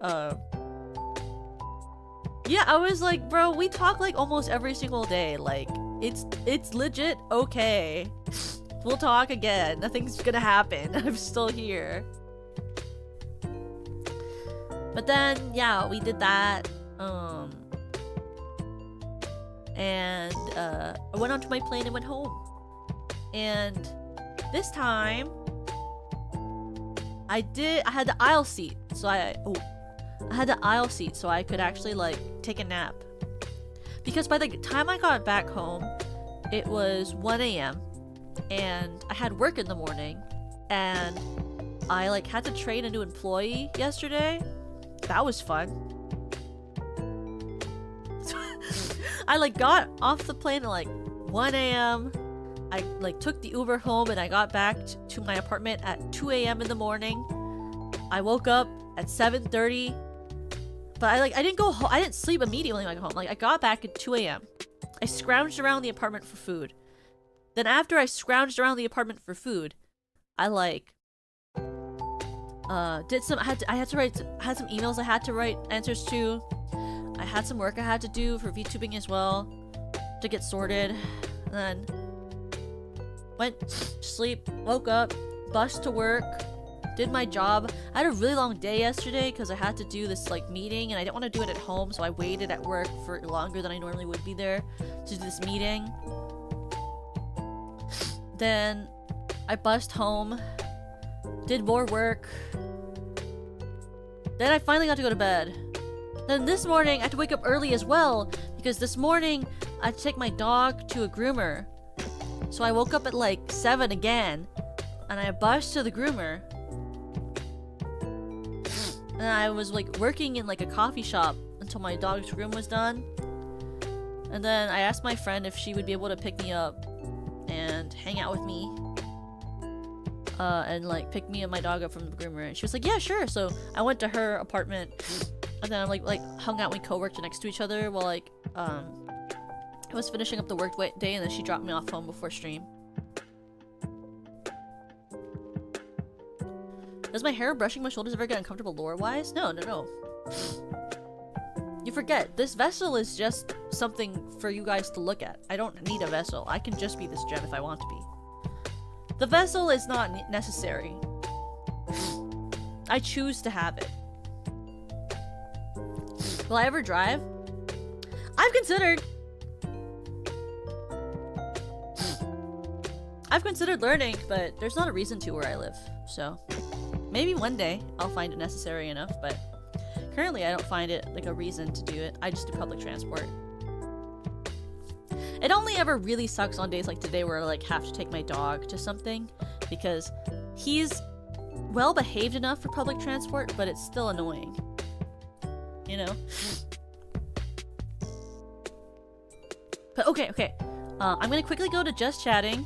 yeah, I was like, bro, we talk like almost every single day. Like, it's legit okay. We'll talk again. Nothing's gonna happen. I'm still here. But then, yeah, we did that. And I went onto my plane and went home. And this time, I had the aisle seat, so I had the aisle seat so I could actually like take a nap. Because by the time I got back home, it was 1 AM and I had work in the morning and I like had to train a new employee yesterday. That was fun. I like got off the plane at like 1 AM. I like took the Uber home and I got back to my apartment at 2 AM in the morning. I woke up at 7:30. But I didn't go home. I didn't sleep immediately when I got home. Like, I got back at 2 AM. I scrounged around the apartment for food. Then after I scrounged around the apartment for food, I like did some I had some emails I had to write answers to. I had some work I had to do for VTubing as well to get sorted. And then went to sleep, woke up, bused to work, did my job. I had a really long day yesterday because I had to do this like meeting and I didn't want to do it at home, so I waited at work for longer than I normally would be there to do this meeting. Then I bussed home, did more work. Then I finally got to go to bed. Then this morning I had to wake up early as well because this morning I had to take my dog to a groomer. So I woke up at like 7 again and I bussed to the groomer. And I was like working in like a coffee shop until my dog's groom was done. And then I asked my friend if she would be able to pick me up and hang out with me. And like pick me and my dog up from the groomer. And she was like, yeah, sure. So I went to her apartment and then I like hung out. We co-worked next to each other while like I was finishing up the work day, and then she dropped me off home before stream. Does my hair brushing my shoulders ever get uncomfortable lore-wise? No. You forget, this vessel is just something for you guys to look at. I don't need a vessel. I can just be this gem if I want to be. The vessel is not necessary. I choose to have it. Will I ever drive? I've considered learning, but there's not a reason to where I live, so maybe one day I'll find it necessary enough, but currently I don't find it like a reason to do it. I just do public transport. It only ever really sucks on days like today where I like have to take my dog to something because he's well behaved enough for public transport, but it's still annoying. You know? But okay. I'm gonna quickly go to just chatting.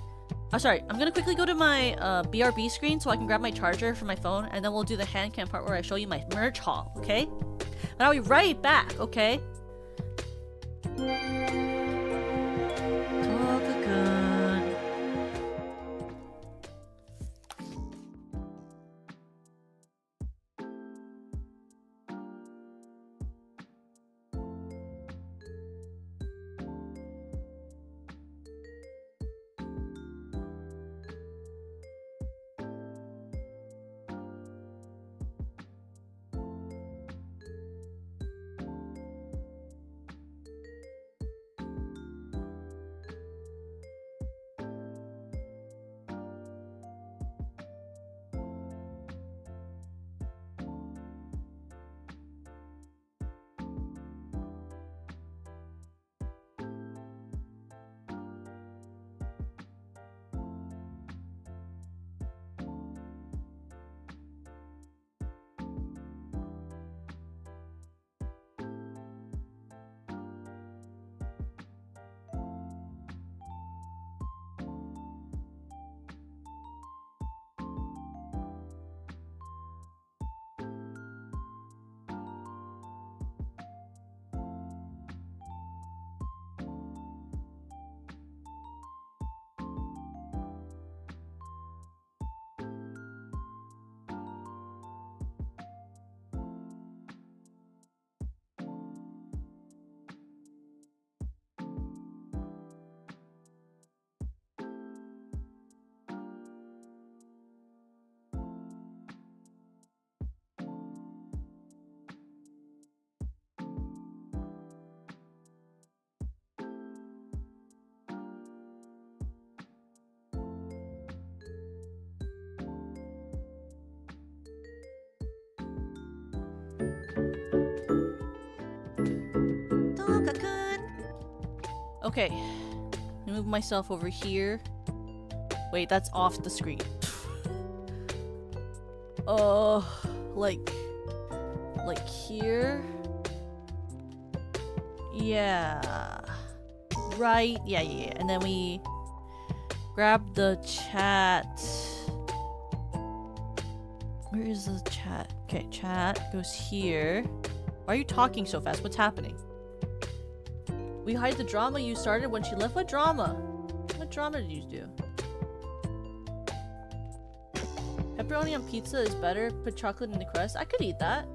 Oh, sorry. I'm gonna quickly go to my BRB screen so I can grab my charger for my phone, and then we'll do the hand cam part where I show you my merch haul, okay? But I'll be right back, okay? Tonka-kun! Okay. Move myself over here. Wait, that's off the screen. Like here? Yeah. Right? Yeah. And then we grab the chat. Where is the chat? Okay, chat goes here. Why are you talking so fast? What's happening? We hide the drama you started when she left. What drama? What drama did you do? Pepperoni on pizza is better. Put chocolate in the crust. I could eat that.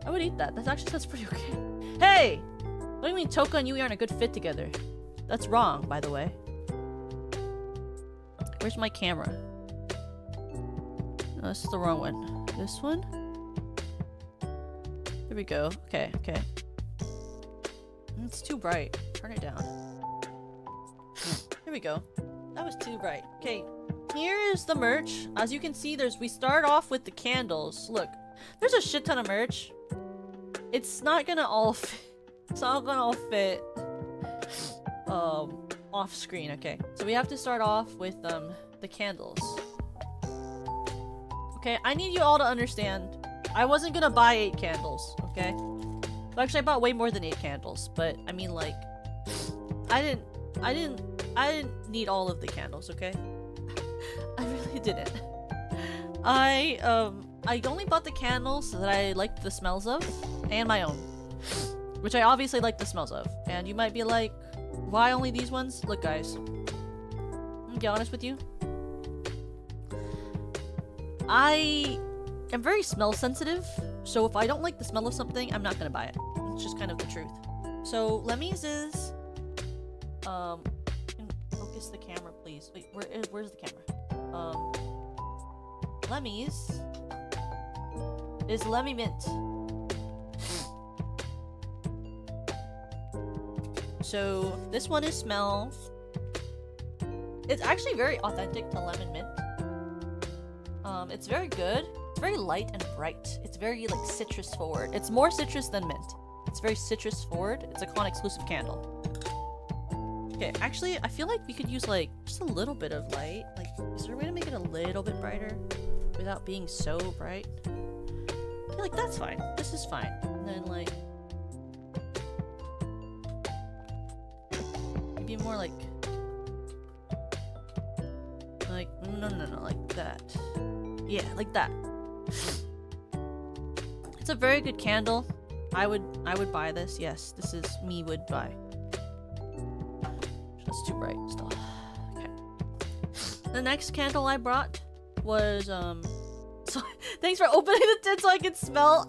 I would eat that. That actually sounds pretty okay. Hey! What do you mean Toka and Yui aren't a good fit together? That's wrong, by the way. Where's my camera? No, this is the wrong one. This one? There we go. Okay. It's too bright. Turn it down. Here we go. That was too bright. Okay. Here is the merch. As you can see, we start off with the candles. Look, there's a shit ton of merch. It's not gonna all fit. It's not gonna all fit off screen. Okay, so we have to start off with the candles. Okay, I need you all to understand. I wasn't gonna buy 8 candles. Okay, well, actually I bought way more than 8 candles, but I mean like I didn't need all of the candles. Okay. I really didn't. I only bought the candles that I liked the smells of, and my own. Which I obviously like the smells of. And you might be like, why only these ones? Look guys, I'm gonna be honest with you. I am very smell sensitive, so if I don't like the smell of something, I'm not gonna buy it. It's just kind of the truth. So Lemmy's is focus the camera please. Wait, where's the camera? Lemmy's is Lemmy Mint. So this one is smell. It's actually very authentic to lemon mint. It's very good. It's very light and bright. It's very like citrus forward. It's more citrus than mint. It's very citrus forward. It's a con exclusive candle. Okay, actually, I feel like we could use like just a little bit of light. Like, is there a way to make it a little bit brighter without being so bright? I feel like that's fine. This is fine. And then like maybe more like no, like that. Yeah, like that. It's a very good candle. I would buy this. Yes, this is me would buy. That's too bright still. Okay. The next candle I brought was so thanks for opening the tin so I can smell.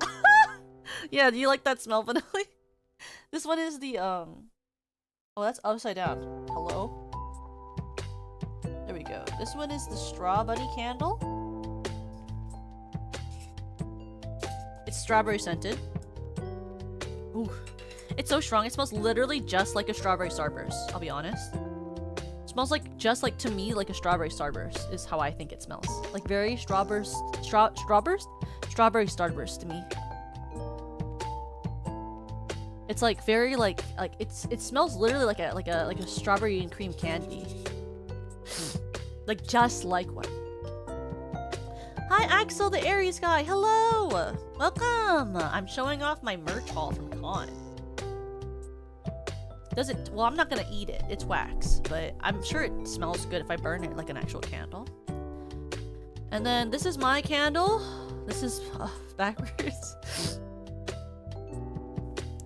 Yeah, do you like that smell, Vanilla? This one is the oh, that's upside down. Hello? There we go. This one is the straw bunny candle. It's strawberry scented. Ooh. It's so strong. It smells literally just like a strawberry starburst, I'll be honest. It smells like just like to me like a strawberry starburst is how I think it smells. Like very strawberry starburst to me. It's like very like it smells literally like a strawberry and cream candy. Like just like one. Hi Axel, the Aries guy. Hello. Welcome. I'm showing off my merch haul from con. Does it? Well, I'm not gonna eat it. It's wax, but I'm sure it smells good if I burn it like an actual candle. And then this is my candle. This is backwards.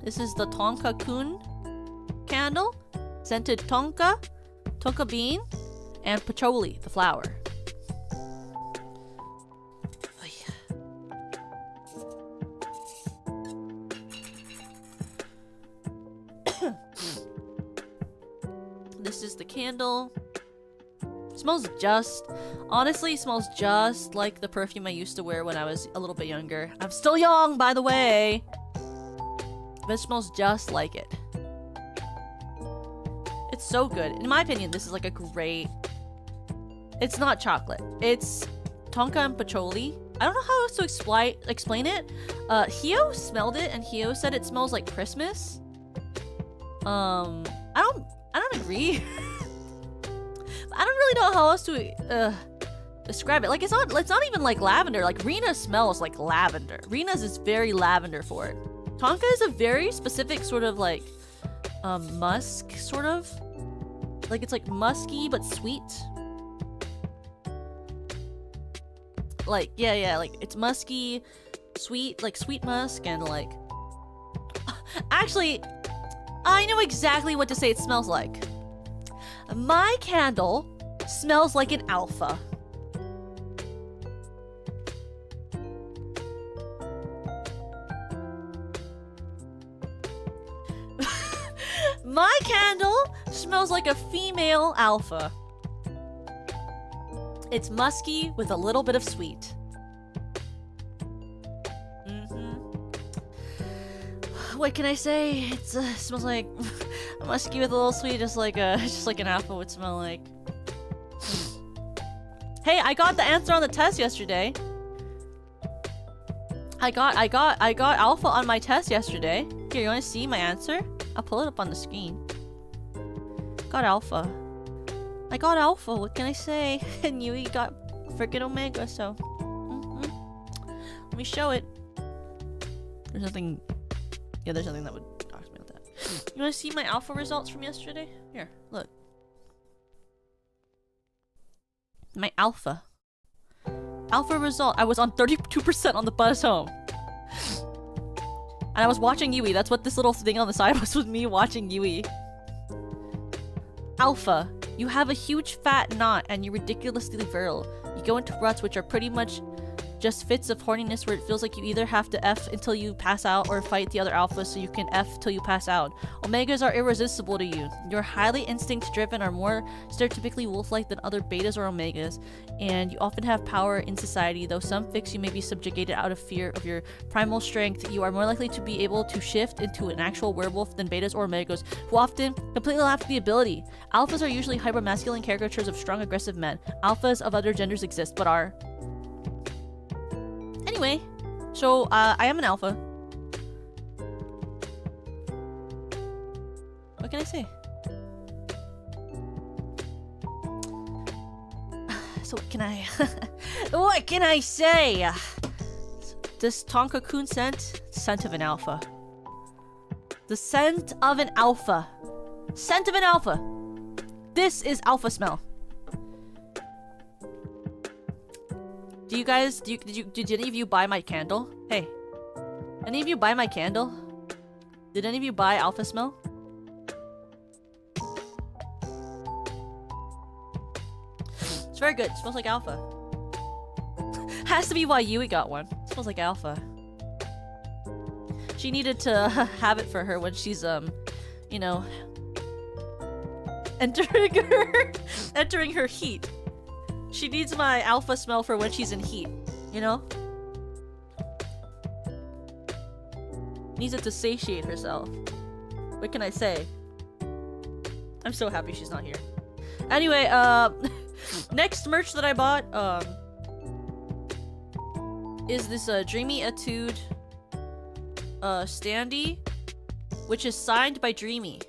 This is the Tonka Kun candle, scented tonka bean, and patchouli, the flower. Oh, yeah. This is the candle. Smells honestly smells just like the perfume I used to wear when I was a little bit younger. I'm still young, by the way. But it smells just like it. It's so good. In my opinion, this is like a great... It's not chocolate. It's tonka and patchouli. I don't know how else to explain it. Hio smelled it and Hio said it smells like Christmas. I don't agree. I don't really know how else to describe it. Like it's not even like lavender. Like Rena smells like lavender. Rena's is very lavender for it. Tonka is a very specific sort of like musk sort of. Like it's like musky but sweet. Like yeah, like it's musky, sweet, like sweet musk and like actually I know exactly what to say it smells like. My candle smells like an alpha. My candle smells like a female alpha. It's musky with a little bit of sweet. What can I say? It smells like musky with a little sweet, just like an alpha would smell like. Hey, I got the answer on the test yesterday. I got alpha on my test yesterday. Here, you want to see my answer? I'll pull it up on the screen. Got alpha. I got alpha. What can I say? And Yuri got freaking omega. So, let me show it. There's nothing. Yeah, there's nothing that would talk to me about that. You want to see my alpha results from yesterday? Here, look. My alpha. Alpha result. I was on 32% on the bus home. And I was watching Yui. That's what this little thing on the side was with me watching Yui. Alpha. You have a huge fat knot and you're ridiculously virile. You go into ruts which are pretty much just fits of horniness where it feels like you either have to F until you pass out or fight the other alphas so you can F till you pass out. Omegas are irresistible to you. You're highly instinct driven, are more stereotypically wolf-like than other betas or omegas, and you often have power in society. Though some fix you may be subjugated out of fear of your primal strength, you are more likely to be able to shift into an actual werewolf than betas or omegas, who often completely lack the ability. Alphas are usually hyper-masculine caricatures of strong, aggressive men. Alphas of other genders exist, but are... Anyway, so I am an alpha. What can I say? So what can I... what can I say? This Tonka-kun scent? Scent of an alpha. The scent of an alpha. Scent of an alpha. This is alpha smell. Do you guys, did any of you buy my candle? Hey. Any of you buy my candle? Did any of you buy alpha smell? It's very good. It smells like alpha. Has to be why Yui got one. It smells like alpha. She needed to have it for her when she's, you know, entering her heat. She needs my alpha smell for when she's in heat, you know? Needs it to satiate herself. What can I say? I'm so happy she's not here. Anyway, next merch that I bought, is this, Dreamy Etude, standee, which is signed by Dreamy.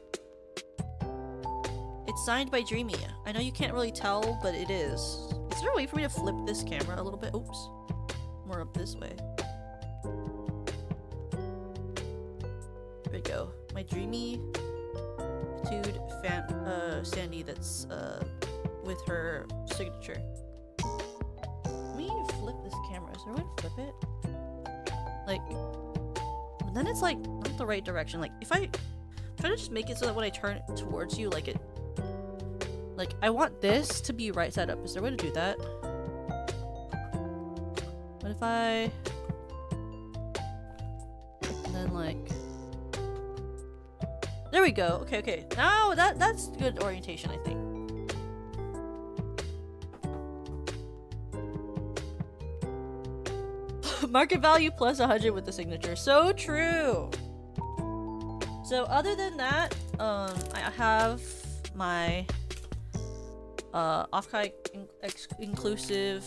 It's signed by Dreamy. I know you can't really tell, but it is. Is there a way for me to flip this camera a little bit? Oops. More up this way. There we go. My Dreamy Etude standee that's with her signature. Let me flip this camera. Is there a way to flip it? Like, and then it's like not the right direction. Like if I try to just make it so that when I turn it towards you, like it. Like, I want this to be right side up. Is there a way to do that? What if I... And then, like... There we go. Okay, okay. Now, that's good orientation, I think. Market value plus 100 with the signature. So true! So, other than that, I have my... Offkai inclusive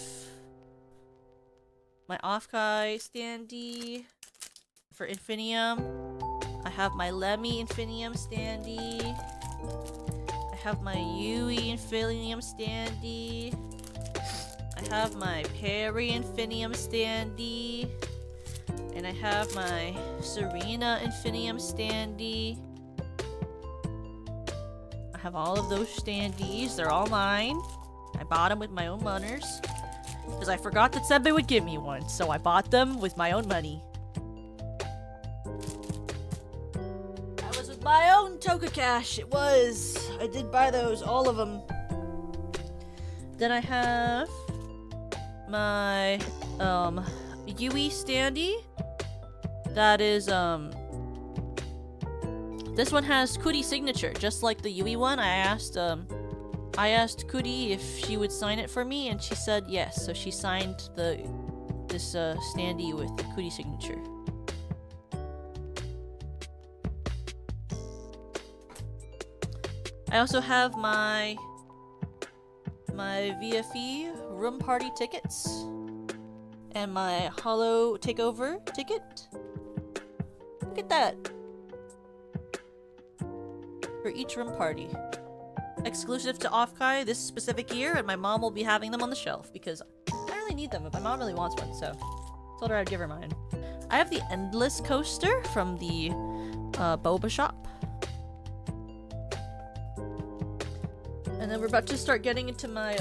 my Offkai standee for Infinium. I have my Lemmy Infinium standee. I have my Yuri Infinium standee. I have my Perry Infinium standee. And I have my Serena Infinium standee. I have all of those standees. They're all mine. I bought them with my own monies. Because I forgot that Sebe would give me one. So I bought them with my own money. That was with my own Toka cash. It was. I did buy those. All of them. Then I have my Yui standee. That is this one has Kuri signature, just like the Yui one. I asked Kuri if she would sign it for me, and she said yes. So she signed this standee with the Kuri signature. I also have my VFE room party tickets and my Hollow Takeover ticket. Look at that. For each room party. Exclusive to Offkai this specific year, and my mom will be having them on the shelf because I don't really need them, but my mom really wants one, so told her I'd give her mine. I have the Endless Coaster from the boba shop. And then we're about to start getting into my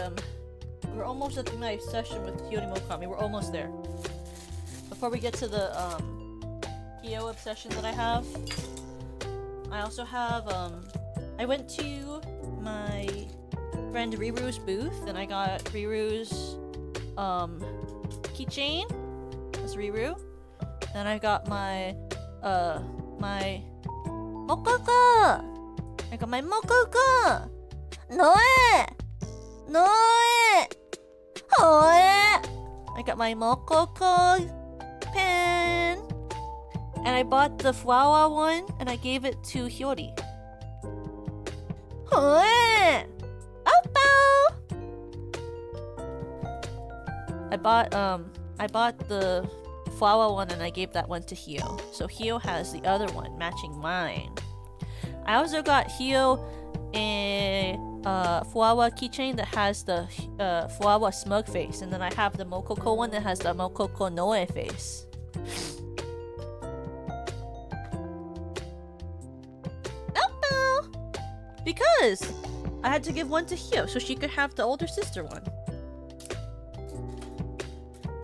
we're almost at my session with Kyori Mokami. We're almost there. Before we get to the Kyo obsession that I have, I also have I went to my friend Riru's booth and I got Riru's keychain. That's Riru. Then I got my my Mokoko. I got my Mokoko. Noe! Noe! Hoe! I got my Mokoko pen. And I bought the Fuawa one and I gave it to Hiyori. Hoe! Oppo! I bought the Fuawa one and I gave that one to Hio. So Hio has the other one matching mine. I also got Hio a Fuawa keychain that has the Fuawa smug face, and then I have the Mokoko one that has the Mokoko Noe face. Oppo! Because I had to give one to Hio so she could have the older sister one.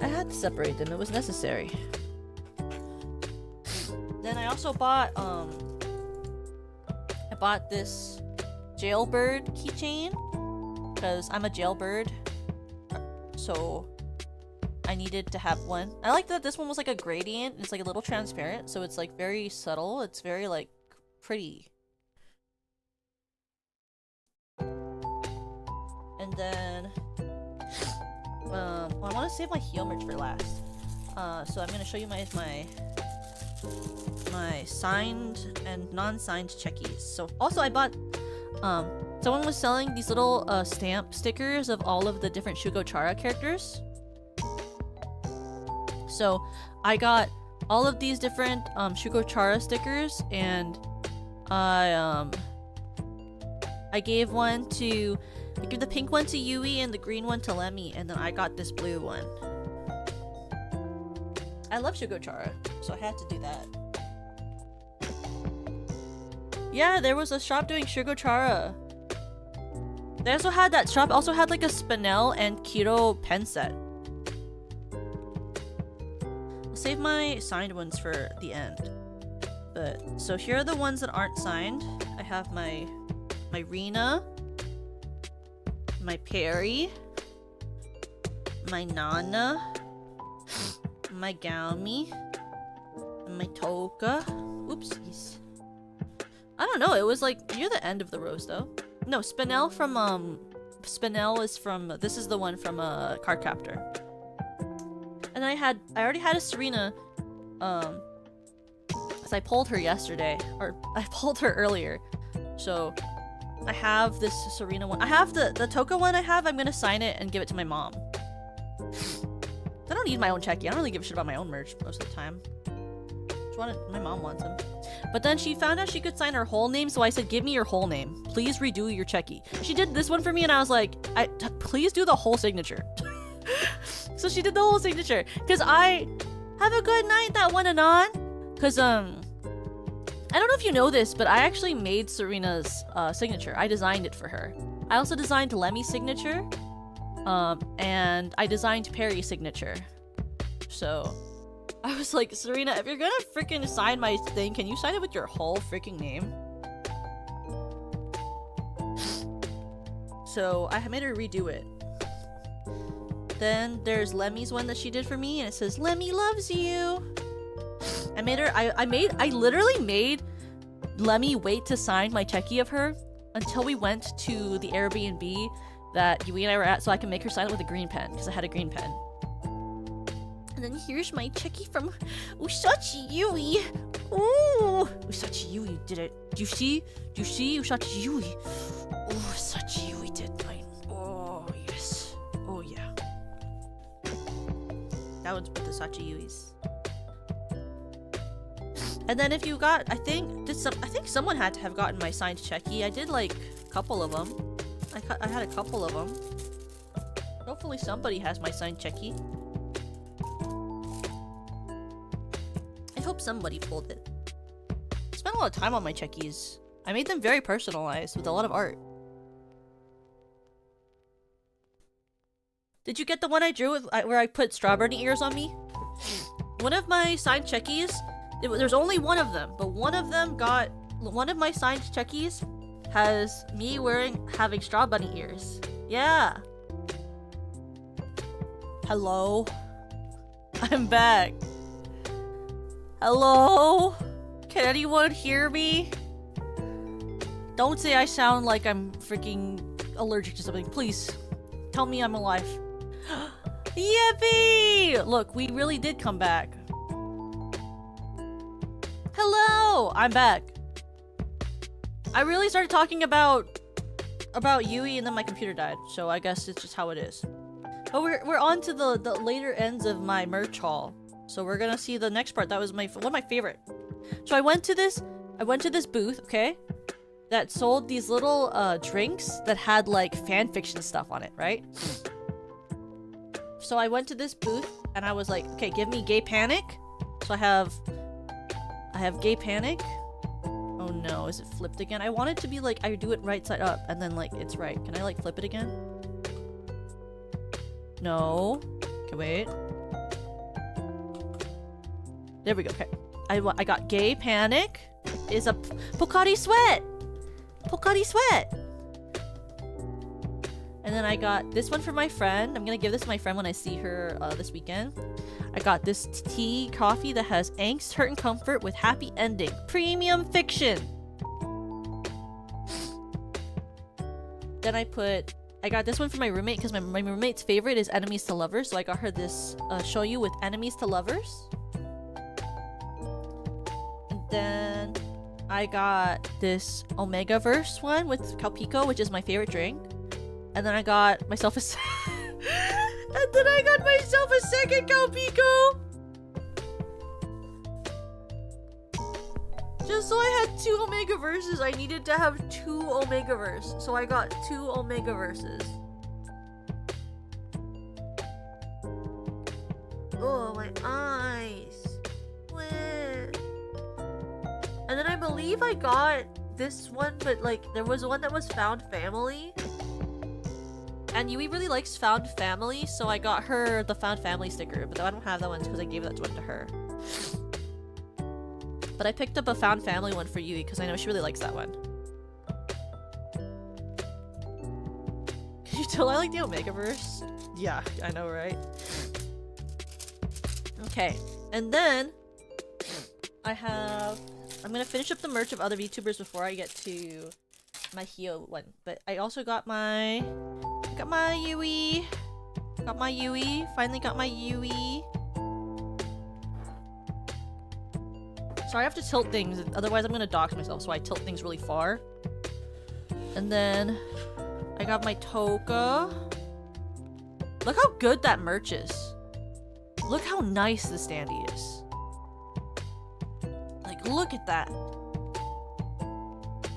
I had to separate them, it was necessary. Then I also bought I bought this jailbird keychain because I'm a jailbird, so I needed to have one. I like that this one was like a gradient. It's like a little transparent, so it's like very subtle. It's very like pretty. And then well, I want to save my heel merch for last, so I'm gonna show you my signed and non-signed checkies. So also I bought someone was selling these little stamp stickers of all of the different Shugo Chara characters. So I got all of these different Shugo Chara stickers, and I gave the pink one to Yui and the green one to Lemmy, and then I got this blue one. I love Shugo Chara, so I had to do that. Yeah, there was a shop doing Shugo Chara. They also had that shop, also had like a Spinel and Kiro pen set. I'll save my signed ones for the end. But, so here are the ones that aren't signed. I have my Rina, my Perry, my Nana, my Gaumi, and my Toka. Oopsies. I don't know, it was like near the end of the rows though. No, Spinel from Spinel is from, this is the one from Cardcaptor. And I already had a Serena, cause I pulled her yesterday, or I pulled her earlier. So I have this Serena one. I have the Toka one I'm gonna sign it and give it to my mom. I don't don't need my own checky. I don't really give a shit about my own merch most of the time. My mom wants them. But then she found out she could sign her whole name, so I said, give me your whole name. Please redo your checky. She did this one for me, and I was like, please do the whole signature. So she did the whole signature. Because I have a good night, that one and on. Because, I don't know if you know this, but I actually made Serena's signature. I designed it for her. I also designed Lemmy's signature. And I designed Perry's signature. So I was like, Serena, if you're gonna freaking sign my thing, can you sign it with your whole freaking name? So I made her redo it. Then there's Lemmy's one that she did for me, and it says, Lemmy loves you. I literally made Lemmy wait to sign my checky of her until we went to the Airbnb that Yuri and I were at, so I can make her sign it with a green pen, because I had a green pen. And then here's my checky from Usachi Yui. Ooh, Usachi Yui did it. Do you see? Usachi Yui. Oh, Usachi Yui did mine. Oh, yes. Oh, yeah. That one's with the Usachi Yui's. And then if you got, I think someone had to have gotten my signed checky. I did like a couple of them. I had a couple of them. Hopefully somebody has my signed checky. I hope somebody pulled it. I spent a lot of time on my checkies. I made them very personalized with a lot of art. Did you get the one I drew with, where I put strawberry ears on me? One of my signed checkies, there's only one of them, but one of my signed checkies has me having straw bunny ears. Yeah. Hello. I'm back. Hello? Can anyone hear me? Don't say I sound like I'm freaking allergic to something. Please. Tell me I'm alive. Yippee! Look, we really did come back. Hello! I'm back. I really started talking about Yui and then my computer died, so I guess it's just how it is. But we're on to the later ends of my merch haul. So we're gonna see the next part. That was one of my favorite. So I went to this booth, okay? That sold these little drinks that had like fan fiction stuff on it, right? So I went to this booth and I was like, okay, give me Gay Panic. So I have Gay Panic. Oh no, is it flipped again? I want it to be like, I do it right side up and then like it's right. Can I like flip it again? No. Okay, wait. There we go, okay. I got Gay Panic is a Pocari Sweat. Pocari Sweat. And then I got this one for my friend. I'm gonna give this to my friend when I see her this weekend. I got this tea coffee that has angst, hurt, and comfort with happy ending. Premium fiction. Then I got this one for my roommate because my roommate's favorite is enemies to lovers. So I got her this shoyu with enemies to lovers. And then I got this Omega Verse one with Pachikko, which is my favorite drink. And then I got myself a second Pachikko! Just so I had 2 Omega Verses, I needed to have 2 Omega Verse. So I got 2 Omega Verses. Oh, my eyes. And then I believe I got this one, but like there was one that was Found Family. And Yui really likes Found Family, so I got her the Found Family sticker, but I don't have that one because I gave that one to her. But I picked up a Found Family one for Yui because I know she really likes that one. Can you tell I like the Omegaverse? Yeah, I know, right? Okay, and then I'm gonna finish up the merch of other VTubers before I get to my Hio one. But I also got my Yui. Finally got my Yui. Sorry, I have to tilt things, otherwise I'm gonna dox myself, so I tilt things really far. And then I got my Toka. Look how good that merch is. Look how nice the standee is. Like, look at that.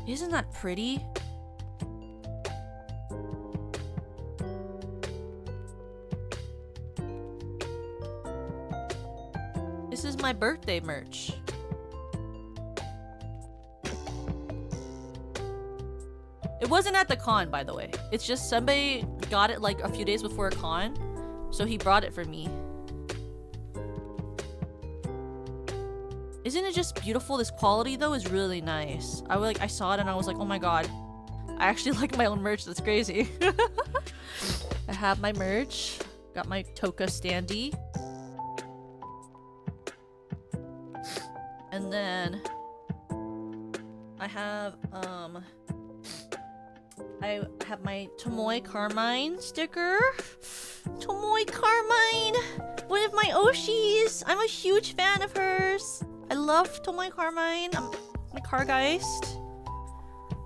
Isn't that pretty? This is my birthday merch. It wasn't at the con, by the way. It's just somebody got it like a few days before a con, so he brought it for me. Isn't it just beautiful? This quality though is really nice. I saw it and I was like, oh my god. I actually like my own merch. That's crazy. I have my merch. Got my Toka standee. And then I have my Tomoe Carmine sticker. Tomoe Carmine! One of my oshis! I'm a huge fan of hers. I love Tomoe Carmine. I'm a Cargeist.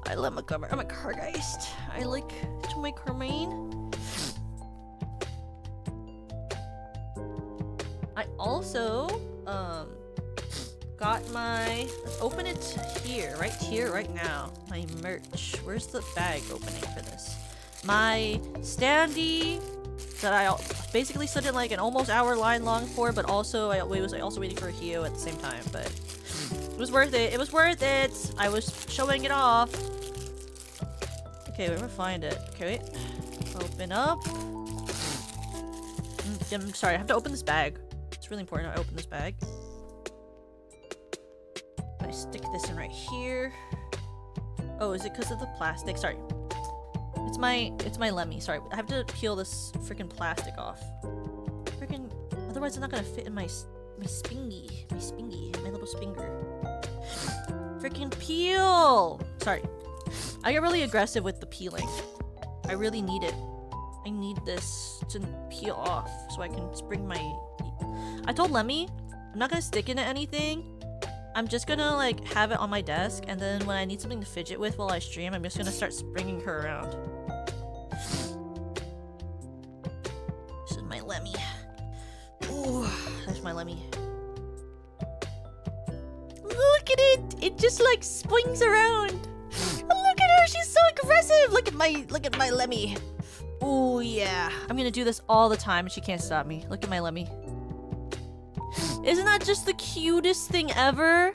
I'm a Cargeist. I like Tomoe Carmine. I also got my, let's open it here, right now. My merch. Where's the bag opening for this? My standee that I basically stood in like an almost hour line long for, but also I was also waiting for a Hio at the same time, but it was worth it. It was worth it. I was showing it off. Okay, where do I find it? Okay, wait. Open up. I'm sorry, I have to open this bag. It's really important I open this bag. I stick this in right here. Oh, is it because of the plastic? Sorry. It's my Lemmy. Sorry, I have to peel this freaking plastic off. Freaking, otherwise it's not gonna fit in my spingy, my little spinger. Freaking peel! Sorry, I get really aggressive with the peeling. I really need it. I need this to peel off so I can spring my. I told Lemmy I'm not gonna stick it in anything. I'm just gonna like have it on my desk, and then when I need something to fidget with while I stream, I'm just gonna start springing her around. This is my Lemmy. Ooh, that's my Lemmy. Look at it! It just like swings around. Look at her! She's so aggressive. Look at my Lemmy. Oh yeah, I'm gonna do this all the time, and she can't stop me. Look at my Lemmy. Isn't that just the cutest thing ever?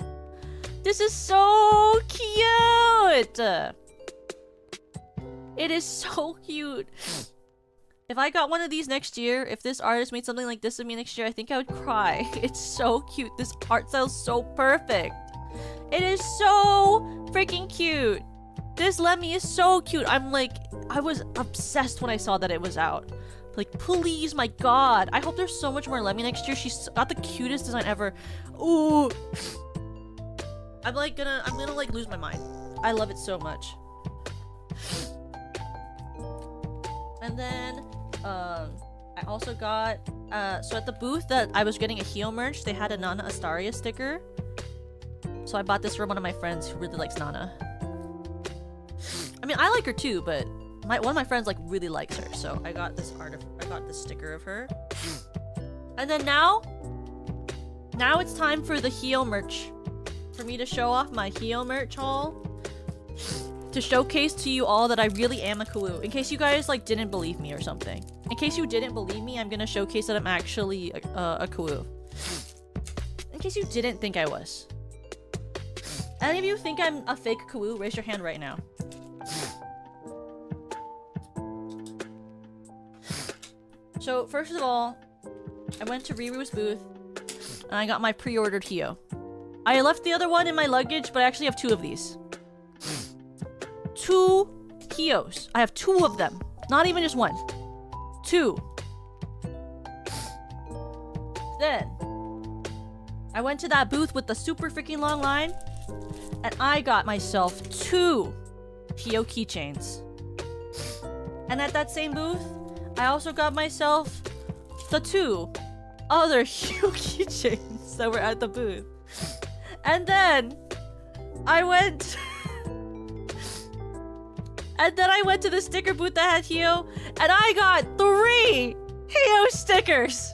This is so cute! It is so cute. If I got one of these next year, if this artist made something like this of me next year, I think I would cry. It's so cute. This art style is so perfect. It is so freaking cute. This Lemmy is so cute. I was obsessed when I saw that it was out. Like, please, my god. I hope there's so much more Lemmy next year. She's got the cutest design ever. Ooh. I'm gonna like lose my mind. I love it so much. And then, I also got, so at the booth that I was getting a Hio merch, they had a Nana Astaria sticker. So I bought this for one of my friends who really likes Nana. I mean, I like her too, but one of my friends like really likes her, so I got this sticker of her. And then now it's time for the Hio merch. For me to show off my Hio merch haul. To showcase to you all that I really am a Kawoo. In case you guys like didn't believe me or something. In case you didn't believe me, I'm gonna showcase that I'm actually a Kawoo. In case you didn't think I was. Any of you think I'm a fake Kawoo? Raise your hand right now. So, first of all, I went to Riru's booth, and I got my pre-ordered Hio. I left the other one in my luggage, but I actually have 2 of these. 2 Hios. I have 2 of them. Not even just 1. 2. Then, I went to that booth with the super freaking long line, and I got myself 2 Hio keychains. And at that same booth, I also got myself the 2 other Hio keychains that were at the booth. And then I went to the sticker booth that had Hio, and I got 3 Hio stickers.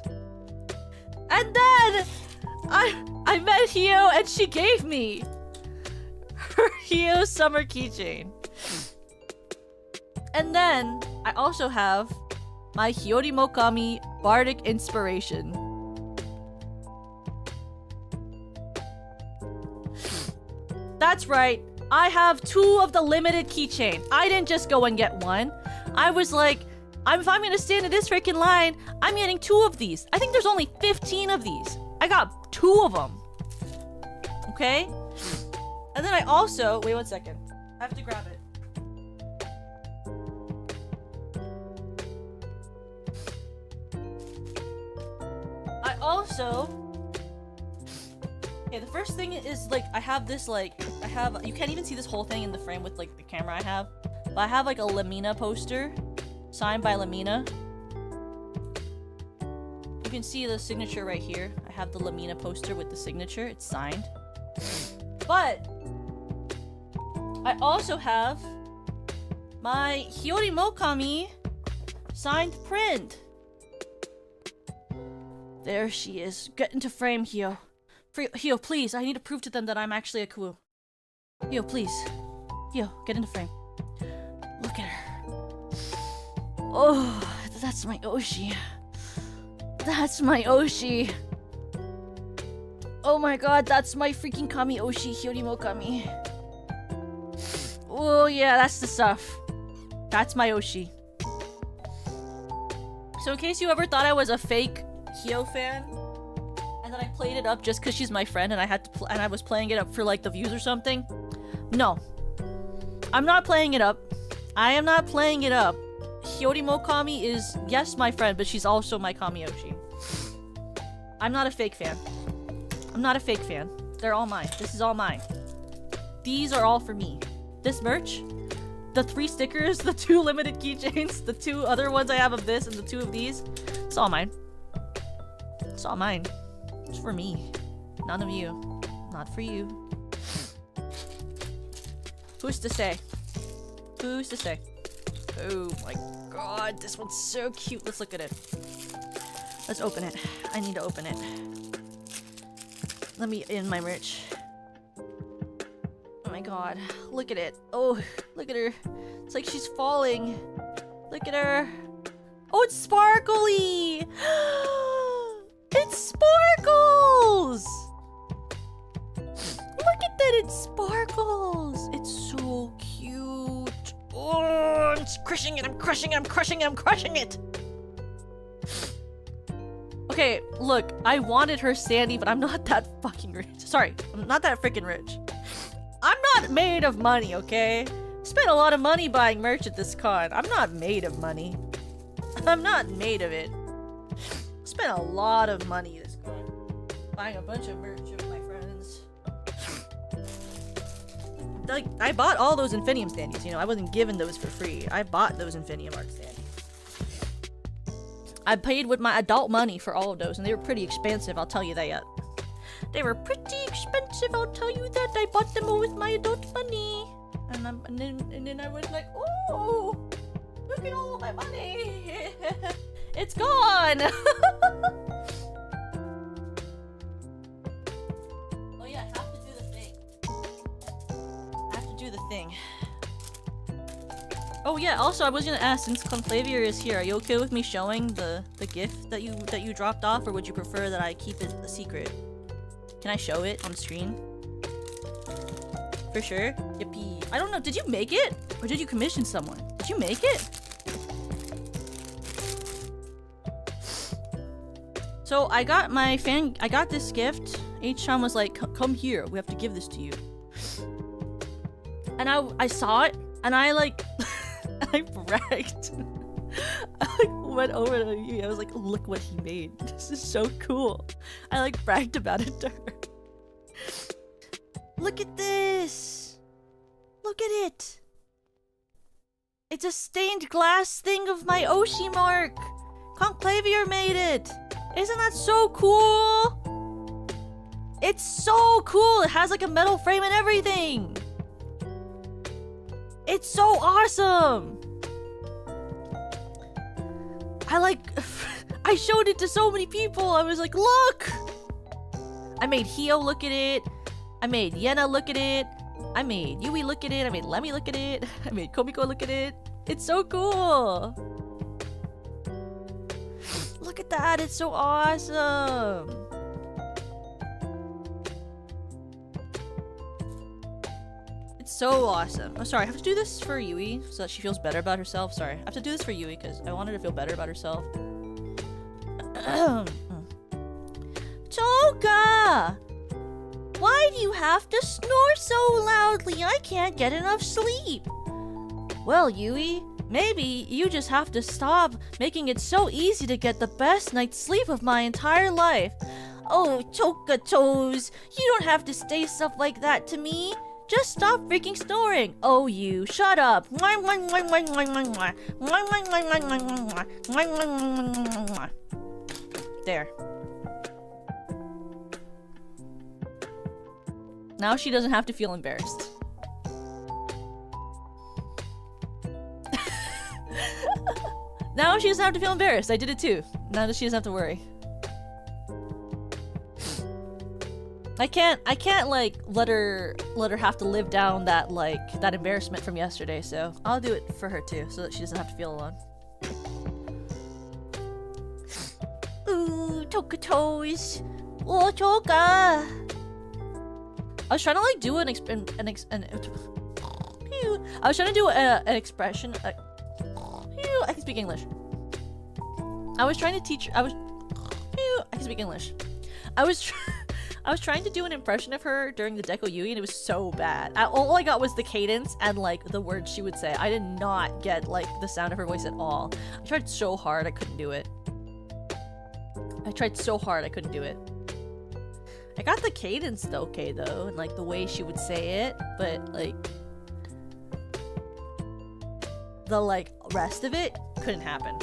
And then I met Hio and she gave me her Hio summer keychain. And then I also have my Hiyori Mokami Bardic Inspiration. That's right. I have 2 of the limited keychain. I didn't just go and get one. I was like, if I'm gonna stand in this freaking line, I'm getting 2 of these. I think there's only 15 of these. I got 2 of them. Okay? And then I also... Wait 1 second. I have to grab it. I also... Okay, the first thing is, like, I have this, like... You can't even see this whole thing in the frame with, like, the camera I have. But I have, like, a Lamina poster. Signed by Lamina. You can see the signature right here. I have the Lamina poster with the signature. It's signed. But... I also have... my Hiyori Mokami signed print. There she is. Get into frame, Hio. Hio, please. I need to prove to them that I'm actually a Kuu. Hio, please. Hio, get into frame. Look at her. Oh, that's my Oshi. That's my Oshi. Oh my god, that's my freaking Kami Oshi, Hiyori Mokami. Oh yeah, that's the stuff. That's my Oshi. So in case you ever thought I was a fake Hio fan, and then I played it up just because she's my friend and I had to and I was playing it up for like the views or something. No. I'm not playing it up. I am not playing it up. Hiyori Mokami is, yes, my friend, but she's also my Kamiyoshi. I'm not a fake fan. I'm not a fake fan. They're all mine. This is all mine. These are all for me. This merch, the 3 stickers, the 2 limited keychains, the 2 other ones I have of this, and the 2 of these, it's all mine. It's all mine. It's for me. None of you. Not for you. Who's to say? Who's to say? Oh my god, this one's so cute. Let's look at it. Let's open it. I need to open it. Let me in my merch. Oh my god. Look at it. Oh, look at her. It's like she's falling. Look at her. Oh, it's sparkly! It sparkles! Look at that, it sparkles! It's so cute. Oh, I'm crushing it, I'm crushing it, I'm crushing it, I'm crushing it! Okay, look, I wanted her Sandy, but I'm not that fucking rich. Sorry, I'm not that freaking rich. I'm not made of money, okay? Spent a lot of money buying merch at this con. I'm not made of money. I'm not made of it. Spent a lot of money this con. Buying a bunch of merch of my friends. Like, I bought all those Infinium standees, you know, I wasn't given those for free. I bought those Infinium art standees. I paid with my adult money for all of those, and they were pretty expensive, I'll tell you that. They were pretty expensive, I'll tell you that. I bought them all with my adult money. And then I was like, oh, look at all my money. It's gone. Oh yeah, I have to do the thing. I have to do the thing. Oh yeah, also I was gonna ask, since Conclavier is here, are you okay with me showing the gift that you dropped off, or would you prefer that I keep it a secret? Can I show it on screen? For sure? Yippee. I don't know, did you make it? Or did you commission someone? Did you make it? So I got this gift. H-chan was like, come here, we have to give this to you. And I saw it, and I like, I bragged. I like went over to you. I was like, look what he made. This is so cool. I like bragged about it to her. Look at this. Look at it. It's a stained glass thing of my Oshi mark. Conclavier made it. Isn't that so cool? It's so cool. It has like a metal frame and everything. It's so awesome. I showed it to so many people. I was like, look! I made Hio look at it. I made Yena look at it. I made Yui look at it. I made Lemmy look at it. I made Komiko look at it. It's so cool. Look at that. It's so awesome. It's so awesome. I'm sorry. I have to do this for Yui so that she feels better about herself. Sorry. I have to do this for Yui because I wanted her to feel better about herself. Toka! Why do you have to snore so loudly? I can't get enough sleep. Well, Yui, maybe you just have to stop making it so easy to get the best night's sleep of my entire life. Oh, Toka Toes, you don't have to say stuff like that to me. Just stop freaking snoring. Oh, you, shut up. There. Now she doesn't have to feel embarrassed. Now she doesn't have to feel embarrassed. I did it too. Now that she doesn't have to worry. I can't like let her have to live down that that embarrassment from yesterday, so I'll do it for her too, so that she doesn't have to feel alone. Ooh, Toka Toes. Oh, Toka. I was trying to like do an expression. I can speak English. I was trying to teach. I can speak English. I was trying to do an impression of her during the Deco Yui, and it was so bad. All I got was the cadence and like the words she would say. I did not get like the sound of her voice at all. I tried so hard, I couldn't do it. I tried so hard, I couldn't do it. I got the cadence though, okay though, and like the way she would say it, but like the like rest of it couldn't happen.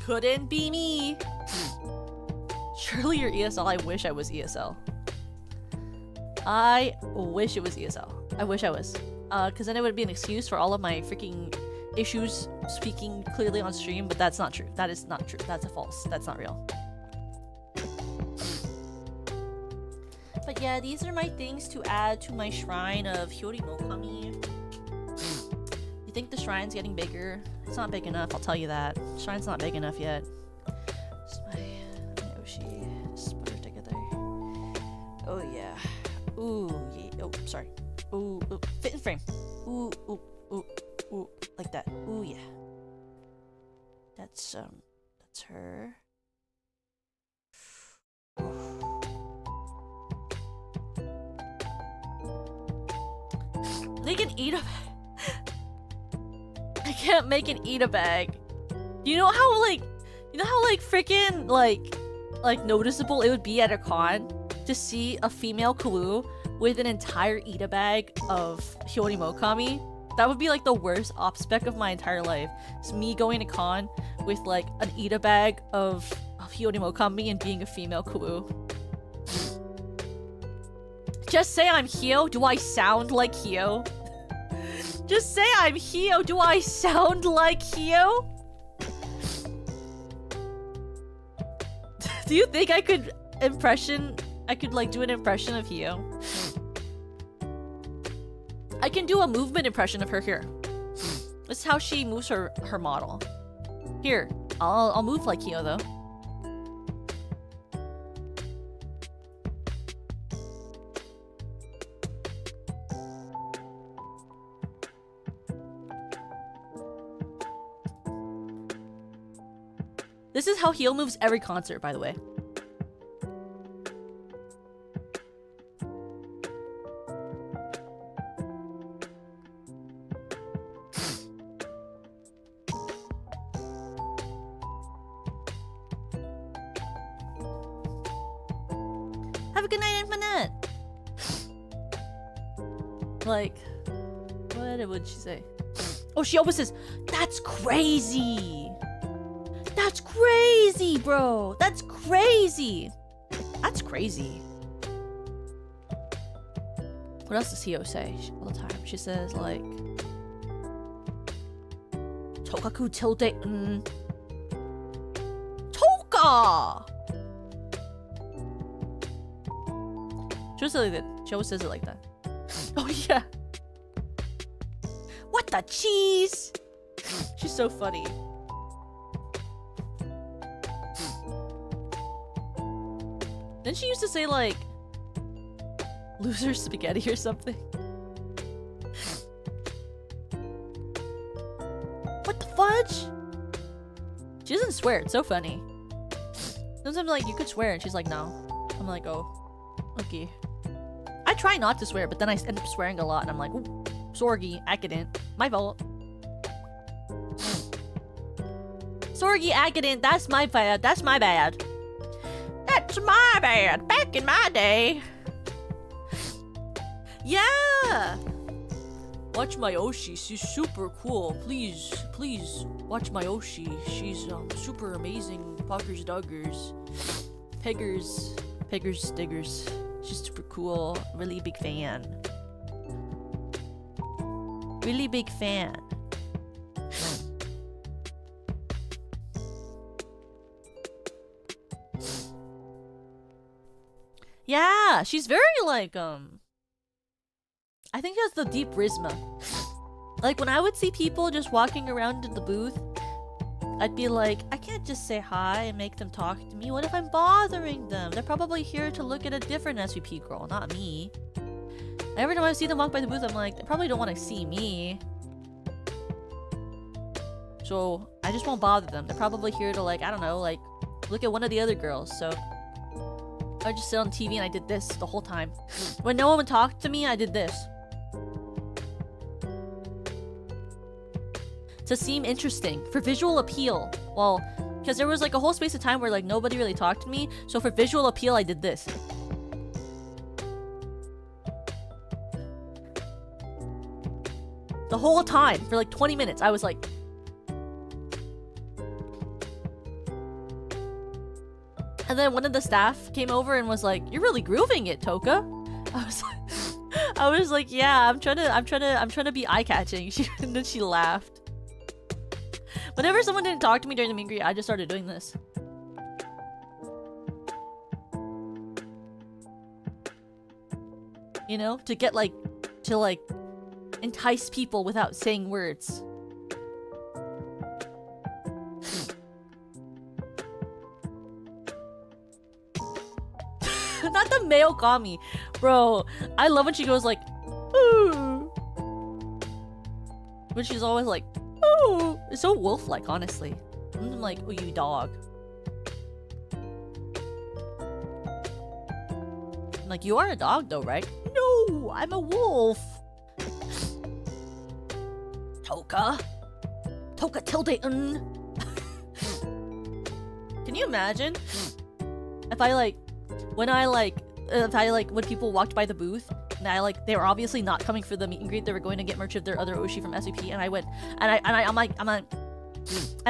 Couldn't be me. Surely you're ESL. I wish I was ESL. I wish it was ESL. I wish I was. Because then it would be an excuse for all of my freaking issues speaking clearly on stream, but that's not true. That is not true. That's a false. That's not real. But yeah, these are my things to add to my shrine of Hyori Mokami. You think the shrine's getting bigger? It's not big enough, I'll tell you that. Shrine's not big enough yet. It's my Oshi. Just put her together. Oh yeah. Ooh, yeah. Oh, sorry. Ooh, ooh. Fit in frame. Ooh, ooh, ooh, ooh. Like that. Ooh, yeah. That's her. They can eat a I can't make an eat a bag. You know how like freaking like noticeable it would be at a con to see a female Kalu with an entire eat a bag of Hyori Mokami? That would be like the worst op spec of my entire life. It's me going to con with like an eat a bag of Hyori Mokami and being a female Kalu. Just say I'm Hio. Do I sound like Hio? Just say I'm Hio. Do I sound like Hio? Do you think I could like do an impression of Hio? I can do a movement impression of her here. This is how she moves her model. Here, I'll move like Hio though. This is how Heel moves every concert, by the way. Have a good night, Infinite! Like, what would she say? Oh, she always says, "That's crazy! That's crazy, bro! That's crazy!" That's crazy. What else does Hio say all the time? She says, like, Tokaku tilde, Aw! She always says it like that. She always says it like that. Oh yeah. What the cheese? She's so funny. Then she used to say like loser spaghetti or something. What the fudge? She doesn't swear, it's so funny. Sometimes I'm like, you could swear, and she's like, no. I'm like, oh, okay. I try not to swear, but then I end up swearing a lot, and I'm like, ooh, sorry, accident. My fault. Sorry, accident, that's my bad, that's my bad. That's my bad, back in my day. Yeah! Watch my oshis, she's super cool. Please, please, watch my oshi. She's super amazing. Poggers, doggers, peggers, stiggers. She's super cool. Really big fan. Really big fan. Yeah, she's very like I think she has the deep charisma. Like when I would see people just walking around in the booth, I'd be like, I can't just say hi and make them talk to me. What if I'm bothering them? They're probably here to look at a different SVP girl, not me. Every time I see them walk by the booth, I'm like, they probably don't want to see me. So I just won't bother them. They're probably here to like, I don't know, like look at one of the other girls. So I just sit on TV and I did this the whole time. When no one would talk to me, I did this. To seem interesting, for visual appeal. Well, because there was like a whole space of time where like nobody really talked to me, so for visual appeal I did this. The whole time, for like 20 minutes, I was like... And then one of the staff came over and was like, "You're really grooving it, Toka." I was like, "Yeah, I'm trying to be eye-catching." And then she laughed. Whenever someone didn't talk to me during the meet and greet, I just started doing this. You know, to get like, to like entice people without saying words. Not the male kami. Bro, I love when she goes like, ooh. But she's always like, ooh. It's so wolf-like, honestly. I'm like, oh, you dog. I'm like, you are a dog though, right? No, I'm a wolf. Toka. Toka tilde-un. Can you imagine? If I like, when people walked by the booth, and they were obviously not coming for the meet and greet, they were going to get merch of their other Oshi from SVP, and I went, and I'm like, and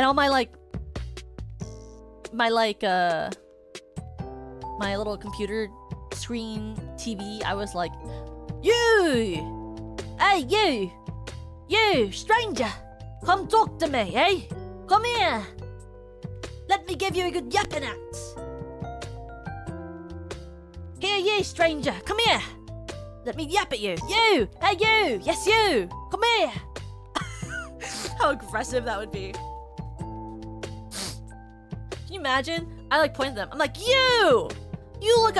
on my little computer screen TV, I was like, you! Hey, you, stranger! Come talk to me, eh? Come here! Let me give you a good yapping at! Here, you, stranger! Come here! Let me yap at you! You! Hey, you! Yes, you! Come here! How aggressive that would be. Can you imagine? I like point at them. I'm like, you! You look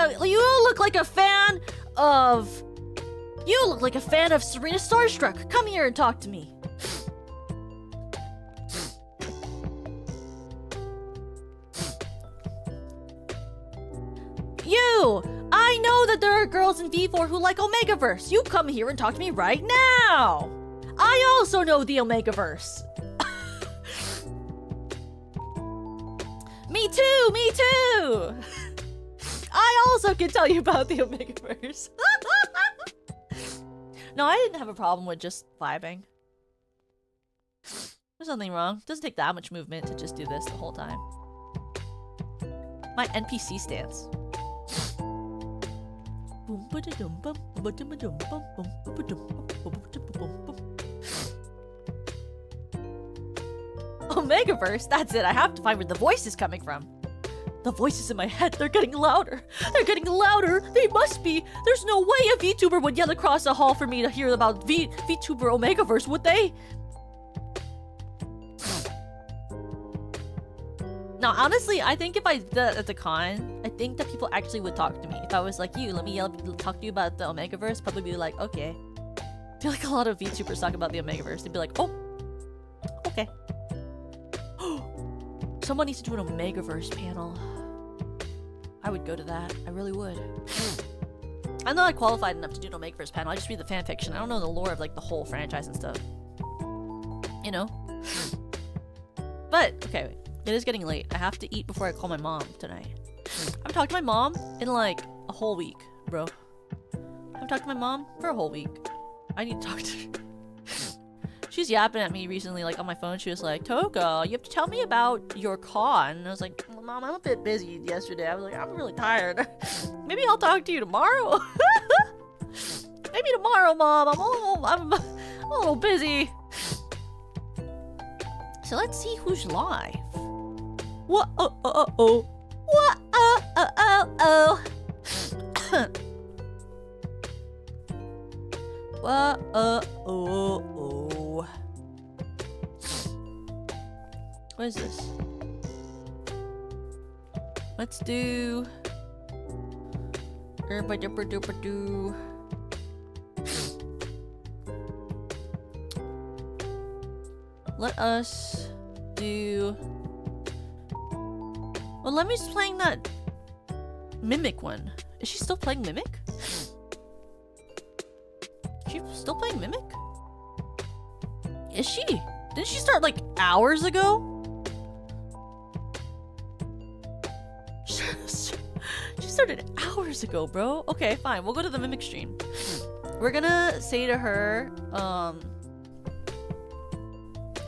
like a fan of... You look like a fan of Serena Starstruck. Come here and talk to me. You! I know that there are girls in V4 who like Omegaverse. You come here and talk to me right now. I also know the Omegaverse. Me too. I also can tell you about the Omegaverse. No, I didn't have a problem with just vibing. There's nothing wrong. It doesn't take that much movement to just do this the whole time. My NPC stance. Omegaverse? That's it. I have to find where the voice is coming from. The voices in my head, they're getting louder. They're getting louder. They must be. There's no way a VTuber would yell across the hall for me to hear about VTuber Omegaverse, would they? Now, honestly, I think if I did that at the con, I think that people actually would talk to me. If I was like, you, let me talk to you about the Omegaverse, probably be like, okay. I feel like a lot of VTubers talk about the Omegaverse. They'd be like, oh, okay. Someone needs to do an Omegaverse panel. I would go to that. I really would. I'm not qualified enough to do an Omegaverse panel. I just read the fanfiction. I don't know the lore of like the whole franchise and stuff. You know? But, okay. It is getting late. I have to eat before I call my mom tonight. I haven't talked to my mom in like a whole week, bro. I haven't talked to my mom for a whole week. I need to talk to her. She's yapping at me recently, like on my phone. She was like, Toka, you have to tell me about your con. And I was like, well, Mom, I'm a bit busy yesterday. I was like, I'm really tired. Maybe I'll talk to you tomorrow. Maybe tomorrow, Mom. I'm a little busy. So let's see who's live. What? Oh. What? Oh. What? Oh. What is this? Let's do. Let us do. Well, Lemmy's playing that Mimic one. Is she still playing Mimic? She still playing Mimic? Is she? Didn't she start like hours ago? She started hours ago, bro. Okay, fine. We'll go to the Mimic stream. We're gonna say to her,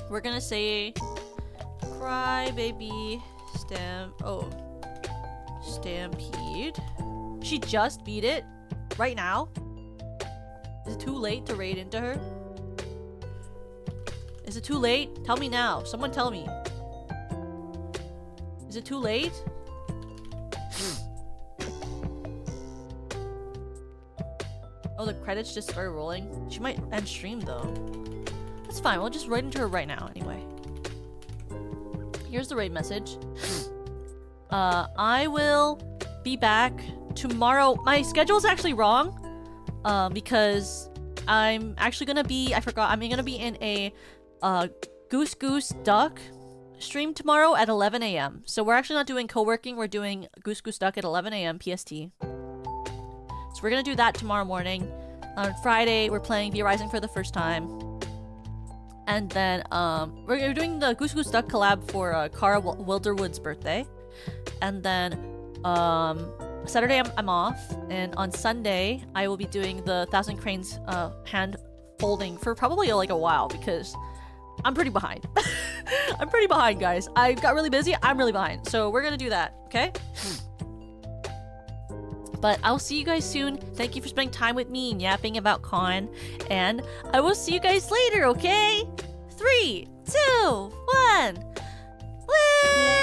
we're gonna say, Crybaby Stampede. She just beat it right now. Is it too late to raid into her? Is it too late? Tell me now. Someone tell me. Is it too late? Oh, the credits just started rolling. She might end stream though. That's fine. We'll just raid into her right now anyway. Here's the raid message. I will be back tomorrow. My schedule is actually wrong. Because I'm actually gonna be, I'm gonna be in a Goose Duck stream tomorrow at 11 a.m. So we're actually not doing co-working, we're doing Goose Duck at 11 a.m. PST. So we're gonna do that tomorrow morning. On Friday, we're playing The Rising for the first time. And then, we're doing the Goose Duck collab for Cara Wilderwood's birthday. And then, Saturday I'm off, and on Sunday I will be doing the Thousand Cranes hand folding for probably like a while because I'm pretty behind. I'm pretty behind, guys. I got really busy. I'm really behind. So we're gonna do that, okay? But I'll see you guys soon. Thank you for spending time with me and yapping about con, and I will see you guys later, okay? 3, 2, 1. Woo!